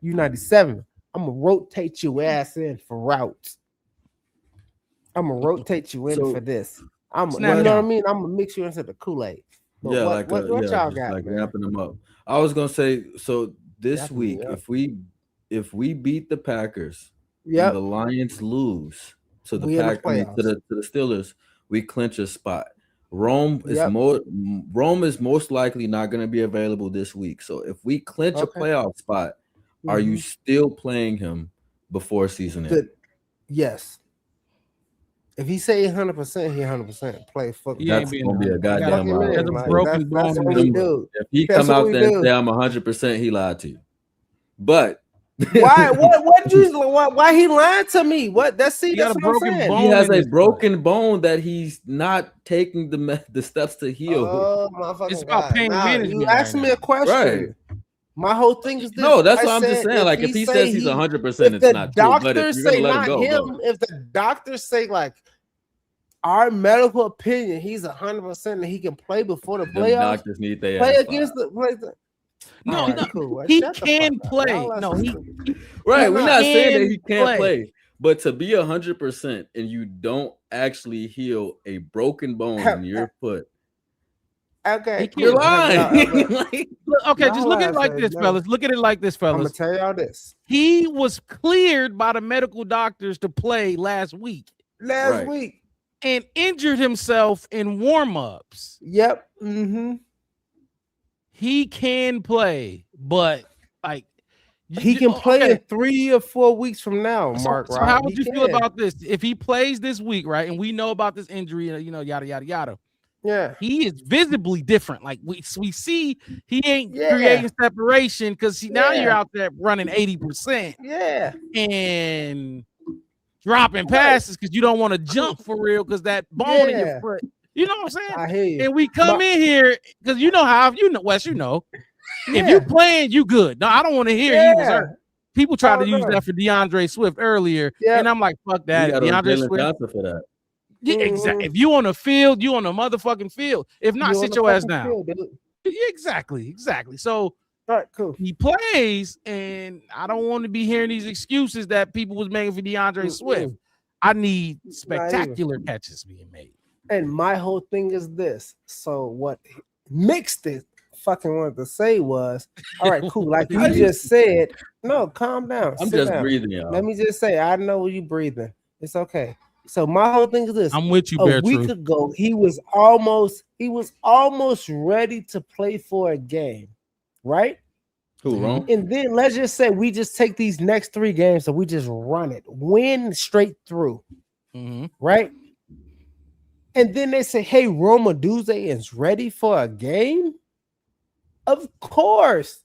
you 97. I'm gonna rotate your ass in for routes. I'm gonna rotate you in for this. You know what I mean? I'm gonna mix you into the Kool-Aid. But Yeah, what y'all got, like man? wrapping them up. I was gonna say, so this week, if we beat the Packers and the Lions lose to the to the Steelers, we clinch a spot. Rome is most likely not going to be available this week. So if we clinch a playoff spot, are you still playing him before season end? Yes. If he say 100%, he 100% play football. That's gonna be a goddamn lie. That's a broken bone. That's what we do. If he come out there and say I'm 100%, he lied to you. But why he lying to me? That's what I'm saying. He has a broken bone that he's not taking the steps to heal. Oh, motherfucking it's about pain management. You asked me a question. Right. My whole thing is this. No, that's what I'm just saying. Like if he says he's 100%, it's not true. But if you're gonna let him go, if the doctors say like our medical opinion, he's 100% and he can play before the playoffs. Doctors need their play ass against the. No, cool. He can play. No, right. We're not saying that he can't play, but to be 100% and you don't actually heal a broken bone in your foot. Okay, you're lying. Okay, just look at it like this, fellas. Look at it like this, fellas. I'm gonna tell y'all this. He was cleared by the medical doctors to play last week. Last week. And injured himself in warm-ups. Yep. Mm-hmm. He can play, but like he can play in 3 or 4 weeks from now, Mark. So how would you feel about this? If he plays this week, right? And we know about this injury, yada yada yada. Yeah. He is visibly different. Like we see he ain't Yeah. creating separation because now you're Yeah. out there running 80% Yeah. and dropping Right. passes because you don't want to jump for real because that bone in your Yeah. foot. You know what I'm saying? I hear you. And we come in here because you know how Wes, you know. If you Yeah. playing, you good. No, I don't want to hear he was Yeah. hurt. People tried Oh, to use no. that for DeAndre Swift earlier, Yep. and I'm like, fuck You that. If got on DeAndre Jalen Swift, Johnson for that. yeah, exactly. If you on the field, you on the motherfucking field. If not, You on sit the your ass fucking down. field, dude. Yeah, exactly. So All right, cool. he plays, and I don't want to be hearing these excuses that people was making for DeAndre Swift. I need spectacular catches being made. And my whole thing is this. So what mixed it fucking wanted to say was, all right, cool. Like you just said, no, calm down. I'm sit just down. breathing, y'all. Let me just say, I know you breathing. It's okay. So my whole thing is this. I'm with you, A Bear week Truth. ago, he was almost ready to play for a game, right? Who wrong? And then let's just say we just take these next 3 games, so we just run it, win straight through, right? And then they say, hey, Roma Duze is ready for a game? Of course.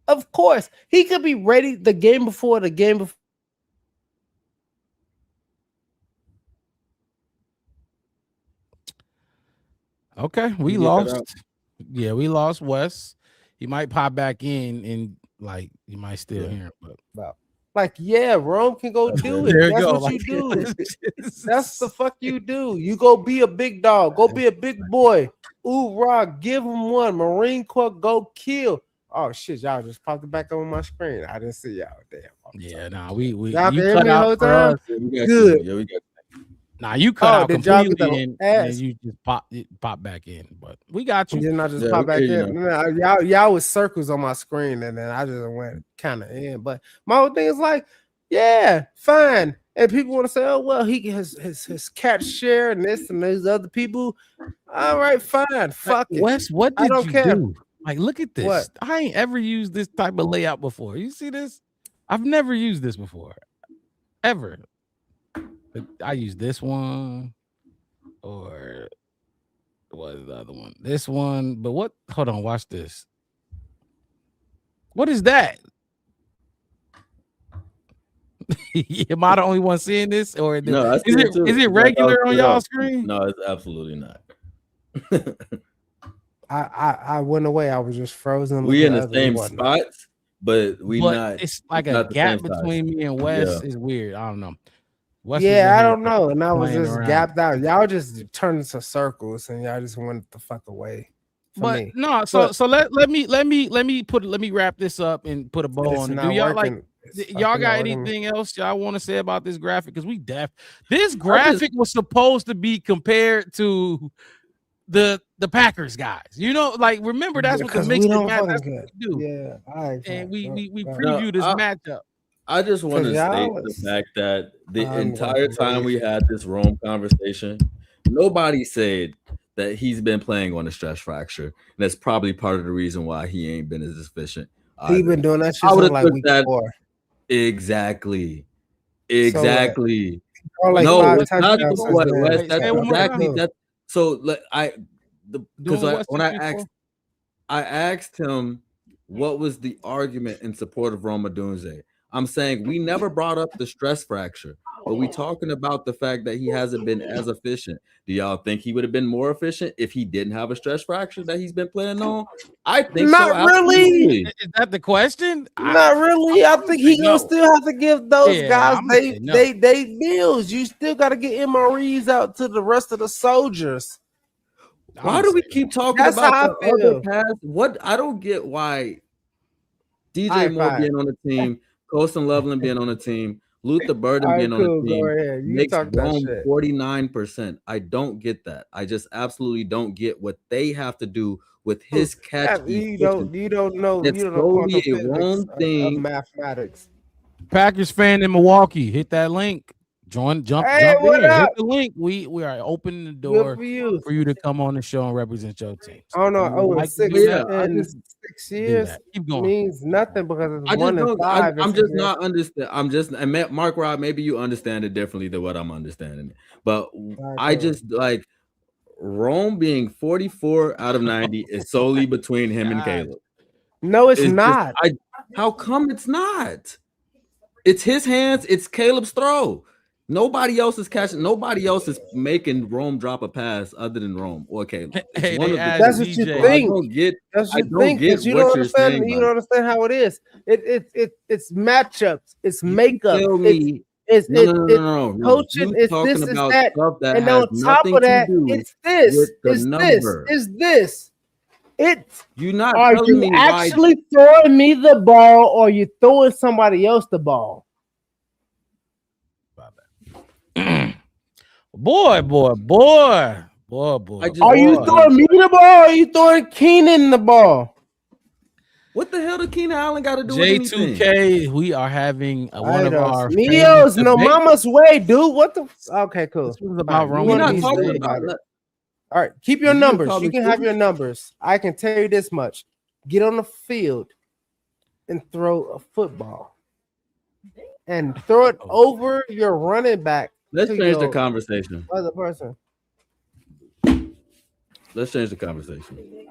Of course. He could be ready the game before. Okay, we lost. Yeah, we lost Wes. He might pop back in and like you might still hear him, but like, yeah, Rome can go do it. There you That's go. what Like, you do. That's the fuck you do. You go be a big dog. Go be a big boy. Ooh, rock. Give him one. Marine Corps, go kill. Oh shit, y'all just popped it back on my screen. I didn't see y'all. Damn. Yeah, nah, we y'all you can hear cut me the out whole for time. us. Good. Yeah, we got. Nah, you cut out did y'all get completely the and ass? then you just pop back in. But we got you. Did not just pop back in. Y'all was circles on my screen, and then I just went kind of in. But my whole thing is like, yeah, fine. And people want to say, oh well, he has his cat share and this and these other people. All right, fine. Fuck it. Wes, what I did don't you care. do? Like, look at this. What? I ain't ever used this type of layout before. You see this? I've never used this before. Ever. I use this one or what is the other one? This one. But what? Hold on, watch this. What is that? Am I the only one seeing this, or No, I see is it too. is it It's like I was regular on put y'all up. screen? No, it's absolutely not. I went away. I was just frozen. We in the looking same ugly. spots, but we But not. it's like a not the gap same size. between me and Wes Yeah. is weird. I don't know. Wes was Yeah, in I here don't know. And I was playing just around. gapped out. Y'all just turned into circles, and y'all just went the fuck away. But me. no, so let me wrap this up and put a bow It's on it. Do not y'all like working. y'all fucking got not working. anything else y'all want to say about this graphic? Because this graphic was supposed to be compared to the Packers guys. You know, like remember that's what the Because we mixed don't match that's fucking what we do. Yeah, all right, And we No, preview this matchup. I just want to 'Cause y'all state was- the fact that the I'm entire gonna time we leave. had this Rome conversation, nobody said that he's been playing on a stress fracture. And that's probably part of the reason why he ain't been as efficient. He been doing that shit I would since have like took week that 4. exactly. So, Exactly. all like No, 5 it's not even touchdowns since what then. Wes. That's Say it one more exactly time. that. So like because Doing what when I Steve asked, I asked him what was the argument in support of Roma Dunze. I'm saying we never brought up the stress fracture, but we talking about the fact that he hasn't been as efficient. Do y'all think he would have been more efficient if he didn't have a stress fracture that he's been playing on? I think so. Not really. Absolutely. Is that the question? Not really. I think he gonna no. still have to give those Yeah, guys I'm gonna say no. they bills. You still got to get MREs out to the rest of the soldiers. Why do we keep talking That's about how I the other feel. pass? What I don't get why DJ Alright, Moore fine. being on the team, Colston Loveland being on the team, Luther Burden Alright, being on the cool. Go team ahead. You makes talk that Rome shit. 49%. I don't get that. I just absolutely don't get what they have to do with his catch. You don't know. It's You don't know solely quantum a physics Rome of thing. mathematics. Packers fan in Milwaukee, hit that link. Jump Hey, in. what Hit up? the link. We are opening the Good door for you. to come on the show and represent your team. I don't know. If you would Oh, in like to do 6 that, in 6 years that. Keep going. means nothing because it's I just 1 and don't. 5. I'm if just you- not understand. I'm just. And Mark Rob, maybe you understand it differently than what I'm understanding it. But I cool. just like Rome being 44 out of 90 is solely between him and Caleb. No, it's It's just, not. how come it's not? It's his hands. It's Caleb's throw. Nobody else is catching. Nobody else is making Rome drop a pass other than Rome or Caleb. It's Hey, one they of the asked That's two. what you DJ. So I think. don't get. That's I what you don't think get because you what don't you're understand. saying You by don't it. understand how it is. It's matchups. It's You makeup. tell It's me. it's No, it no, no, it's no, no, no. coaching. You It's talking this. Is about that. stuff that And has on top nothing of to that, do it's this. with the It's this. number. It's this. It's. You're not Are telling you me why. actually throwing me the ball, or are you throwing somebody else the ball? Boy. I just Are you don't get. throwing me the ball, or are you throwing Keenan the ball? What the hell did Keenan Allen got to do with anything? J2K, we are having one Ay, of Dios our famous míos, no debates. mama's way, dude. What the? Okay, cool. This was All about right, you Roman We're want to not be Doomsday. talking smooth about. about it. All right, keep your You were numbers. You talking can have shit. your numbers. I can tell you this much: get on the field and throw a football, and throw it over your running back Let's to change the your conversation. other person. Let's change the conversation.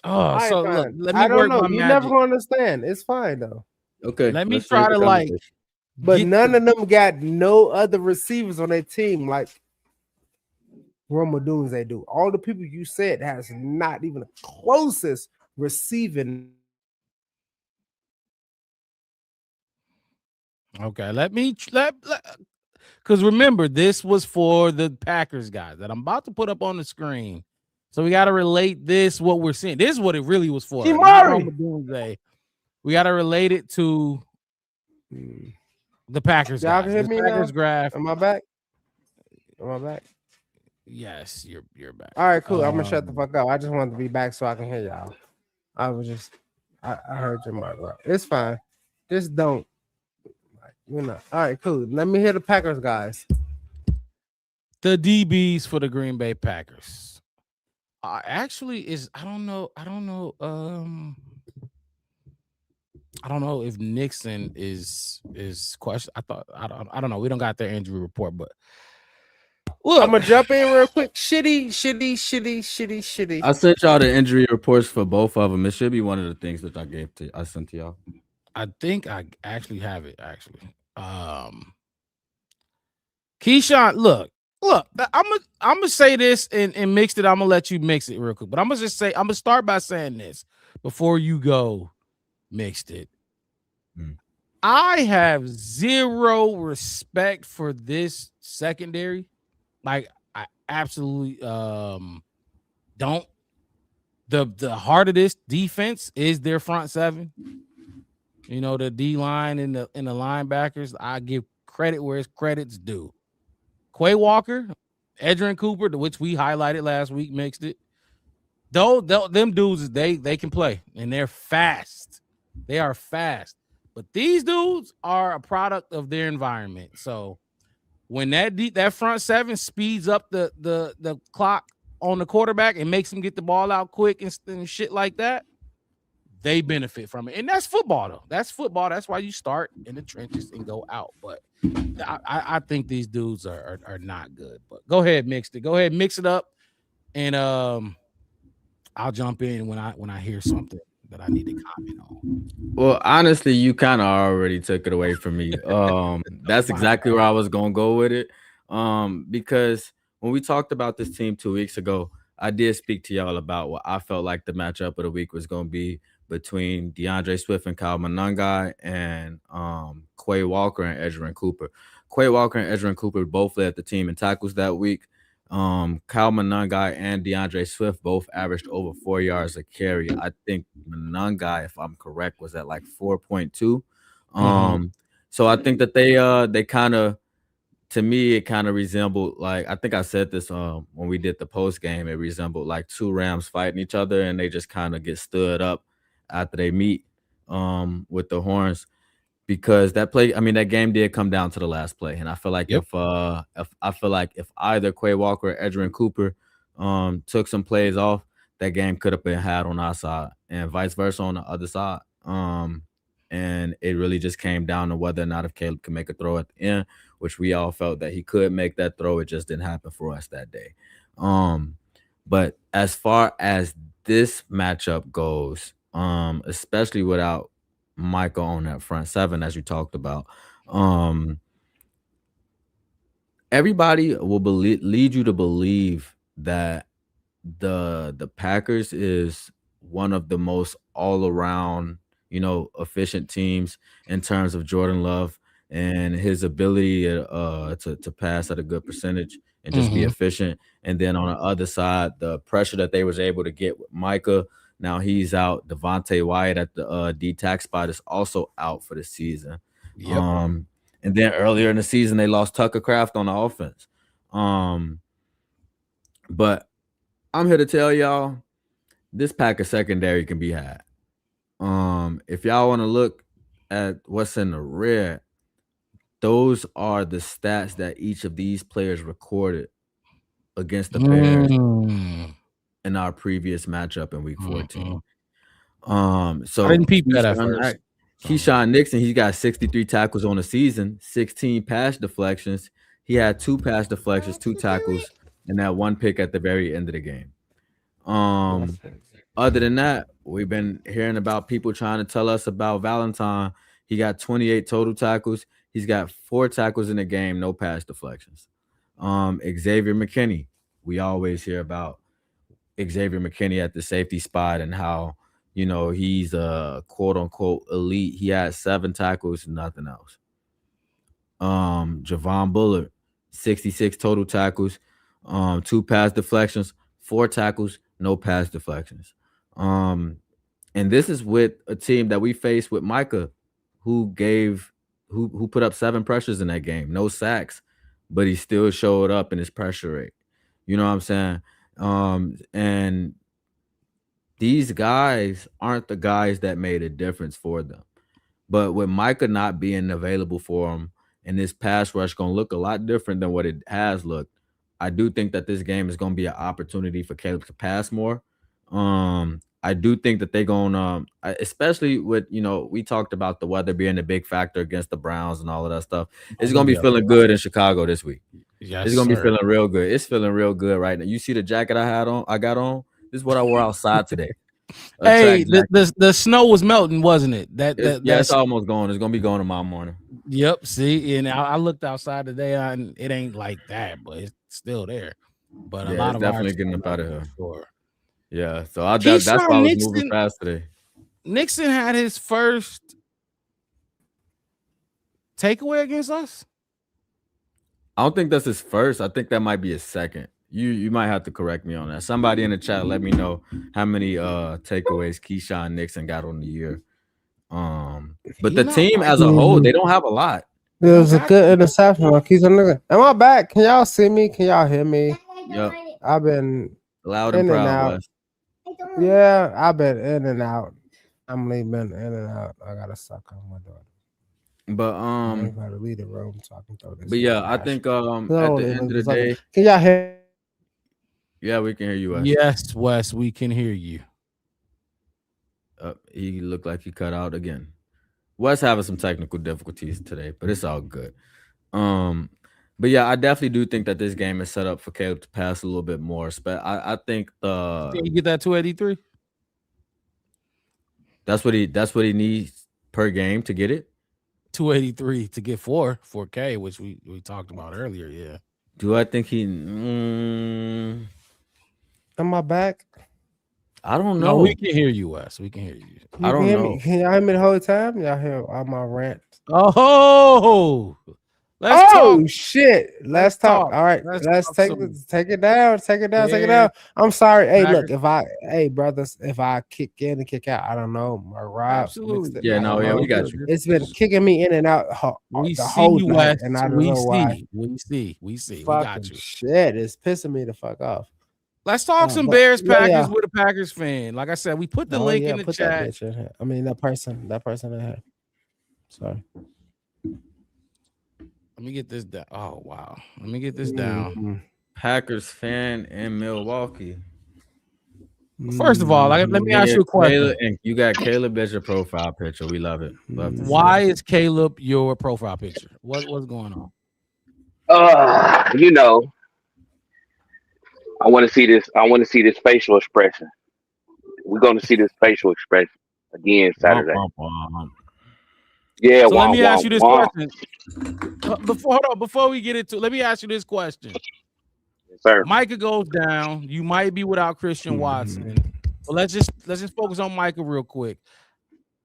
Oh, All right, so look, fine. let me I don't work know. my You never magic. gonna understand. It's fine though. Okay, Let me let's try change the to like conversation. But get none the of them got no other receivers on their team like Roma Doomsday do. All the people you said has not even the closest receiving. okay. Let me because remember, this was for the Packers guys that I'm about to put up on the screen. So we got to relate this what we're seeing. This is what it really was for, not Roma Kimari. Doomsday. We got to relate it to the Packers Y'all can guys. hear This me Packers now? graph. Am I back? Am I back? Yes, you're back. All right, cool. I'm gonna shut the fuck up. I just wanted to be back so I can hear y'all. I heard your mic, bro. It's fine. Just don't. You know. All right, cool. Let me hear the Packers guys. The DBs for the Green Bay Packers. Actually, is I don't know. I don't know if Nixon is question. I don't know. We don't got their injury report, but look, I'm gonna jump in real quick. Shitty. I sent y'all the injury reports for both of them. It should be one of the things that I sent to y'all. I think I actually have it. Keyshawn, look. I'm gonna say this and mix it. I'm gonna let you mix it real quick, but I'm gonna start by saying this before you go mixed it. I have zero respect for this secondary. Like I absolutely don't. The heart of this defense is their front seven. You know, the D line and the linebackers. I give credit where it's credit's due. Quay Walker, Edgerrin Cooper, which we highlighted last week, mixed it. Though them dudes, they can play and they're fast. They are fast. But these dudes are a product of their environment. So when that front seven speeds up the clock on the quarterback and makes him get the ball out quick and shit like that, they benefit from it. And that's football, though. That's football. That's why you start in the trenches and go out. But I think these dudes are not good. But go ahead, mix it. Go ahead, mix it up, and I'll jump in when I hear something that I need to comment on. Well, honestly, you kind of already took it away from me. That's exactly where I was gonna go with it. Because when we talked about this team 2 weeks ago, I did speak to y'all about what I felt like the matchup of the week was gonna be between DeAndre Swift and Kyle Monangai and Quay Walker and Edgerrin Cooper. Quay Walker and Edgerrin Cooper both led the team in tackles that week. Kyle Monangai and DeAndre Swift both averaged over 4 yards a carry. I think Monangai, if I'm correct, was at like 4.2. So I think that they kind of, to me, it kind of resembled, like, I think I said this when we did the post game, it resembled like two Rams fighting each other and they just kind of get stood up after they meet with the horns. Because that game did come down to the last play, and I feel like if either Quay Walker or Edgerrin Cooper took some plays off, that game could have been had on our side, and vice versa on the other side. And it really just came down to whether or not if Caleb could make a throw at the end, which we all felt that he could make that throw. It just didn't happen for us that day. But as far as this matchup goes, especially without Michael on that front seven, as you talked about, um, everybody will lead you to believe that the Packers is one of the most all around, efficient teams in terms of Jordan Love and his ability to pass at a good percentage and just be Mhm. efficient. And then on the other side, the pressure that they was able to get with Micah. Now he's out. Devontae Wyatt at the D tack spot is also out for the season. Yep. And then earlier in the season they lost Tucker Craft on the offense. But I'm here to tell y'all this Packer secondary can be had. If y'all want to look at what's in the rear, those are the stats that each of these players recorded against the Bears Mm. in our previous matchup in Week 14. I So didn't peep that at first. Keyshawn Nixon, he's got 63 tackles on the season, 16 pass deflections. He had 2 pass deflections, 2 tackles, and that 1 pick at the very end of the game. Other than that, we've been hearing about people trying to tell us about Valentine. He got 28 total tackles. He's got 4 tackles in the game, no pass deflections. Xavier McKinney, we always hear about Xavier McKinney at the safety spot and how he's a quote unquote elite. He had 7 tackles, nothing else. Javon Bullard, 66 total tackles, 2 pass deflections, 4 tackles, no pass deflections. And this is with a team that we faced with Micah, who put up 7 pressures in that game, no sacks, but he still showed up in his pressure rate. You know what I'm saying? And these guys aren't the guys that made a difference for them. But with Micah not being available for him, and this pass rush going to look a lot different than what it has looked, I do think that this game is going to be an opportunity for Caleb to pass more. I do think that they're going to, especially with, we talked about the weather being a big factor against the Browns and all of that stuff. It's going to be Yep. feeling good in Chicago this week. Yes, It's going to be sir. feeling real good. It's feeling real good right now. You see the jacket I got on? This is what I wore outside today. A Hey, track jacket. the snow was melting, wasn't it? It's That's almost gone. It's going to be gone tomorrow morning. Yep. See, and I looked outside today, and it ain't like that, but it's still there. But a Yeah, lot it's of our definitely getting snow up out of melted here. for sure. Yeah, so that's why I Keyshawn was moving Nixon. fast today. Nixon had his first takeaway against us. I don't think that's his first. I think that might be his second. You might have to correct me on that. Somebody in the chat, let me know how many takeaways Keyshawn Nixon got on the year. But the team as a whole, they don't have a lot. It was a good interception. Am I back? Can y'all see me? Can y'all hear me? Yep. I've been Loud and in and proud, out. Wes. Yeah, I've been in and out. I'm been in and out. I gotta suck on my daughter. But I ain't gotta leave the room so I can throw this. But yeah, I think at the end of the day, can y'all hear? Yeah, we can hear you, Wes. Yes, Wes, we can hear you. He looked like he cut out again. Wes having some technical difficulties today, but it's all good. But yeah, I definitely do think that this game is set up for Caleb to pass a little bit more. I think you get that 283. That's what he needs per game to get it. 283 to get 4K, which we talked about earlier. Yeah. Do I think he? Am I back? I don't No, know. we can hear you, Wes. We can hear you. I don't know. Can y'all hear me the whole time? Y'all hear all my rant? Oh, let's talk. Shit. Let's talk. All right. Let's take it down. Take it down. Take it down. I'm sorry. Hey, look, brothers, if I kick in and kick out, I don't know. My Rob. Absolutely. Yeah, no, yeah, we got you. It's been kicking me in and out We the see whole you, night, Wes. and I don't know why. We see. We Fucking got you. shit. It's pissing me the fuck off. Let's talk some Bears Packers with a Packers fan. Like I said, we put the link in the put chat. That bitch in here. I mean that person in here. Sorry. Let me get this down. Oh wow. Let me get this down. Packers fan in Milwaukee. First of all, let me ask you a question. And you got Caleb as your profile picture. We love it. Love to see Why it. is Caleb your profile picture? What's going on? You know, I want to see this. I want to see this facial expression. We're going to see this facial expression again Womp, Saturday. womp, womp. Yeah, So let womp me ask you womp this womp. question. Before we get into, let me ask you this question. Yes, sir. Micah goes down. You might be without Christian Watson. But let's just focus on Micah real quick.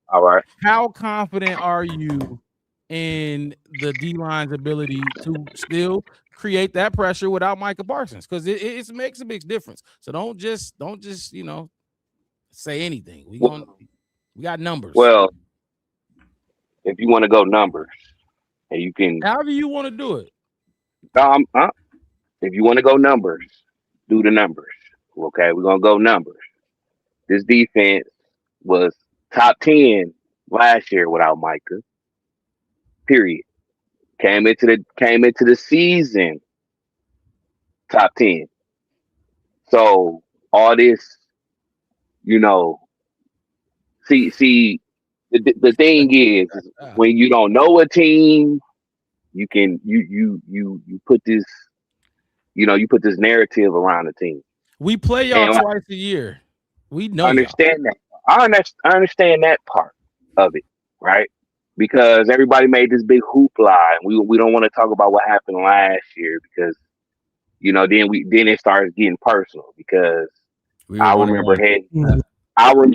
All right. How confident are you in the D line's ability to still create that pressure without Micah Parsons? Because it makes a big difference. So don't just say anything. We got numbers. Well, if you want to go numbers, and you can, However you want to do it. if you want to go numbers, do the numbers. Okay, we're gonna go numbers. This defense was top 10 last year without Micah. Period. Came into the season top 10. So all this, you know, see, the thing is when you don't know a team, you can you put this, you put this narrative around the team. We play y'all And twice a year. We know I understand that. I understand that part of it, right? Because everybody made this big hoopla, and we don't want to talk about what happened last year because then it starts getting personal because We were I one and remember one. I rem,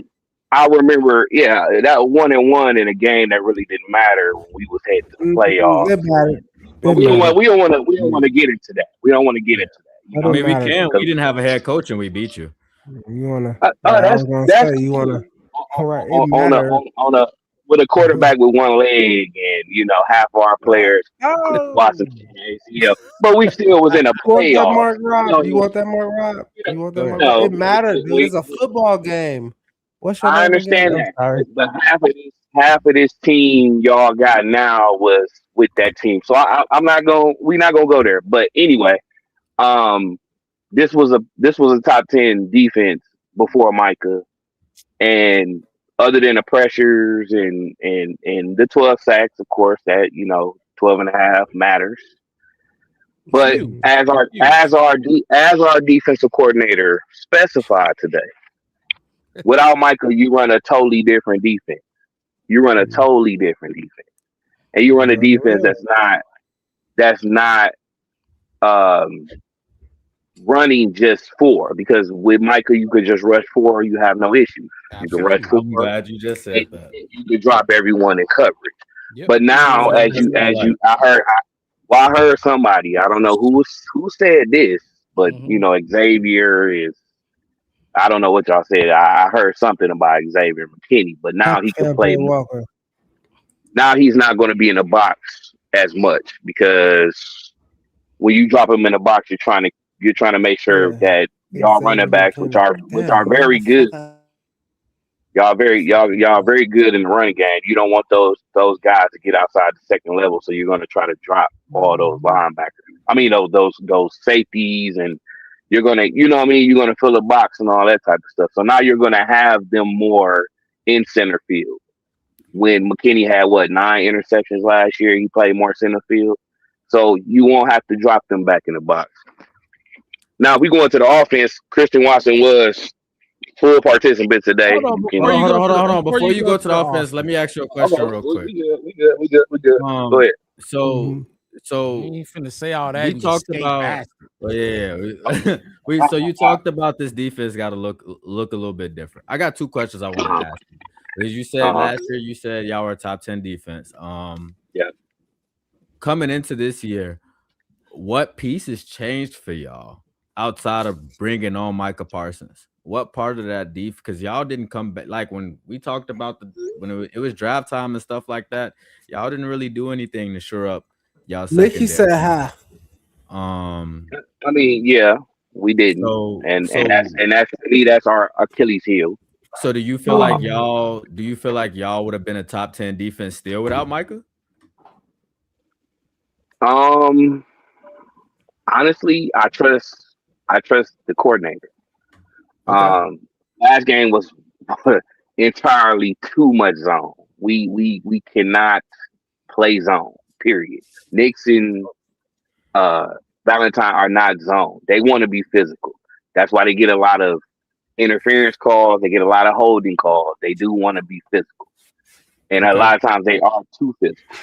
I remember that 1-1 in a game that really didn't matter when we was heading to the playoffs. It mattered. But It we don't mattered. want to get into that. We don't want to get into that. I mean, we matter. can. We didn't have a head coach and we beat you. You wanna? I That's was gonna that's say you wanna. cool. Right. It on a mattered. on a with a quarterback with one leg and half our players Oh. Washington ACL, but we still was in a You want that playoff. Mark Rob? You want that Mark Rob? You want that Mark Rob? It mattered, dude. It's a football game. What's your I name again? understand I'm that, sorry. but half of this team y'all got now was with that team. So I'm not going. We're not gonna go there. But anyway, um, this was a top 10 defense before Micah, and other than the pressures and the 12 sacks, of course, that 12 and a half matters. But as our defensive coordinator specified today, without Michael, you run a totally different defense. You run a totally different defense, and you run a defense that's not um, running just four. Because with Michael, you could just rush four. You have no issues. You can rush I'm four. glad you just said that. You can drop everyone in coverage. Yep. But now, That's what I like. I heard somebody. I don't know who said this, but Xavier is. I don't know what y'all said. I heard something about Xavier McKinney, but now he can play. Walker. Now he's not going to be in the box as much because when you drop him in the box, you're trying to make sure that y'all running backs, which are very good. Y'all very good in the running game. You don't want those guys to get outside the second level, so you're going to try to drop all those linebackers. I mean those safeties, and you're gonna you're gonna fill the box and all that type of stuff. So now you're gonna have them more in center field. When McKinney had 9 interceptions last year, he played more center field, so you won't have to drop them back in the box. Now, if we go into the offense, Christian Watson was full participant today. Hold on. Before you go to the offense, let me ask you a question real quick. We good. Go ahead. So you ain't finna say all that. We and talked skate about. past it. Well, yeah. So you talked about this defense got to look a little bit different. I got 2 questions I want to ask you. As you said last year, you said y'all were a top 10 defense. Yeah. Coming into this year, what pieces changed for y'all outside of bringing on Micah Parsons? What part of that defense? Because y'all didn't come back. Like when we talked about when it was draft time and stuff like that, y'all didn't really do anything to shore up y'all secondary. Mickey said hi. I mean, yeah, we didn't, and that's to me, that's our Achilles heel. So do you feel like y'all would have been a top 10 defense still without Micah? Honestly, I trust the coordinator. Okay. Last game was entirely too much zone. We cannot play zone. Period. Nixon, Valentine are not zone. They want to be physical. That's why they get a lot of interference calls. They get a lot of holding calls. They do want to be physical, and a Okay. lot of times they are too physical.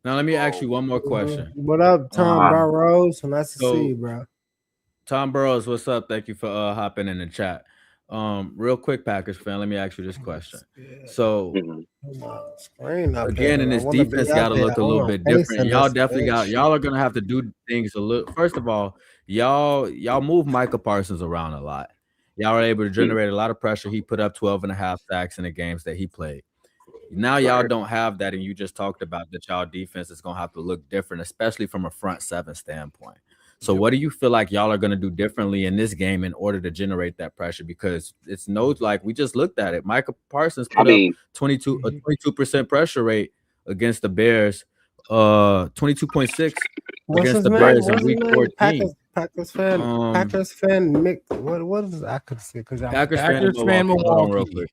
Now let me ask you one more question. What up, Tom Um, Burrows? Nice to see so you, bro. Tom Burrows, what's up? Thank you for hopping in the chat. Real quick, Packers fan, let me ask you this question. So Mhm. My screen up again, here. and I this want to be defense out got to there. look I a little want bit to face different. in Y'all this definitely got bitch. y'all are gonna have to do things a little. First of all, y'all move Micah Parsons around a lot. Y'all were able to generate a lot of pressure. He put up 12 and a half sacks in the games that he played. Now y'all Right. don't have that, and you just talked about that y'all defense is gonna have to look different, especially from a front seven standpoint. So what do you feel like y'all are gonna do differently in this game in order to generate that pressure? Because it's no like we just looked at it. Micah Parsons I put up mean, 22% pressure rate against the Bears, 22.6 What's against his the name? Bears in What's his week name? 14. Packers fan. Um Packers fan. Mick. What is it? I could see because y'all. Packers fan in Packers fan Milwaukee. Hold on real Milwaukee. quick.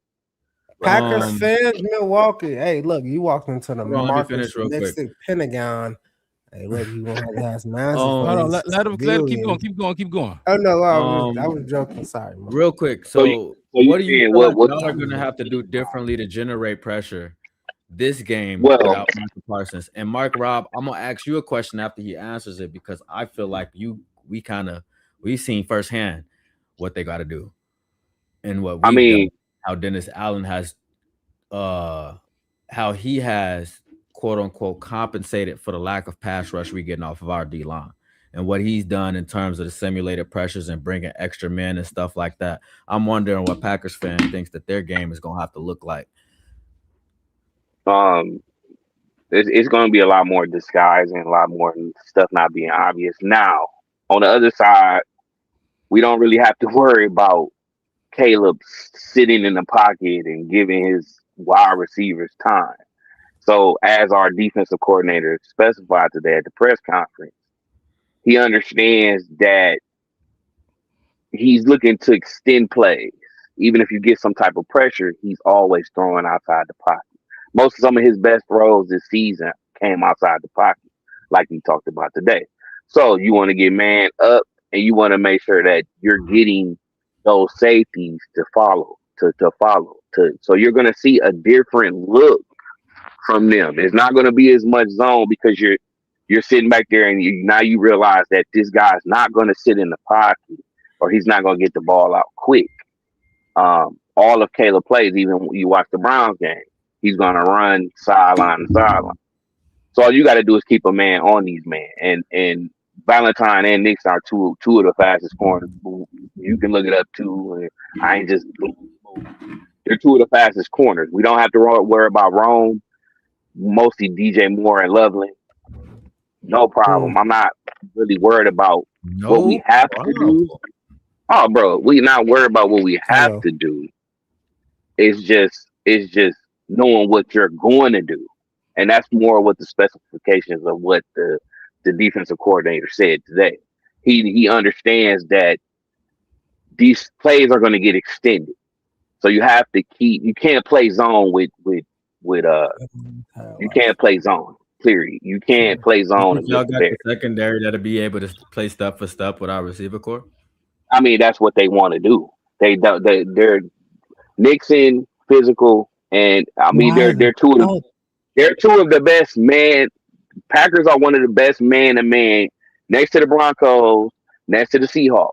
Packers Um fans, Milwaukee. Hey, look, you walked into the hold on, let me Marcus finish real quick. Mystic Pentagon. Hey, look, you gonna have to have some answers for Hold on, Um these let him keep going, civilians. keep going, keep going. Oh no, I um was joking. Sorry, my Real fault. quick, so you so so you what do you saying feel like what y'all are gonna have to do differently to generate pressure this game well without Michael Parsons? And Mark Rob, I'm gonna ask you a question after he answers it because I feel like we've seen firsthand what they got to do and what I we've done. mean, How Dennis Allen has uh how he has quote unquote compensated for the lack of pass rush we getting off of our D line and what he's done in terms of the simulated pressures and bringing extra men and stuff like that. I'm wondering what Packers fan thinks that their game is gonna have to look like. um it's going to be a lot more disguise and a lot more stuff not being obvious. Now, on the other side, we don't really have to worry about Caleb sitting in the pocket and giving his wide receivers time. So, as our defensive coordinator specified today at the press conference, he understands that he's looking to extend plays. Even if you get some type of pressure, he's always throwing outside the pocket. Some of his best throws this season came outside the pocket, like he talked about today. So you want to get man up and you want to make sure that you're getting those safeties to follow, to follow. So you're gonna see a different look from them. It's not gonna be as much zone because you're sitting back there and now you realize that this guy's not gonna sit in the pocket or he's not gonna get the ball out quick. All of Caleb plays, even when you watch the Browns game, he's gonna run sideline to sideline. So all you got to do is keep a man on these men, and Valentine and Nix are two of the fastest corners. You can look it up too. I ain't just they're two of the fastest corners. We don't have to worry about Rome, mostly DJ Moore and Loveland. No problem. I'm not really worried about what we No have to problem. do. Oh, bro, we not worried about what we have Hello. to do. It's just knowing what you're going to do, and that's more what the specifications of what the defensive coordinator said today. He understands that these plays are going to get extended, so you have to keep. You can't play zone with you can't play zone. Period. You can't play You zone think y'all against the got Bears. the secondary that'll be able to play step for step with our receiver core? I mean, that's what they want to do. They're Nixon physical, and I mean Why the fuck? they're two of the best man. Packers are one of the best man to man next to the Broncos, next to the Seahawks.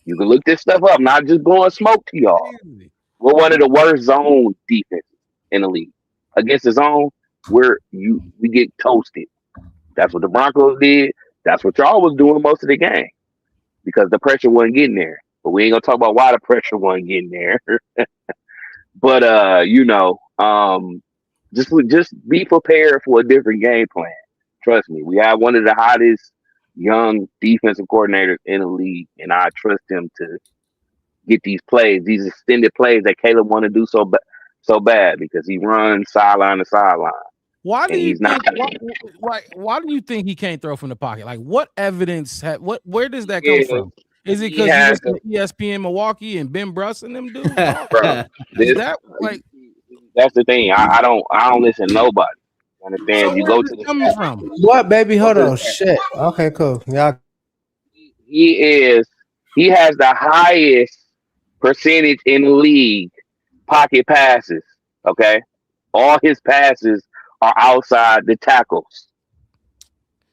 You can look this stuff up, not just blowing smoke to y'all. We're one of the worst zone defenses in the league. Against the zone, we get toasted. That's what the Broncos did. That's what y'all was doing most of the game because the pressure wasn't getting there. But we ain't gonna talk about why the pressure wasn't getting there. But just be prepared for a different game plan. Trust me, we have one of the hottest young defensive coordinators in the league, and I trust him to get these extended plays that Caleb want to do so bad because he runs sideline to sideline, Why do and you he's not. think? Why do you think he can't throw from the pocket? Like, what evidence? Where does that come Yeah, from? Is it he because you has listen to ESPN Milwaukee and Ben Bruss and them dudes talk? bro. Is This that like? that's the thing. I don't listen to nobody. You So understand? You where's go this to the coming stats. from? What, baby? Go Hold to the on. stats. Shit. Okay, cool. Y'all. He is He has the highest percentage in the league pocket passes. Okay, all his passes are outside the tackles.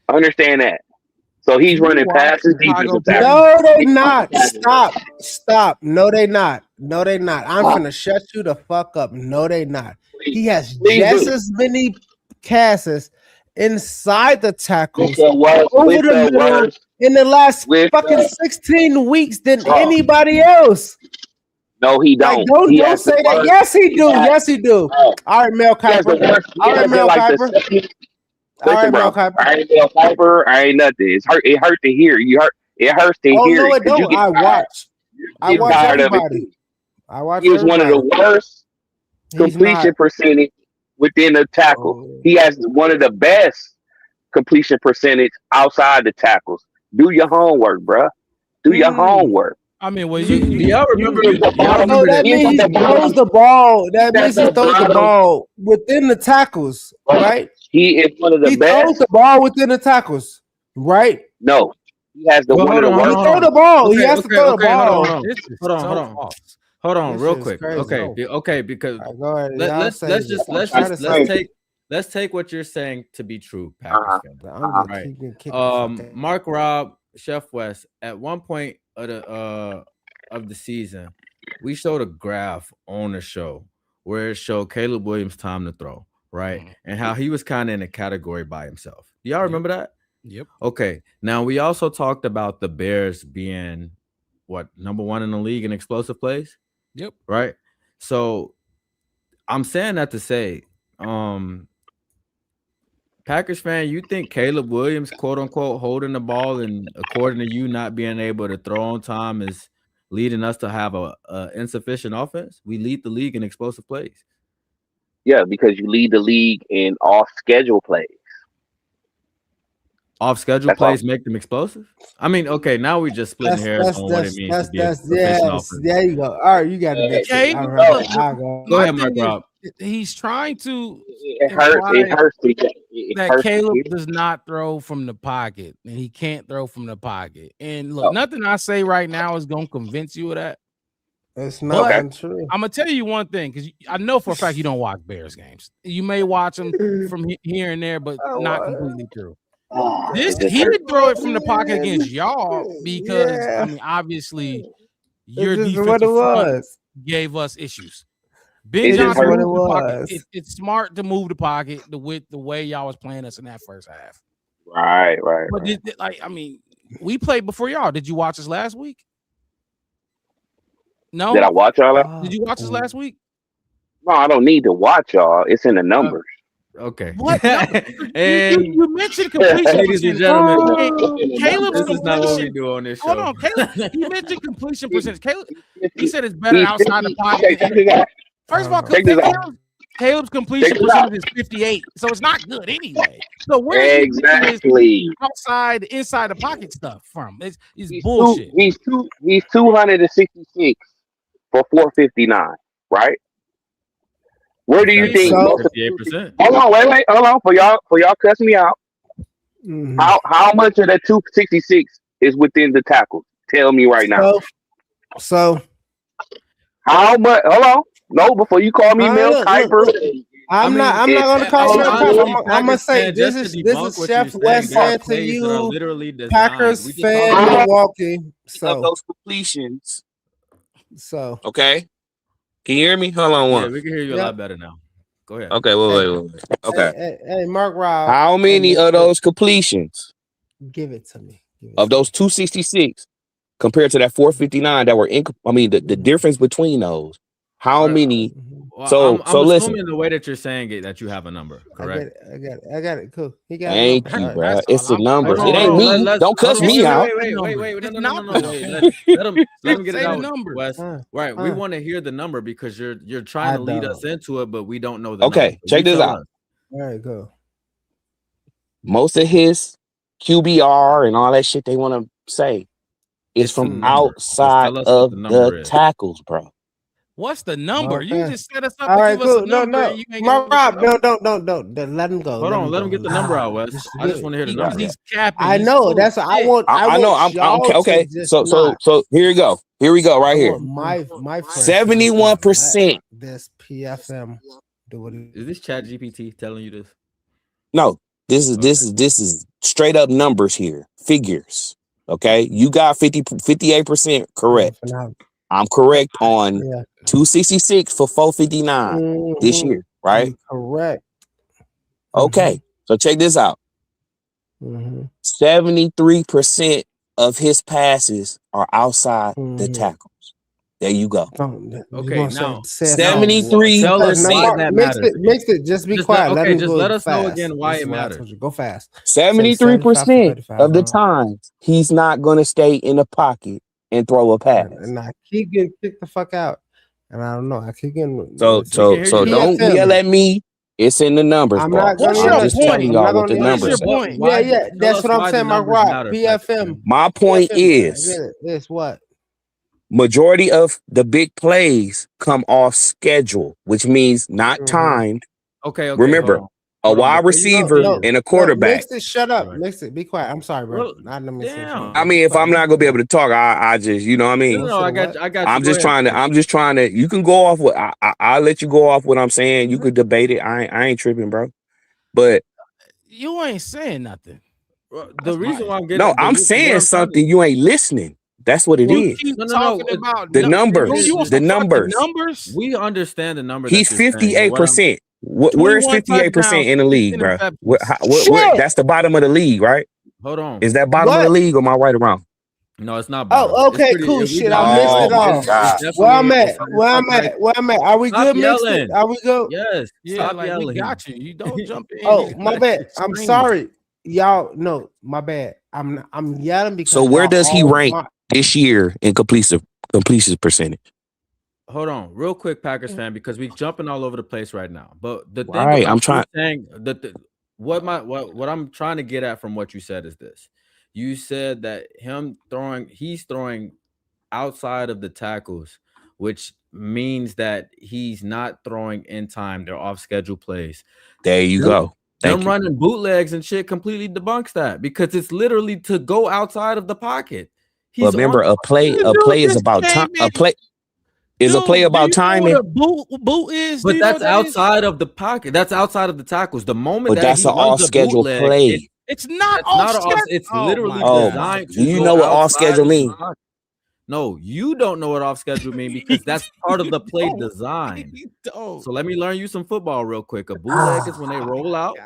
Understand that. So he's Can you running watch past his Chicago defensive tackle. play? No, they He's not. passing Stop. Stop. No, they not. No, they not. I'm finna shut you the fuck up. No, they not. He has Please just do. as many passes inside the With tackles the worst, over with the the middle worst, in the last with fucking the 16 weeks than bro. anybody else. No, he Like, don't. don't He don't has the say that. worst. Yes, he He do. has, Yes, he do. bro, All right, Mel he has the Kiper. worst. He All right, has the Mel like the Kiper. second. All Listen, right, Mel bro. Kiper. I ain't no Piper. I ain't nothing. It hurt to hear. You hurt. It hurts to Oh hear no, it it because you don't. get I tired. watch. I You get watch tired of it everybody. too. I watch He was one of the everybody. worst He's completion not. percentage within the tackle. Oh. He has one of the best completion percentage outside the tackles. Do your homework, bruh. Do your homework. I mean, well, Do y'all remember? He's the Y'all bottom. So remember that that? He's means at he the throws bottom. the ball. He's That at means he the throws the bottom. ball within the tackles, right? He is one of the He throws the best. ball within the tackles, right? No, he has the But one hold of the on, hold He on, worst. hold throw on. the ball. He Okay, has to okay, throw the okay. Hold on, hold ball. on. this is Hold on, hold so on. false. Hold on, This real shit is quick. crazy. Okay, All okay, because right, go ahead. let, Y'all let's say let's it. just let's Try to just let's say take let's take what you're saying to be true, Packers Uh-huh. fan. I'm Uh-huh. gonna Right. keep getting kicked the fuck out. Mark Rob, Chef West, at one point of the season, we showed a graph on the show where it showed Caleb Williams' time to throw, right? Mhm. And how he was kind of in a category by himself. Do y'all Yep. remember that? Yep. Okay. Now we also talked about the Bears being what, number one in the league in explosive plays, Yep. right? So I'm saying that to say, Packers fan, you think Caleb Williams, quote unquote, holding the ball and according to you not being able to throw on time is leading us to have a insufficient offense? We lead the league in explosive plays. Yeah, because you lead the league in off schedule plays. Off schedule That's all. plays make them explosive. I mean, okay, now we just splitting hairs on what it means to be a efficient yes. offense. There you go. All right, you got it next week. All Caleb, right, look, I'll go. Go my ahead, Mark thing is, Rob. he's trying to It hurts. imply It hurts. It that hurts to Caleb hear. does not throw from the pocket, and he can't throw from the pocket. And look, No. nothing I say right now is gonna convince you of that. It's not But Okay. untrue. I'm gonna tell you one thing because I know for a fact you don't watch Bears games. You may watch them from here and there, but not completely true. It just He hurts. didn't throw it from the pocket against y'all because I Yeah, mean, obviously, it's your just what it defensive front was. gave us issues. Ben It It's just just Johnson what hurts. it moved the pocket. was. It's smart to move the pocket with the way y'all was playing us in that first half. Right. But I mean, we played before y'all. Did you watch us last week? Did I No. watch all that? Did you watch us last week? No, I don't need to watch y'all. It's in the numbers. Okay. What number? And You mentioned completion ladies and percentage. gentlemen, And Caleb's this is not what we completion. do on this Hold show. on, Caleb. He mentioned completion percentage. Caleb, he said it's better He's outside the 50. pocket. Okay, check this out. First of all, Check this out. Caleb's Check completion this out. percentage is 58, so it's not good anyway. So where is he getting this Exactly. outside, inside the pocket stuff from? It's He's bullshit. he's 266 for 459, right? Where do you That's think like So, most of the 58%. hold on, wait, hold on for y'all cussing me out. How much of that 266 is within the tackles? Tell me right now. so How much? Hold on. No, before you call me all right, Mel look. Kiper. I'm not gonna call you It Mel Kiper. Honestly, I'm gonna Packers say fan, this just to is debunk what you're Chef saying, West there are saying to plays that are you, literally designed. Packers We just talked fan about Milwaukee. Of So those completions. so Okay. Can you hear me? Hold on Yeah, one. we can hear you a yep. lot better now. Go ahead. Okay, wait. Okay. Hey, Mark Rob. How many of those completions Give it to me. of those 266 compared to that 459 that were the difference between those? How many? Well, So I'm listen. assuming the way that you're saying it that you have a number, correct? I got it. Cool. He got a Thank number. you, All right. bro. That's It's all. the numbers. Hold It on, ain't hold on. me. Don't Hold cuss on. me out. Wait. It's No. not the Wait. numbers. Let him get Say it the out, numbers. Wes. Right. We want to hear the number because you're trying I to lead us don't. into it, but we don't know the number. Okay, So you check this tell out. us. All right, go. Most of his QBR and all that shit they want to say is It's a from number. Just outside tell us what of the the number is. tackles, bro. What's the number? You Okay. just set us up All to right, give us a cool. No, number, and no. you ain't My gonna give us a Rob, number. don't. Let him go. Hold on, let him get the number out, Wes. I just want to hear the number. He's capping. I He's know. full That's of what I shit. want. I know. want I'm y'all okay. to just So not. here we go. Here we go. I Right here. want my friends 71%. this PFM do what Is this Chat GPT telling you this? No, this is straight up numbers here, figures. Okay, you got 58% correct. I'm correct on 266 for 459 this Mhm. year, right? You correct. Okay, so check this out. 73% of his passes are outside the tackles. There you go. Okay, now say it now fast. 73%. Mix it. Just be quiet. Let him just go let us know fast. again why This is it what I matters. told you. Go fast. Say 75 for 73% 35. of the time, he's not going to stay in the pocket and throw a pass. And I keep getting kicked the fuck out. And I don't know. I keep getting So don't yell at me. It's in the numbers, I'm boss. not gonna I'm yell just at telling you. I'm y'all not what the gonna yell at numbers you. say. Yeah. That's what I'm saying, Mark Rock. PFM. My point PFM. is, I get it. It's what? majority of the big plays come off schedule, which means not timed. Okay, Remember, a wide receiver and a quarterback. Mix it. Shut up. Mix it. Be quiet. I'm sorry, bro. Well, Not let me say damn. I mean, if I'm not gonna be able to talk, I just, you know what I mean. No, I got you. I'm Go just ahead. trying to. You can go off what I'll let you go off what I'm saying. You could debate it. I ain't tripping, bro. But You ain't saying nothing. The reason why I'm getting no, I'm saying something. You ain't listening. That's what it You is. keep talking about The numbers. You want The some fucking numbers. numbers? We understand the number. He's that you're saying, but what I'm- 58%. Where is 21 58% in the touchdowns, league, 6 bro? interceptions. Where, that's the bottom of the league, right? Hold on. Is that bottom of the league or am I right or wrong? No, it's not bottom. Oh, It's okay, pretty. cool. If we Shit, I down missed there, it Oh, all. God. it's Where I'm definitely. at? Where I'm at? Where I'm at? Are we Stop good? Mixed yelling. it. Are we good? Yes. Yeah, Stop like yelling. we got you. You don't jump in. Oh, You my gotta bad. I'm explain. sorry, y'all. No, my bad. I'm yelling because So where y'all does he all rank this year in completion percentage? Hold on, real quick, Packers fan, because we jumping all over the place right now. But the thing Right, about I'm you trying. saying that what I'm trying to get at from what you said is this: you said that he's throwing outside of the tackles, which means that he's not throwing in time. They're off schedule plays. There you go. Thank Them you. running bootlegs and shit completely debunks that because it's literally to go outside of the pocket. But remember, a play is about time. A play is a play about timing. Boot is? But that's outside of the pocket. That's outside of the tackles. The moment But that that's he an runs a off-schedule bootleg, play. It's not that's not off. it's Oh literally my God. designed Do to you go know what off outside schedule of the mean? pocket. No, you don't know what off schedule mean because that's part of the play design. So let me learn you some football real quick. A bootleg is when they roll out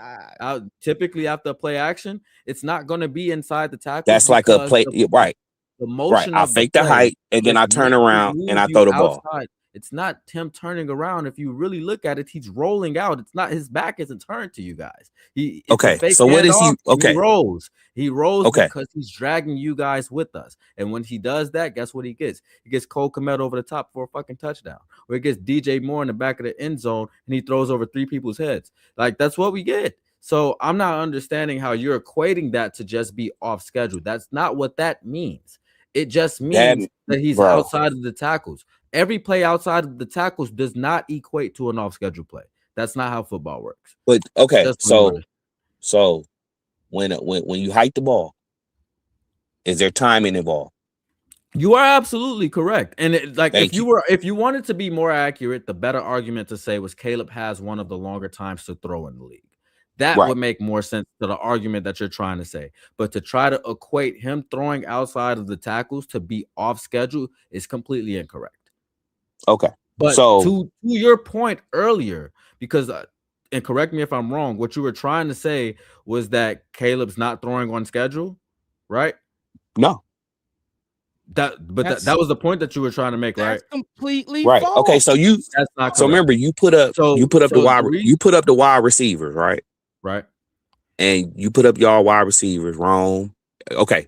typically after a play action. It's not going to be inside the tackles That's like a because play. Right. the Right. motion I of the fake the play height and then is I turn to around and move I you throw the ball. outside. It's not him turning around. If you really look at it, he's rolling out. It's not his back isn't turned to you guys. It's Okay, a fake so what is he? handoff, and Okay. he rolls. He rolls Okay. because he's dragging you guys with us. And when he does that, guess what he gets? He gets Cole Kmet over the top for a fucking touchdown. Or he gets DJ Moore in the back of the end zone and he throws over 3 people's heads. Like that's what we get. So I'm not understanding how you're equating that to just be off schedule. That's not what that means. It just means that he's bro. outside of the tackles. Every play outside of the tackles does not equate to an off-schedule play. That's not how football works. But okay, Just so you understand. so when you hike the ball, is there timing involved? You are absolutely correct. And Thank if you wanted to be more accurate, the better argument to say was Caleb has one of the longer times to throw in the league. That Right. would make more sense to the argument that you're trying to say. But to try to equate him throwing outside of the tackles to be off schedule is completely incorrect. Okay. But So to your point earlier, because and correct me if I'm wrong, what you were trying to say was that Caleb's not throwing on schedule, right? no. That was the point that you were trying to make, right? That's completely Right. false. Okay. So That's not correct. so remember you put up the wide receivers, right? Right. And you put up y'all wide receivers, Rome. Okay.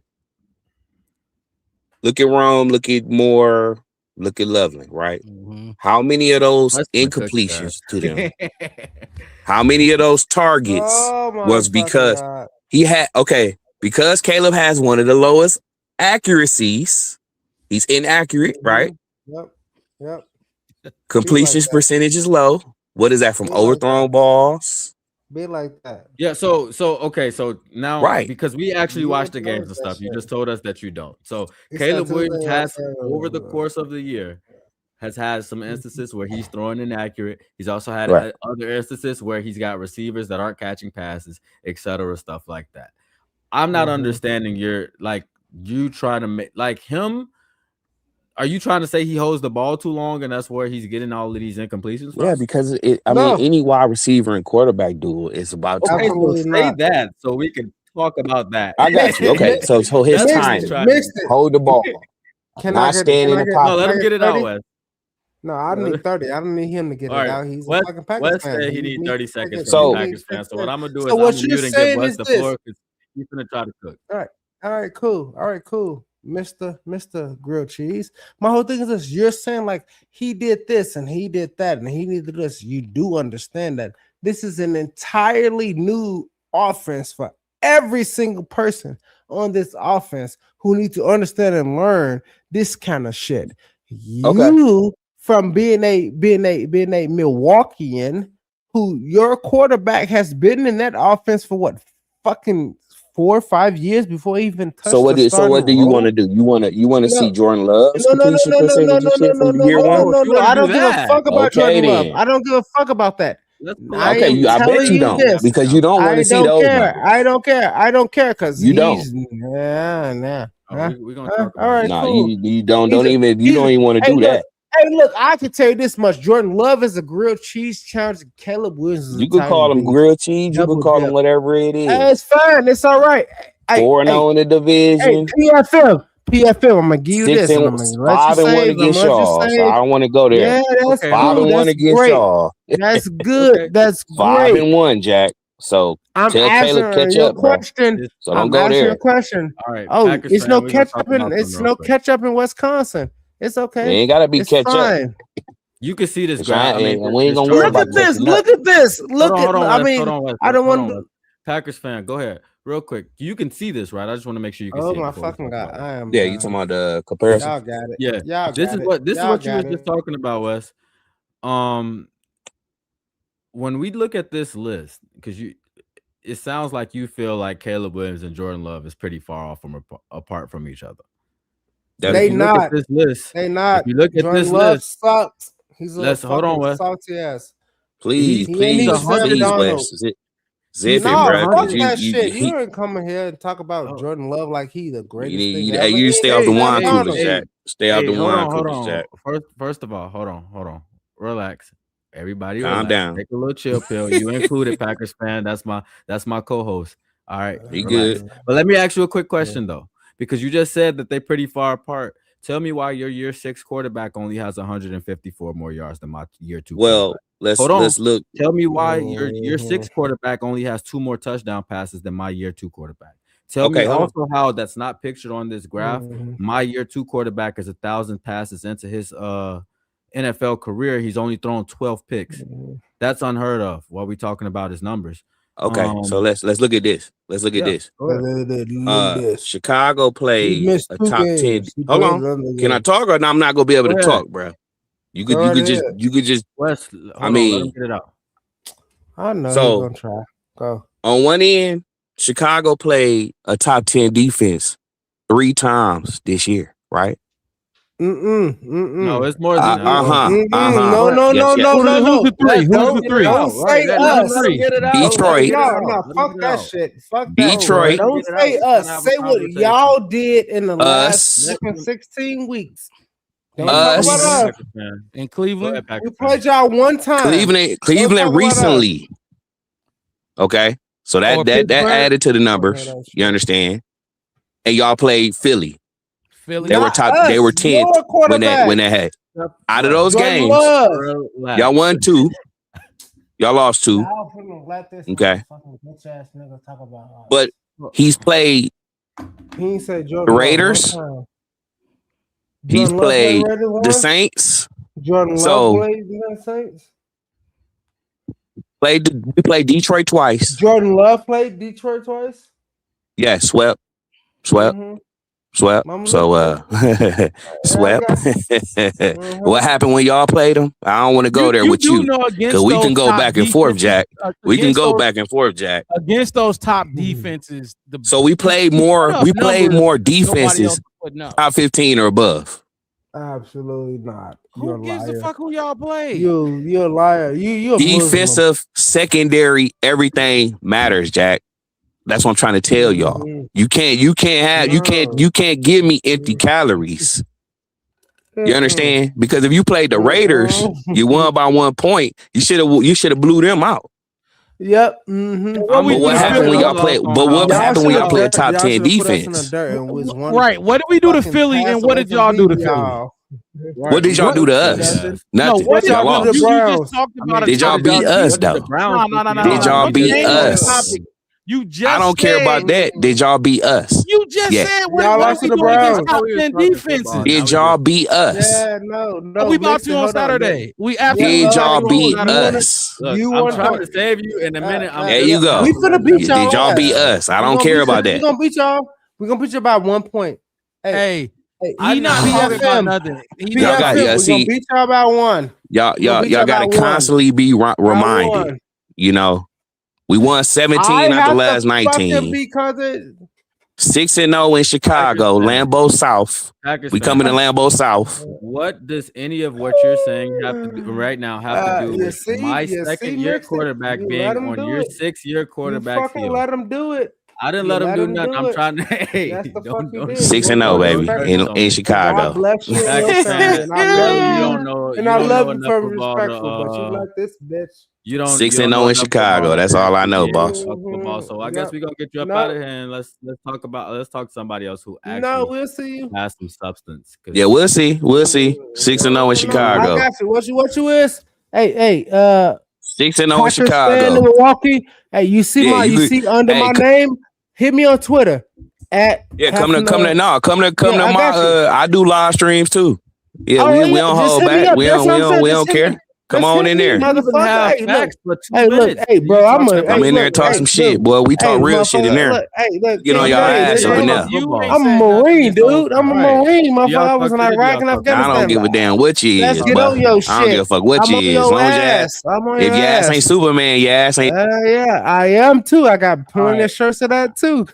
Look at Rome, look at Moore, look at Loveland, right? Mm-hmm. How many of those That's incompletions to them? How many of those targets was because he had because Caleb has one of the lowest accuracies. He's inaccurate, right? Yep. Completion percentage is low. What is that from Be like overthrown that. balls? Be like that. Yeah, so okay, so now Right. because we actually You watch ain't the told games us and that stuff, you shit. just told us that you don't. So He said Caleb Tuesday Williams y'all has, said over the course of the year, has had some instances where he's throwing inaccurate. He's also had Right. other instances where he's got receivers that aren't catching passes, etc., stuff like that. I'm not understanding your you trying to make like him. Are you trying to say he holds the ball too long and that's where he's getting all of these incompletions from? Yeah, because I mean, No, any wide receiver and quarterback duel is about Okay, time. so absolutely say not. that so we can talk about that. I got you. Okay, so his That's what Mixed he's it, timing. trying to mixed do. it. Hold the ball. Can I Not get stand can in I the get No, can let I pocket. him get get it out, 30? Wes. No, I need 30. I don't need him to get All it right, out. He's a Wes. fucking Packers Wes fan. said he needs 30 seconds from you, So Packers fans. So what I'm gonna do So is I'm what gonna you're mute and give saying Wes is the this. floor because he's gonna try to cook. All right, cool. Mr. Grilled Cheese. My whole thing is this: you're saying like he did this and he did that and he did this. You do understand that this is an entirely new offense for every single person on this offense who need to understand and learn this kind of shit. Okay. You from being a Milwaukeean who your quarterback has been in that offense for what fucking 4 or 5 years before he even touched the so starting what do you want to role. do? You want to see No, Jordan Love's no, no, no, completion no, no, no, percentage no, and no, shit no, from no, year no, no, one? Oh, if no, you no. want to I do don't give a that, fuck about Okay Jordan Love. then. I don't give a fuck about that. let's pull I out Okay, some am I bet telling you you don't this. because you don't want I to see don't those care. numbers. I don't care because You don't. he's nah. Oh, we're gonna Huh? talk All about right, it. No, cool. you don't He's a even he's a, want to hey do look, that. I can tell you this much. Jordan Love is a grilled cheese challenge. Caleb Williams is You could call Italian them beef. grilled cheese. You could Double call them dip. whatever it Hey, it's is. fine. It's all right. Hey, 4-0 in the division. PFM. I'm gonna give you this, and I'm gonna let you 5-1 save. I'm against gonna let you y'all. So save. I don't want to go there. Yeah, that's Okay, hold cool. on. 5-1 That's against great. y'all. That's good. Okay, That's great. 5-1, Jack. So I'm tell Caleb catch answering your up, bro. question. So don't I'm go answering your there. question. all right, Oh, Packers it's fan. no We're gonna catch talk up in about something it's real no quick. catch up in Wisconsin. It's okay. We ain't gotta be It's catch up. fine. You can see this And graph. I mean, we ain't this gonna chart worry on Look the about at board. this. catching up. Look at this. Hold on, I Wes. mean, Hold on, Wes. I don't Hold want on, to Wes. do. Packers fan, go ahead, real quick. You can see this, right? I just want to make sure you can Oh see it my before we fucking talk god, about it. I am Yeah, you talking done. about the comparison? Y'all got it. Yeah, Y'all this got is it. what Y'all you was got just it. talking about, Wes. When we look at this list, because it sounds like you feel like Caleb Williams and Jordan Love is pretty far off from apart from each other. But That's if They you look at not. this list, They if not. you look at Jordan this Love list, sucks. He's a let's hold on, fucking Wes. salty ass. He's please, He ain't he's even a please, Sam hundred. please, Donald. Wes. He's Zip it, No, bro. fuck Because hundred. that shit. You you ain't coming here and talk about Oh, Jordan Love like he the greatest thing you, ever. He you ain't stay no off the Sam wine hey, coolers, Donald. Jack. hey, Stay off hey, the hold wine on, hold coolers, on. Jack. First of all, hold on. Relax. Everybody Calm relax. down. Take a little chill pill. You included, Packers fan. That's my co-host. All right, Be good. relax. But let me ask you a quick question though, because you just said that they're pretty far apart. Tell me why your year 6 quarterback only has 154 more yards than my year 2 Well, quarterback. Hold on. let's look. Tell me why your year Mhm. 6 quarterback only has 2 more touchdown passes than my year 2 quarterback. Tell me Okay, hold on. also how that's not pictured on this graph. Mhm. My year 2 quarterback is 1,000 passes into his NFL career. He's only thrown 12 picks. Mhm. That's unheard of while we talking about his numbers. Okay, so let's look at this. Let's look at Yeah, this. go ahead. Look at this. Chicago He played missed a 2 top 10. games. He Hold played on. another Can I game. talk or no, I'm not gonna be able Go to ahead. talk, bro? You Go right ahead. could just Wes, I hold on, let him mean, get it out. I know he so gonna try. Go. on one end, Chicago played a top 10 defense 3 times this year, right? No, it's more than that. Hold on. No, Go ahead. no, Yes, no, yes. no, no, Who's no. the three? Who Let is him the get it three? Don't out. Right. say Let him us. get it out. Let him Detroit, get it No, out. no, Let him fuck get it that out. shit. Fuck that No, shit. let Detroit, him Don't get it out. say We're trying to us. have a Say what conversation. y'all did in the last us, Let fucking him, 16 weeks. In Don't talk about go ahead, us, us. Packers fan. in Go Cleveland? ahead, We Packers played fan. y'all one time. Don't talk Cleveland about us. recently. Okay. So Or that Pittsburgh? added to the Fuck all numbers. that You shit. understand? And y'all played Philly. Philly? Not They were us. 10th Your quarterback. when they had out of Wes, those Jordan games, Love. y'all relax. won 2. Y'all lost 2. Y'all finna let this Okay. motherfucking bitch ass nigga talk about But us. he's played He ain't say the Jordan Love one Raiders. time. He's Jordan Love played played Raiders the once. Saints. Jordan Love So played the Saints. we played Detroit twice. Jordan Love played Detroit twice. Yeah, swept. Mm-hmm. Swept. Mama So swept. What happened when y'all played them? I don't want to go there You with do you. know Cause against we can those go top back and forth, defenses, Jack. We can go back and forth, Jack. against those top defenses. So we played you more. put up We played numbers more nobody else defenses is putting up. top 15 or above. Absolutely not. You're Who a gives a liar. fuck who y'all play? You're a liar. You're a Muslim. Defensive, secondary, everything matters, Jack. That's what I'm trying to tell y'all. You can't give me empty calories. You understand? Because if you played the Raiders, you won by 1 point. You should have blew them out. Yep. What we But do what to happened Philly? when y'all played? But what happened when y'all played a top 10 defense? Right. What did we do to Philly, and what did y'all do to Philly? What did y'all do to us? No, Nothing. what did y'all y'all lost. do? You just talked about Did y'all beat us What did the though? Browns No. Did y'all Don't beat change the us? topic. You just I don't care about that. Did y'all beat us? You just Yes. said what are we doing against top 10 defenses? Did y'all beat us? Yeah, no. We about to Mixon, on hold Saturday. We Yeah, absolutely Did y'all about to on beat Saturday. us? Look, You I'm won trying point. to save you in a minute. I'm There you go. We finna beat y'all. Did y'all beat us? I don't care about We that. gonna beat y'all. We gonna beat you by 1 point. Hey, I he not talking about BFM. nothing. Y'all got BFM. We gonna beat y'all by 1. Y'all We gonna beat y'all got to by 1. constantly be reminded. one. You know, we won 17 I out the have last to fucking 19. because it. 6-0 in Chicago, Packers fan. Lambeau South. Packers We fan. coming to Lambeau South. What does any of what you're saying have to do right now have to do with my second year Mixed it. quarterback You being let him on do your it. 6-year You quarterback's fucking heel? let him do it. I didn't You let him do nothing. I'm it. trying to. Hey, That's the fuck you don't did. 6-0, baby, start this on in me. Chicago. God bless you and your Packers family, fan, and I love clearly you you. don't know. And You I don't love know you enough for football respectful, but you to. like this bitch. You don't 6-0 know in enough Chicago. football That's to all I actually know, be able to boss. talk football. So I guess we're gonna get you up out of here and let's talk to somebody else who No, actually we'll see you. has some substance. Yeah, we'll see. 6-0 in Chicago. I got you. What you is? Hey, 6-0 in Packers fan in Chicago. Milwaukee. Hey, you see Yeah, you could. see under Hey, my name? Hit me on Twitter at come to Yeah, I my. got you. I do live streams too. Yeah, Oh, we don't just hold hit me back. up. That's what I'm saying. We Just don't hit me. care. Come Just on hit in me, there. motherfucker. Hey, look. Facts for 2 Hey, look. minutes. Hey, bro. I'm a. Come Hey, in there look. and talk Hey, some shit, look. boy. We Hey, talk real shit in motherfucker. there. Look. Hey, look. Get on Hey, your hey, ass hey, up in hold there. on. You ain't I'm a said nothing Marine, this whole dude. I'm a time. Marine, Do y'all motherfucker. I was talk in shit or do Iraq y'all and talk I facts? don't Afghanistan. give a damn what you Let's is, get but on your I don't give a shit. fuck what I'm you on is. As your long as ass. I'm on if your your ass ain't ass. Superman, your ass ain't. Yeah, I am too. I got All plenty right. of shirts of that too.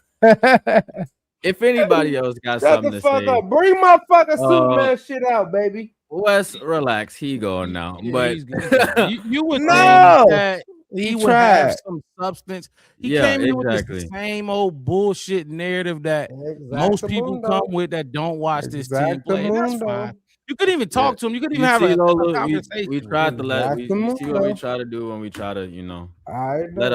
If anybody else got Shut something the to fuck say, up. Bring my fucking uh, Superman shit out, baby. Wes, relax. He going now. Yeah, But he's good. You would think No. that He he would have tried. some substance. He yeah, came in with this exactly. same old bullshit narrative that most people Exactamundo. come with that don't watch this team play, and that's fine. Exactamundo. You couldn't even Yeah. talk to him. You couldn't You even have see, a Lola, conversation we with tried him. to let you see what we Exactamundo. try to do when we try to, I let know.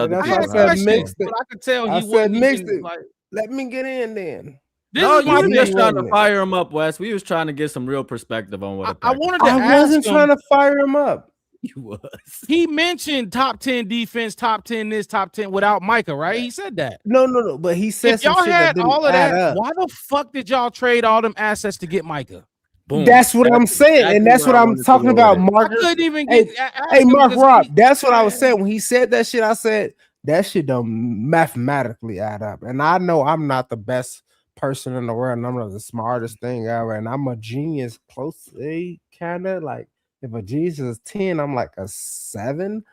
other That's I why I people had have said the floor. questions, mixed but it. I could tell I he said wasn't mixed even it. like. Let me get in then. This No, is you my was just thing. trying to wasn't it? fire him up, Wes. We was trying to get some real perspective on what a I Packers wanted to I ask wasn't him. trying to fire him up. you was. He mentioned top 10 defense, top 10 this, top 10 without Micah, right? He said that. No. But he said If some y'all shit that had didn't all of add that, up. why the fuck did y'all trade all them assets to get Micah? Boom. That's what I'm That's saying, and exactly that's where what I I'm wanted to talking go with about, it. I Marcus. couldn't even Hey, ask him Mark because Rob. he, That's what I was man, saying when he said that shit. I said that shit don't mathematically add up, and I know I'm not the best person in the world, and I'm not the smartest thing ever, and I'm a genius, closely kind of like if a genius is 10, I'm like a 7.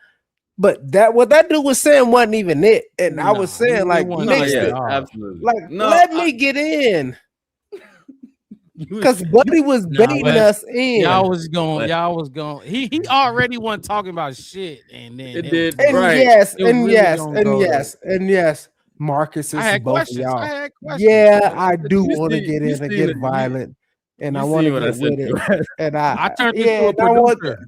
But that what that dude was saying wasn't even it, and I was he saying like wasn't No, mixed it yeah, at it, all. absolutely. like No, let me get in. Because Buddy was Nah, baiting Wes, us in. y'all was going. Wes. Y'all was going. He already wasn't talking about shit, and then It it was did really, And right. yes, it was and really yes, gonna and go there. yes, and yes. Marcus, I it's had both of questions. y'all. I had questions. Yeah, I do You want to see, get you in and seen get it. violent, and I You want to seen what I get sent with it. you. And I turned into yeah, a and I want producer.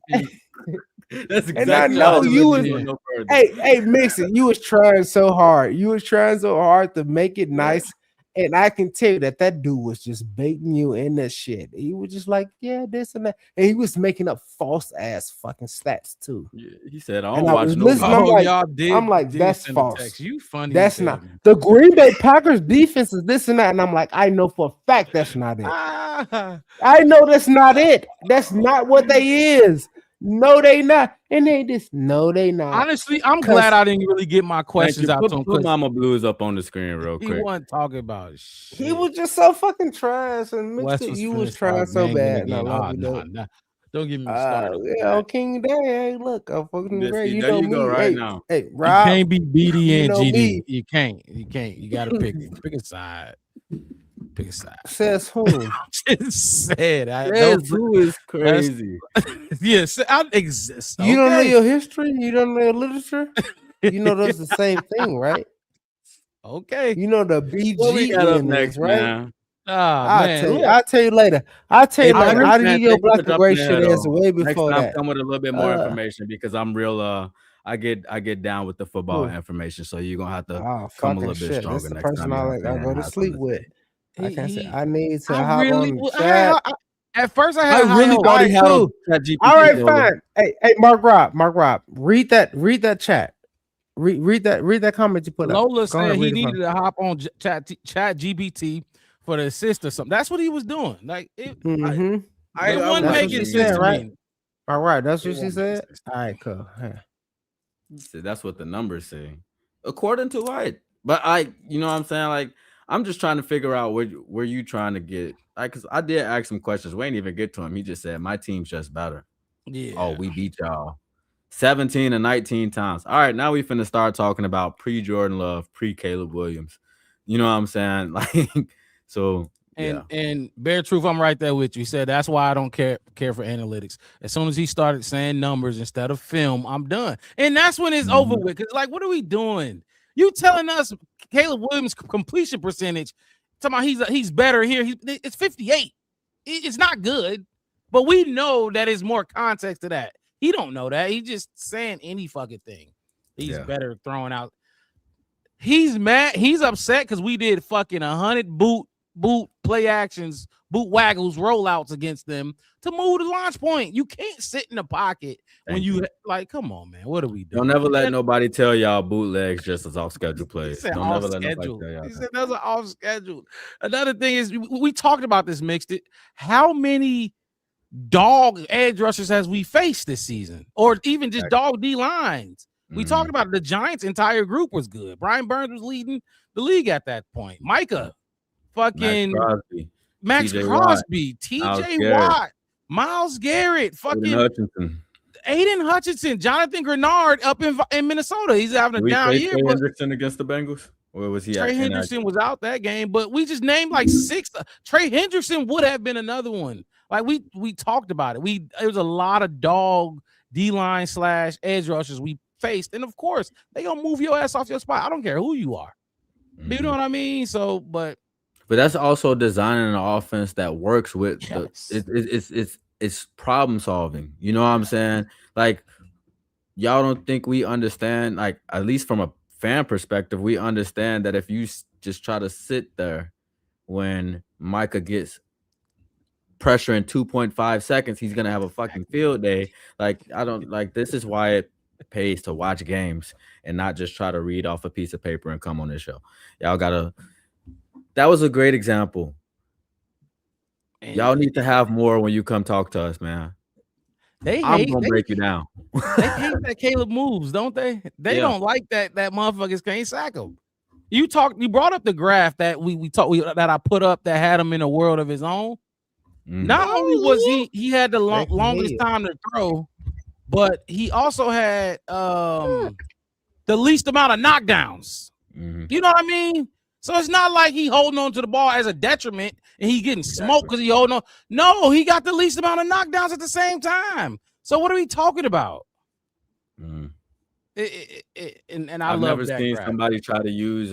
That's and I exactly why I know didn't you let was you go no further. hey, Mixon, you was trying so hard. You was trying so hard to make it nice. And I can tell you that dude was just baiting you in that shit. He was just like, yeah, this and that. And he was making up false ass fucking stats too. Yeah, he said, I And don't I watch was nobody. listening. Oh, y'all did That's send a false. text. You funny as That's hell, not man. the Green Bay Packers defense is this and that. And I'm like, I know for a fact that's not it. Ah, I know that's not it. That's not what they is. No, they not. And they just no, they not. Honestly, I'm 'Cause- glad I didn't really get my Thank questions you. out to him Put because Mama Blues up on the screen real he quick. wasn't talking about shit. He was just so fucking trash and mixed West it. was You finna was start trying so banging bad, and I again. love Oh, you, nah, dude. nah. Don't get me started on Yeah, that. on King Day. Hey, look, I'm fucking Yes, great. see, You there know you go me. right Hey, now. hey, You Rob. can't be BD You and know GD. me. You can't. You gotta pick a side. Pick a side. Says whom? Just said. Yes, who is crazy? Yes, I exist. You don't know Okay. your history. You don't know your literature. You know that's the same thing, right? Okay. You know the What we got up BGN next, is right. man? Ah, man. Look. I'll tell you later. I'll tell Hey, you later. Paris, I man, did your thank you black for and jumping gray in shit here, ass though. way Next before time, that. come with a little bit more information because I'm real. I get down with the football Who? information, so you're gonna have to Oh, come a fucking little bit shit. This stronger the next person time. You know what I I'm saying? go to Have something sleep to with. say. I can't say He I need to I hop really on the I had chat. at first I I had high really hopes. All thought he right, had cool. that All GPT right, though. fine. Hey, Mark Rob. Read that chat. Read that comment you put up. Lola Go said ahead, he read it for needed me. to hop on chat GPT for the assist or something. That's what he was doing. Like it Mm-hmm. it I wasn't That's want what making she to sense said, to right? me. All right, that's It what she wasn't making said. sense. All right, cool. Yeah. See, that's what the numbers say, according to what? But you know what I'm saying? Like, I'm just trying to figure out where you trying to get. Like, cause I did ask him questions. We ain't even get to him. He just said my team's just better. Yeah. Oh, we beat y'all 17 and 19 times. All right, now we finna start talking about pre Jordan Love, pre Caleb Williams. You know what I'm saying? Like, so yeah. And bare truth, I'm right there with you. He said that's why I don't care for analytics. As soon as he started saying numbers instead of film, I'm done. And that's when it's over with. Cause like, what are we doing? You telling us Caleb Williams' completion percentage? Talking about he's better here. It's 58. It's not good, but we know that is more context to that. He don't know that. He's just saying any fucking thing. He's better throwing out. He's mad. He's upset because we did fucking 100 boot play actions, boot waggles, rollouts against them to move the launch point. You can't sit in the pocket when you like. Come on, man. What are we doing? Don't never let nobody tell y'all bootlegs just as off schedule He plays. said Don't off never let nobody schedule. tell y'all He that. said those are off schedule. Another thing is we talked about this mixed it. How many dog edge rushers has we faced this season, or even just dog D lines? We talked about the Giants' entire group was good. Brian Burns was leading the league at that point. Micah, fucking Max Crosby, TJ Watt, Miles Garrett, fucking Aiden Hutchinson, Jonathan Grenard up in Minnesota. He's having a Did we down face year, Trey but Hendrickson against the Bengals? Or was he Trey Hendrickson was out that game, but we just named like six. Trey Hendrickson would have been another one. Like we talked about it. It was a lot of dog D-line / edge rushers we faced. And of course, they gonna move your ass off your spot. I don't care who you are. You know what I mean? So, but that's also designing an offense that works with it's problem solving. You know what I'm saying? Like, y'all don't think we understand, like, at least from a fan perspective, we understand that if you just try to sit there when Micah gets pressure in 2.5 seconds, he's gonna have a fucking field day. Like, I don't like this is why it pays to watch games and not just try to read off a piece of paper and come on this show. Y'all gotta that was a great example. Y'all need to have more when you come talk to us, man. I'm gonna break you down. They hate that Caleb moves, don't they? They don't like that motherfuckers can't sack him. You brought up the graph that that I put up that had him in a world of his own. Not only was he had the longest time to throw, but he also had the least amount of knockdowns. You know what I mean? So it's not like he holding on to the ball as a detriment and he getting smoked because he holding on. No, he got the least amount of knockdowns at the same time. So what are we talking about? And I've love never that seen graph. somebody try to use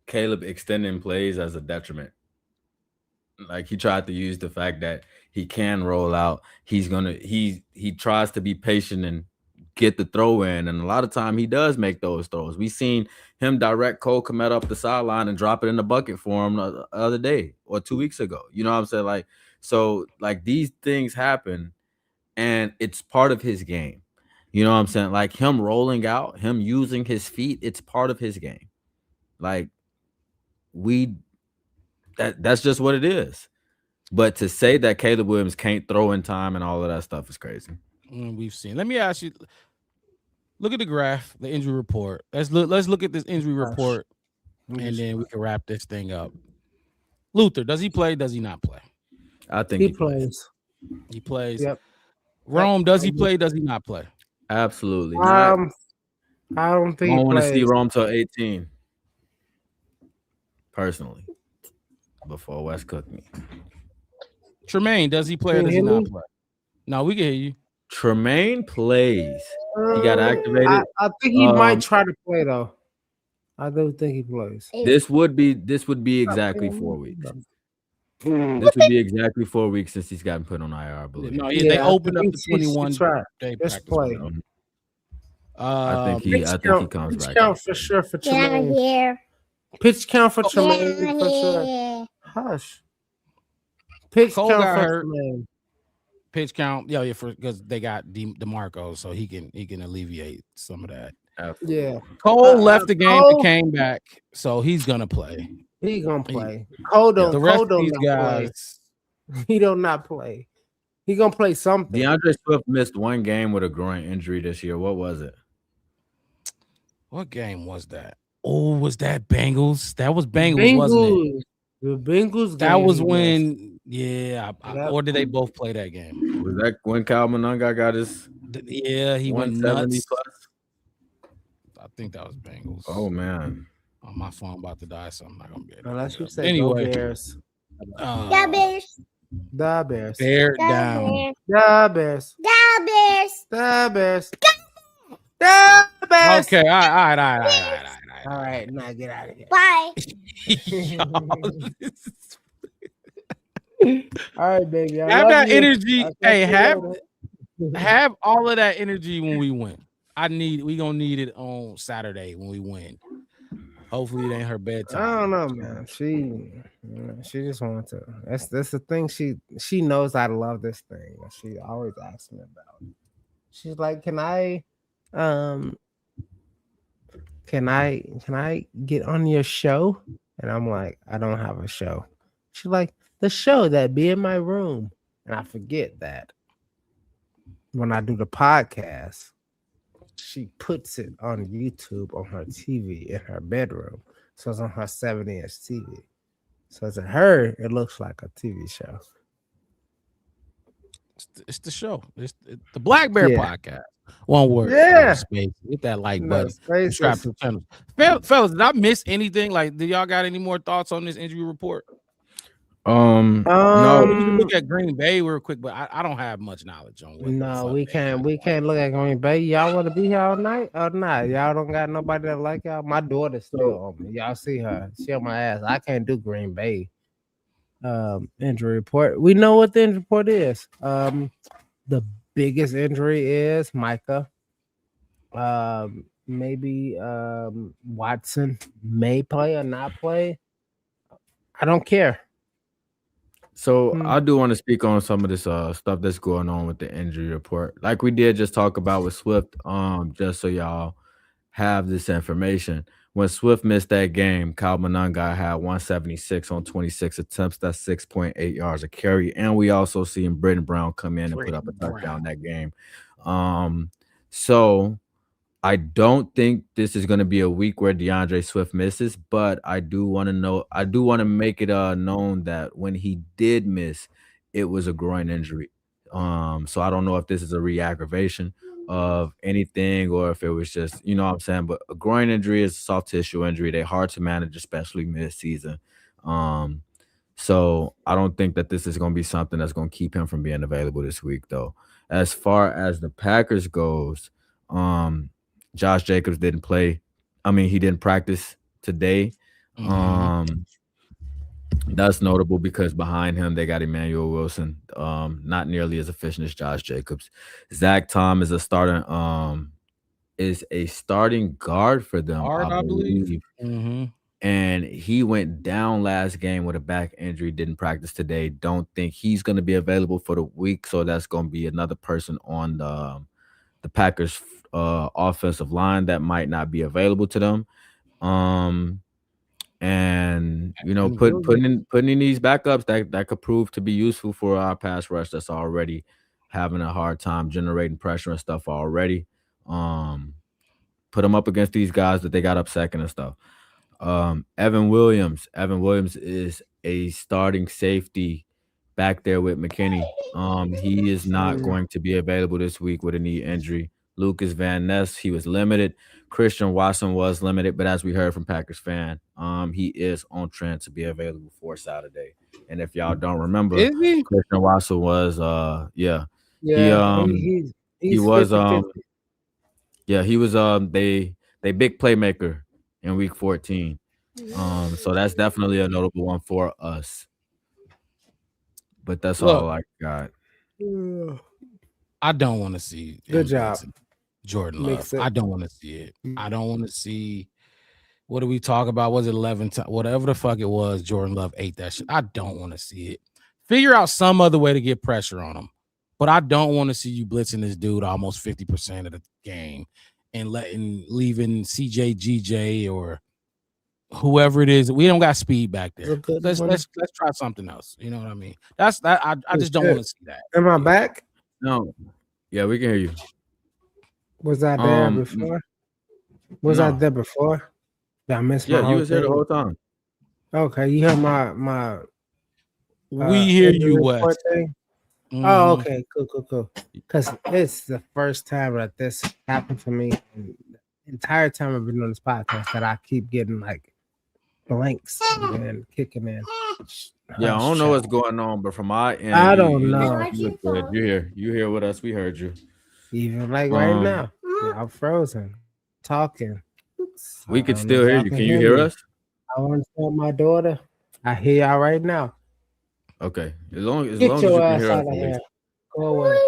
Caleb extending plays as a detriment. Like, he tried to use the fact that he can roll out. He tries to be patient and get the throw in, and a lot of time he does make those throws. We seen him direct Cole Kmet up the sideline and drop it in the bucket for him the other day or 2 weeks ago. You know what I'm saying? Like, so like these things happen, and it's part of his game. You know what I'm saying? Like, him rolling out, him using his feet, it's part of his game. Like, that's just what it is. But to say that Caleb Williams can't throw in time and all of that stuff is crazy. we've seen. Let me ask you. Look at the graph, the injury report. Let's look at this injury report, and then we can wrap this thing up. Luther, does he play? Does he not play? I think He he plays. plays. He plays. Yep. Rome, does he play? Does he not play? Absolutely not. I don't I think he don't want to see plays. Rome till 18. Personally, before West cooked me. Tremaine, does he play or Can you does he hear not me? play? No, we can hear you. Tremaine plays. He got activated. I think he might try to play though. I do think he plays. This would be exactly 4 weeks. This would be exactly 4 weeks since he's gotten put on IR, I believe. No, yeah, they I opened up think the he 21 try. day Just practice. play. I Pitch think he count, comes pitch back. count for sure for Get out of Tremaine. here. Pitch count for Get Tremaine out for of sure. here. Hush. Pitch Cole count got for hurt. Tremaine. Pitch count, yeah, because they got DeMarco, so he can alleviate some of that. Yeah. Cole left the game and Cole, came back, so he's gonna play. he gonna play. Cole The don't rest of these not play. guys, He don't not play. He gonna play something. DeAndre Swift missed one game with a groin injury this year. What was it? what game was that? Oh, was that Bengals? That was Bengals, wasn't it? The Bengals game. That was he when, yeah, Yep. or did they both play that game? Was that when Kyle Monunga got his Yeah, he went 170 nuts. plus? I think that was Bengals. Oh man. Oh, my phone about to die, so I'm not gonna be able to Unless look you it up. say Anyway, go Bears. The Bears. The Bears. bear The down. Bears. The Bears. The Bears. The Bears. The Bears. Okay, all right. All right, now get out of here. Bye. All right, baby. I Have love that you. energy. I'll talk Hey, to you have later. have all of that energy when we win. We gonna need it on Saturday when we win. Hopefully, it ain't her bedtime. I don't know, man. She just wants to. That's the thing. She knows I love this thing. She always asks me about it. She's like, can I get on your show? And I'm like, I don't have a show. She's like, the show that be in my room. And I forget that when I do the podcast, she puts it on YouTube on her TV in her bedroom. So it's on her 70-inch TV. So to her, it looks like a TV show. It's the show. It's the Black Bear Podcast. One word. Yeah. Space. Hit that like No, button. space Subscribe is- to the channel. Fellas, did I miss anything? Like, do y'all got any more thoughts on this injury report? No. We can look at Green Bay real quick, but I don't have much knowledge on what. No, we can't look at Green Bay. Y'all want to be here all night or not? Y'all don't got nobody that like y'all. My daughter's still on me. Y'all see her. She on my ass. I can't do Green Bay. Injury report. We know what the injury report is. The biggest injury is Micah. Maybe Watson may play or not play. I don't care. So I do want to speak on some of this stuff that's going on with the injury report. Like we did just talk about with Swift, just so y'all have this information. When Swift missed that game, Kyle Monunga had 176 on 26 attempts. That's 6.8 yards a carry. And we also seen Britton Brown come in and put up a touchdown that game. So I don't think this is going to be a week where DeAndre Swift misses, but I do want to make it known that when he did miss, it was a groin injury. So I don't know if this is a re-aggravation of anything or if it was just, you know what I'm saying, but a groin injury is a soft tissue injury. They're hard to manage, especially mid-season. So I don't think that this is going to be something that's going to keep him from being available this week, though. As far as the Packers goes, Josh Jacobs didn't play. I mean, he didn't practice today. That's notable because behind him they got Emmanuel Wilson, not nearly as efficient as Josh Jacobs. Zach Tom is a starting guard for them, I believe. And he went down last game with a back injury, didn't practice today. Don't think he's going to be available for the week, so that's going to be another person on the Packers offensive line that might not be available to them. And you know, putting in these backups that could prove to be useful for our pass rush that's already having a hard time generating pressure and stuff already. Put them up against these guys that they got up second and stuff. Evan Williams. Evan Williams is a starting safety back there with McKinney. He is not going to be available this week with a knee injury. Lucas Van Ness, he was limited. Christian Watson was limited, but as we heard from Packers fan, he is on trend to be available for Saturday. And if y'all don't remember, Is he? Christian Watson was Yeah, he he's was 50-50. he was they big playmaker in week 14. So that's definitely a notable one for us. But that's all I got. I don't want to see Good job, Jordan Mix Love. it. I don't want to see it. I don't want to see. What did we talk about? Was it 11 times? Whatever the fuck it was, Jordan Love ate that shit. I don't want to see it. Figure out some other way to get pressure on him. But I don't want to see you blitzing this dude almost 50% of the game and leaving CJ, GJ, or whoever it is. We don't got speed back there. Let's try something else. You know what I mean? That's that. I just don't want to see that. Am I back? No. Yeah, we can hear you. Was I there before? Was I no. there before? Did I miss my Yeah, you whole was here the thing? whole time. Okay, you heard my we hear you, injury report Wes. thing? Mhm. Oh, okay, cool. Because it's the first time that this happened to me. And the entire time I've been on this podcast that I keep getting like blanks and kicking in. Yeah, I don't know what's going on, but from my end, I you don't look, know. you look good. You here with us. We heard you. Even like right now, I'm frozen, talking. We I could don't know still if hear y'all you. Can you hear me. us? I want to tell my daughter. I hear y'all right now. Okay. As long as Get you your can ass hear us out of at here. least. Go away.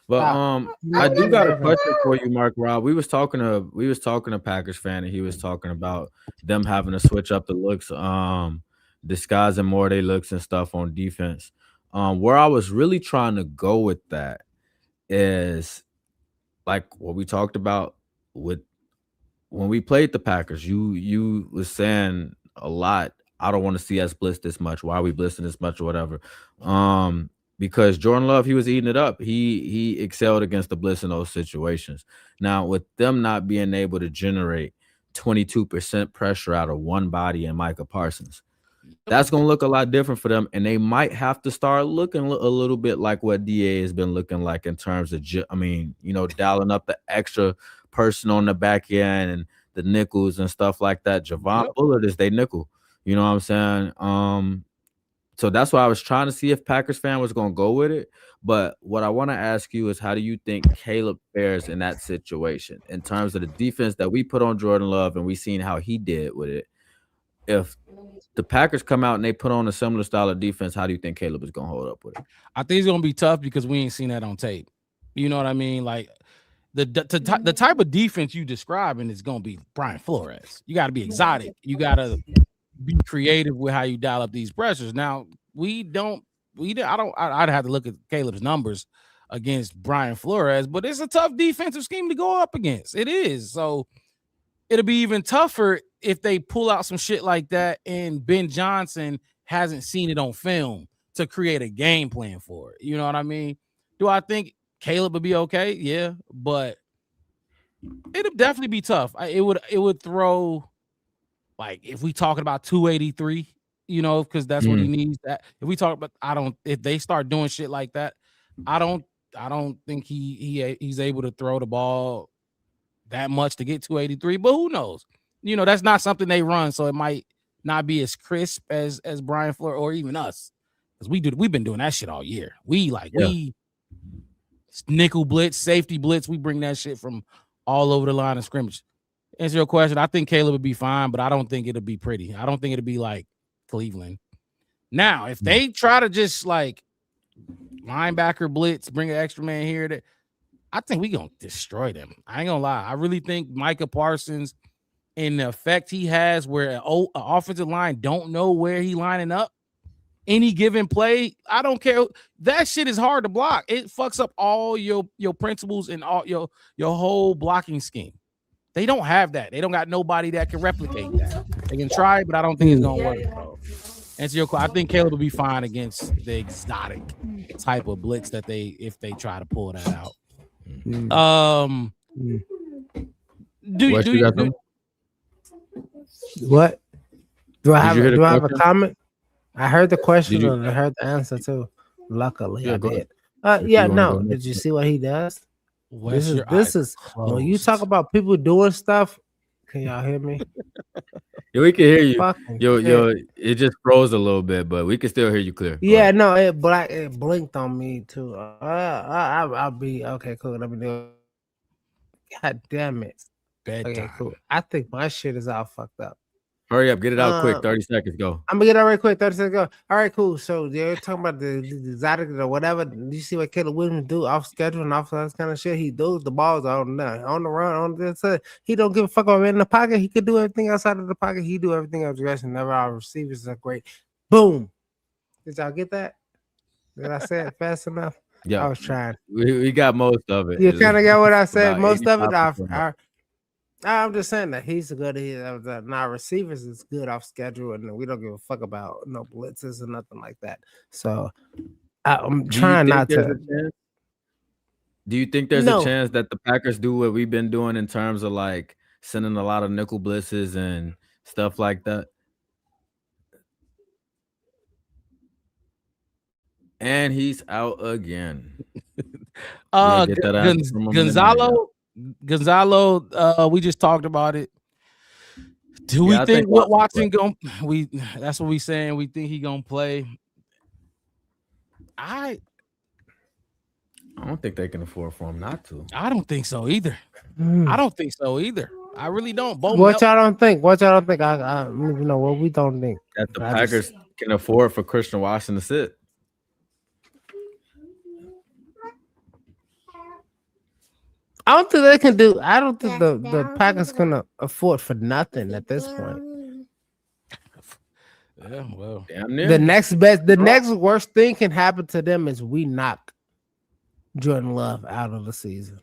But Stop. I do got a question for you, Mark Rob. We was talking to Packers fan, and he was talking about them having to switch up the looks, disguising more their looks and stuff on defense. Where I was really trying to go with that is like what we talked about with when we played the Packers. You was saying a lot. I don't want to see us blitz this much. Why are we blitzing this much or whatever? Because Jordan Love, he was eating it up. He excelled against the blitz in those situations. Now, with them not being able to generate 22% pressure out of one body and Micah Parsons, that's going to look a lot different for them, and they might have to start looking a little bit like what DA has been looking like in terms of, dialing up the extra person on the back end and the nickels and stuff like that. Javon Bullard is their nickel. You know what I'm saying? So that's why I was trying to see if Packers fan was going to go with it. But what I want to ask you is, how do you think Caleb fares in that situation in terms of the defense that we put on Jordan Love and we seen how he did with it? If the Packers come out and they put on a similar style of defense, how do you think Caleb is going to hold up with it? I think it's going to be tough because we ain't seen that on tape. You know what I mean? Like the type of defense you describing is going to be Brian Flores. You got to be exotic. You got to be creative with how you dial up these pressures. Now, I'd have to look at Caleb's numbers against Brian Flores, but it's a tough defensive scheme to go up against. It is. So it'll be even tougher if they pull out some shit like that and Ben Johnson hasn't seen it on film to create a game plan for it. You know what I mean? Do I think Caleb would be okay? Yeah, but it'll definitely be tough. It would throw, like, if we talking about 283, because that's what he needs. That if we talk about, if they start doing shit like that, I don't think he's able to throw the ball that much to get 283. But who knows? That's not something they run, so it might not be as crisp as Brian Flores or even us, because we've been doing that shit all year. We nickel blitz, safety blitz. We bring that shit from all over the line of scrimmage. Answer your question, I think Caleb would be fine, but I don't think it'll be pretty. I don't think it'll be like Cleveland. Now, if they try to just like linebacker blitz, bring an extra man here, I think we're going to destroy them. I ain't going to lie. I really think Micah Parsons and the effect he has where an offensive line don't know where he lining up any given play, I don't care. That shit is hard to block. It fucks up all your principles and all your whole blocking scheme. They don't have that. They don't got nobody that can replicate that. They can try, but I don't think it's gonna work, bro. answer your question. I think Caleb will be fine against the exotic type of blitz that if they try to pull that out. Do What you got? What? Do I Did you hear the have a question? comment? I heard the question Did you? and I heard the answer too. Luckily, Yeah, I go ahead. did. If Yeah, you want to go no. next. Did you see what he does? Wes, your This eyes is are when you closed. talk about people doing stuff. Can y'all hear me? Yeah, we can hear you. Fucking Yo, shit. it just froze a little bit, but we can still hear you clear. Go Yeah, ahead. no, it blinked on me too. I'll be okay. Cool. Let me do it. God damn it. Bedtime. Okay, cool. I think my shit is all fucked up. Hurry up, get it out quick. 30 seconds, go. I'm gonna get it right quick. 30 seconds go. All right, cool. So they're talking about the exotic or whatever. You see what Caleb Williams do off schedule and off that kind of shit. He does the balls on the run on this. He don't give a fuck about in the pocket. He could do everything outside of the pocket. He do everything else. Dressing. Never our receivers are great. Boom. Did y'all get that? Did I say it fast enough? Yeah, I was trying. we got most of it. You kind of got what I said. About Most of it, 85%. I'm just saying that he's good. Now receivers is good off schedule, and we don't give a fuck about no blitzes or nothing like that. So I'm trying not to. Do you think there's No. a chance that the Packers do what we've been doing in terms of like sending a lot of nickel blitzes and stuff like that? And he's out again. Get that answer from him in a minute, Gonzalo, we just talked about it. Do we I think what Watson Watson that's what we saying. We think he gonna play. I don't think they can afford for him not to. I don't think so either. I don't think so either. I really don't. What y'all don't think? What y'all don't think? I you know what we don't think. That the Packers can afford for Christian Watson to sit. I don't think they can do. I don't think the Packers can afford for nothing at this point. Yeah, well, damn near. The next worst thing can happen to them is we knock Jordan Love out of the season.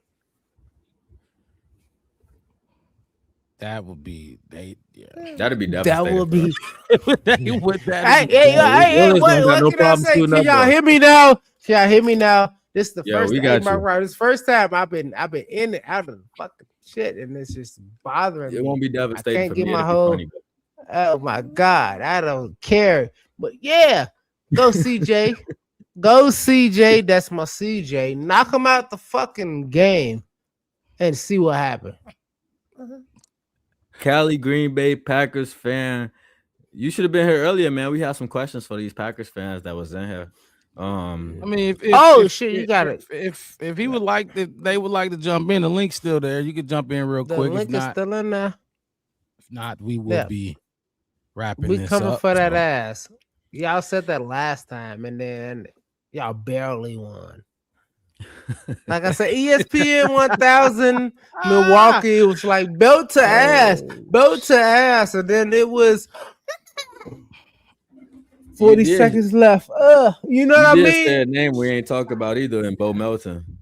That'd be devastating. That would be. What Hey, what no can I problem say? shooting Can up, y'all though. hear me now? Can y'all hear me now? This is the Yo, first we time. got you. This is the first time I've been in and out of the fucking shit, and it's just bothering me. It won't be devastating I for can't get me. my It'll be whole. funny, though. Oh my God, I don't care. But yeah, go CJ. Go CJ. That's my CJ. Knock him out the fucking game and see what happens. Cali Green Bay Packers fan. You should have been here earlier, man. We have some questions for these Packers fans that was in here. I mean, You got it. If he would like they would like to jump in. The link's still there. You could jump in real The quick. link If is not, still in there. If not, we will be wrapping We this coming up. for that ass. Y'all said that last time, and then y'all barely won. Like I said, ESPN 1000 Milwaukee was like belt to ass, and then it was 40 seconds left. You know what I You did mean? say a name we ain't talk about either in Bo Melton.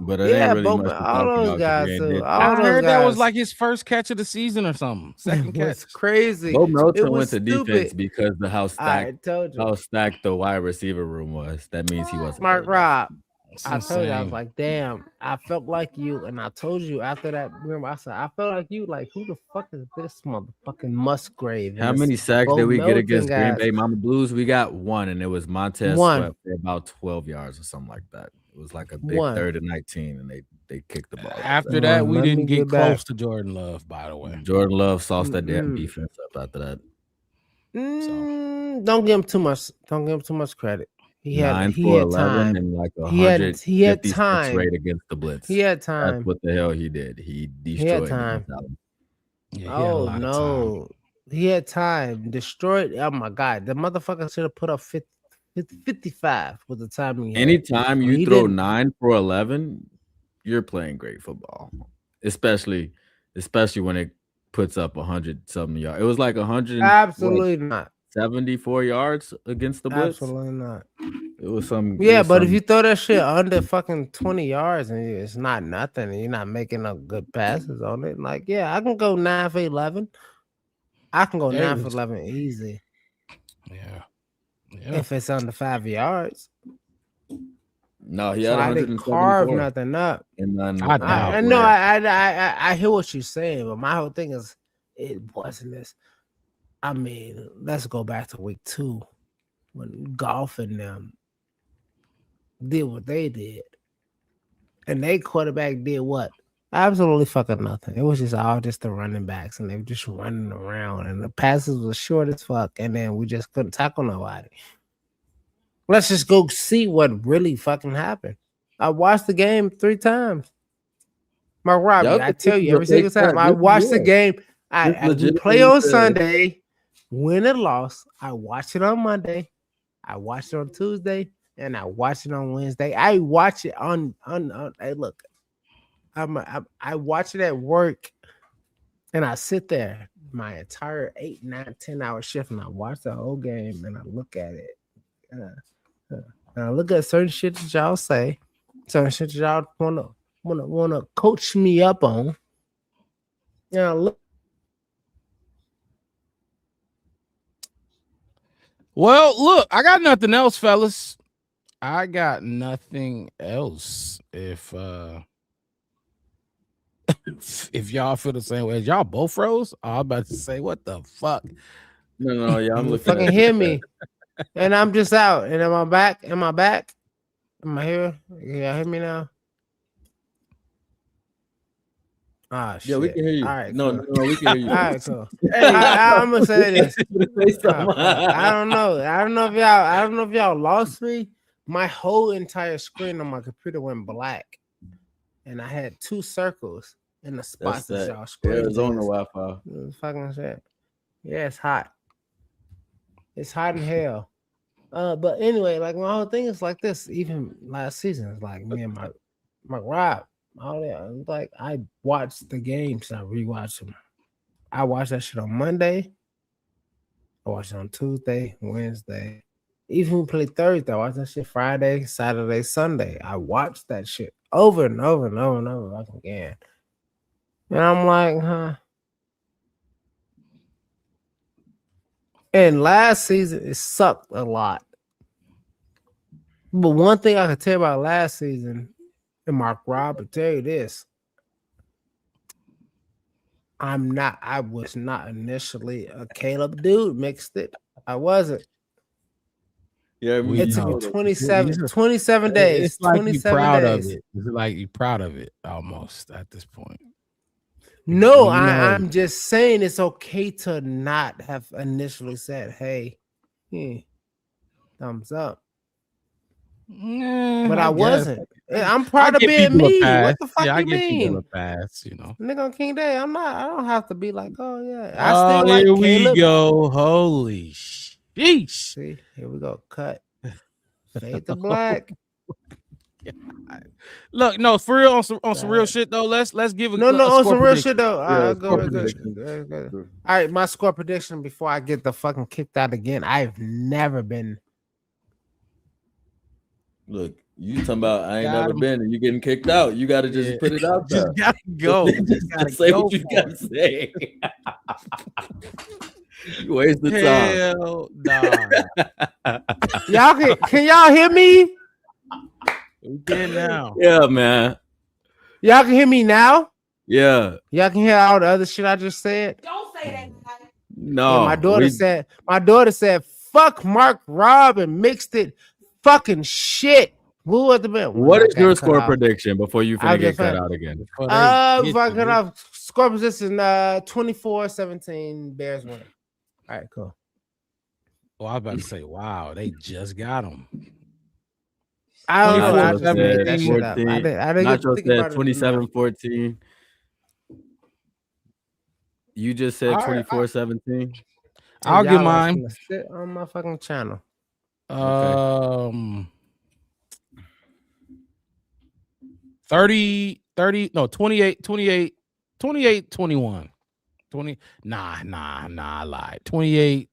But it ain't really much to all talk those about. 'Cause guys we ain't too. did All I those heard guys. that was like his first catch of the season or something. Second catch. It's crazy. Bo It Melton was went to defense stupid. because of how stacked told you. how stacked the wide receiver room was. That means he wasn't Smart good enough. Rob. It's I told you, I was insane. like, damn, I felt like you. And I told you after that, remember, I said, I felt like you, like, who the fuck is this motherfucking Musgrave? And How this many sacks Bo did we get Melton against Green guys. Bay Mama Blues? We got one, and it was Montez One. Sweat for about 12 yards or something like that. It was like a big One. 3rd and 19, and they kicked the ball. After that, we Let me didn't get get back. close to Jordan Love, by the way. Jordan Love sauced that damn defense up after that. Don't give him too much. Don't give him too much credit. He had 9 for 11 time. and like He had 156 time. rate against the blitz. He had That's time. what the hell he did. He destroyed time. Dallas. Yeah, he had a lot of time. He had time. Destroyed. Oh my God, the motherfucker should have put up 55 with the time he had. Anytime you He throw didn't. 9 for 11, you're playing great football. Especially when it puts up 100-something yards. It was like 100. Absolutely not. 74 yards against the blitz. Absolutely not. It was some. Yeah, but if you throw that shit under fucking 20 yards and it's not nothing, and you're not making no good passes on it, like, yeah, I can go 9 for 11. I can go Hey, 9 for 11 easy. if it's under 5 yards. No, he So had I didn't carve 174. nothing up. And then I know I hear what you're saying, but my whole thing is it wasn't this. I mean, let's go back to week 2 when golf and them did what they did. And they quarterback did what? Absolutely fucking nothing. It was just all just the running backs, and they were just running around, and the passes were short as fuck, and then we just couldn't tackle nobody. Let's just go see what really fucking happened. I watched the game 3 times. Mark Robbie, Y'all I think this tell is you a every single fake time. stat. I This is watch the real. game. This We play legitimately on says- Sunday, win and loss. I watch it on Monday. I watch it on Tuesday, and I watch it on Wednesday. I watch it on hey, look, I watch it at work, and I sit there my entire 8, 9, 10 hour shift, and I watch the whole game, and I look at it. And I look at certain shit that y'all say, certain shit that y'all wanna coach me up on. And I look. Well, look, I got nothing else, fellas. I got nothing else. If if y'all feel the same way, y'all both froze. I was about to say, what the fuck? No, yeah, I'm You looking fucking at hear me, and I'm just out. And am I back? Am I back? Am I here? Yeah, hear me now. Ah, shit. Yeah, we can hear you. All right, No, cool. no, we can hear you. All right, cool. Hey, I'm gonna say this. say Oh, fuck. I don't know. I don't know if y'all lost me. My whole entire screen on my computer went black, and I had 2 circles in the spots that y'all screen. Arizona Wi-Fi. Fucking shit. Yeah, it's hot. It's hot in hell. But anyway, like my whole thing is like this. Even last season, it's like me and my Rob, all that. It's like I watched the games. I rewatched them. I watched that shit on Monday. I watched it on Tuesday, Wednesday. Even when we played Thursday, I watched that shit Friday, Saturday, Sunday. I watched that shit over and over and over and over again. And I'm like, huh. And last season, it sucked a lot. But one thing I can tell you about last season, and Mark Rob will tell you this. I was not initially a Caleb dude, mixed it. I wasn't. Yeah, It took me 27 days. It's like you 27 proud days. of it. It's like you proud of it almost at this point. No, You know. I'm just saying it's okay to not have initially said, hey, thumbs up. But I wasn't. I'm proud of being me. What the fuck I you give people a mean? pass, you know. Nigga on King Day, I don't have to be like, oh yeah. I Oh, still like here we Caleb. go. Holy sheesh. See, here we go. Cut. Fade to black. Look, no, for real on some real shit though. Let's give a No, a on score some real prediction. shit though. Yeah, Go. score prediction. All right, my score prediction before I get the fucking kicked out again. I've never been. Look, you talking about I ain't Got never him. been, and you getting kicked out. You got to just put it out there. Just gotta go. Just say what you got to say. You waste the time. Hell nah. Y'all can y'all hear me? We can now. Yeah, man. Y'all can hear me now? Yeah. Y'all can hear all the other shit I just said? Don't say that. No. Yeah, my daughter said, fuck Mark Rob and mixed it fucking shit. Who at the bit? What is your score prediction before you finna get cut out again? Fucking off. Score position 24-17. Bears win. All right, cool. Well, I was about to say, wow, they just got him. I don't know. I just Nacho made that said shit up. I didn't get to Nacho think said about it enough. 27-14. You just said 24-17. I'll Y'all get mine. Sit on my fucking channel. 30, no, 28, 21. 20, I lied. 28,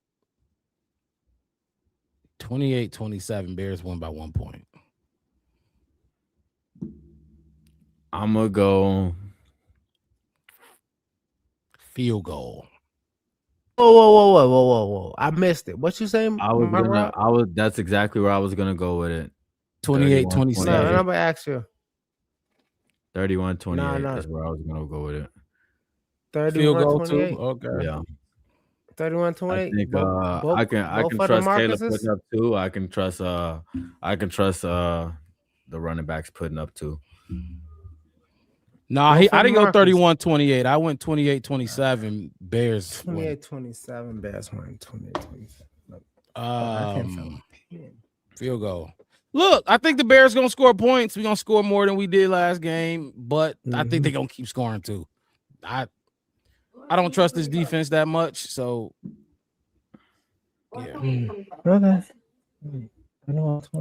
27. Bears win by 1 point. I'm gonna go field goal. Whoa. I missed it. What you saying? That's exactly where I was gonna go with it. 28-27. No, I'm gonna ask you. 31-28 is where I was gonna go with it. 31-28. Field goal too. 31-28. Okay. Yeah. 31-28. I think both, I can for the trust Caleb Marcuses? putting up 2. I can trust the running backs putting up 2. Nah, Both I didn't go Marcus. 31-28. I went 28-27. Bears. 28-27. Bears win. 28-27. Field goal. Look, I think the Bears gonna score points. We're gonna score more than we did last game, but I think they're gonna keep scoring too. I don't trust this defense that much, so yeah. Okay.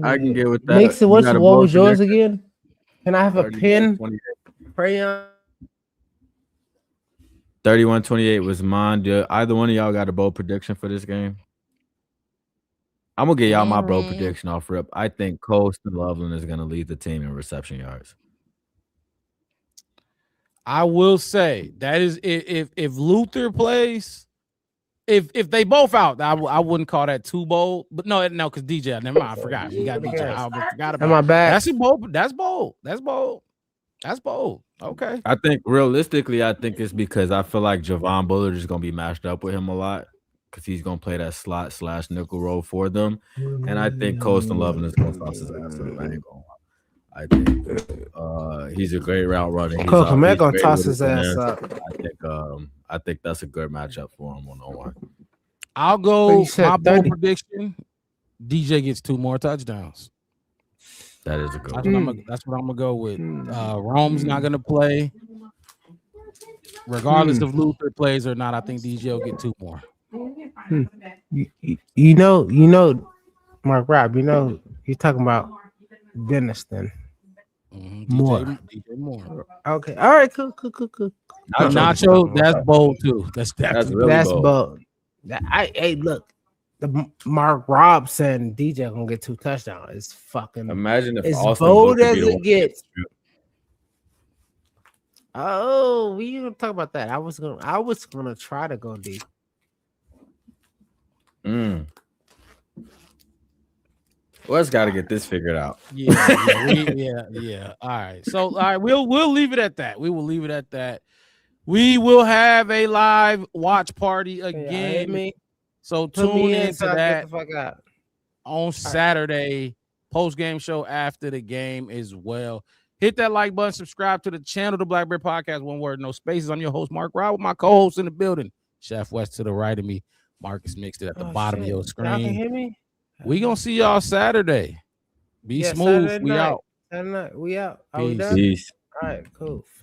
I can get with that. Nixon, what was yours again? Can I have a pen? 31-28 was mine. Do either one of y'all got a bold prediction for this game? I'm gonna get y'all my bold prediction off rip. I think Colston Loveland is gonna lead the team in reception yards. I will say that is if Luther plays, if they both out, I wouldn't call that too bold. But no, because DJ, never mind. I forgot. We got DJ. I forgot about. Am I back? That's bold. That's bold. Okay. I think realistically, it's because I feel like Javon Bullard is gonna be matched up with him a lot because he's gonna play that slot / nickel role for them, and I think Colston Loveland is gonna toss his ass to the bank. I think he's a great route runner. He's gonna great toss with his ass hands. up. I think that's a good matchup for him 1-on-1. I'll go my bold prediction. DJ gets 2 more touchdowns. That is a good one. That's what I'm gonna go with. Rome's not gonna play. Regardless if Luther plays or not, I think DJ will get 2 more. You know, Mark Rob, you're talking about Denniston. DJ Moore. Okay. All right. Cool. Nacho, that's bold too. That's really bold. Hey, look, the Mark Rob saying DJ gonna get 2 touchdowns. It's fucking. Imagine if as Austin bold Booker as be the it one. gets. Oh, we didn't talk about that. I was gonna try to go deep. Wes got to get this figured out. Yeah. All right. So, all right, we'll leave it at that. We will leave it at that. We will have a live watch party again. So tune in to that on Saturday. Post game show after the game as well. Hit that like button. Subscribe to the channel, the Black Bear Podcast. 1 word, no spaces. I'm your host, Mark Rob, with my co-host in the building, Chef West to the right of me. Marcus Mixed it at the bottom of your screen. Y'all can hear me? We gonna see y'all Saturday. Be smooth. Saturday We night. out. Saturday night. We out. Peace. Are we done? Peace. All right, cool.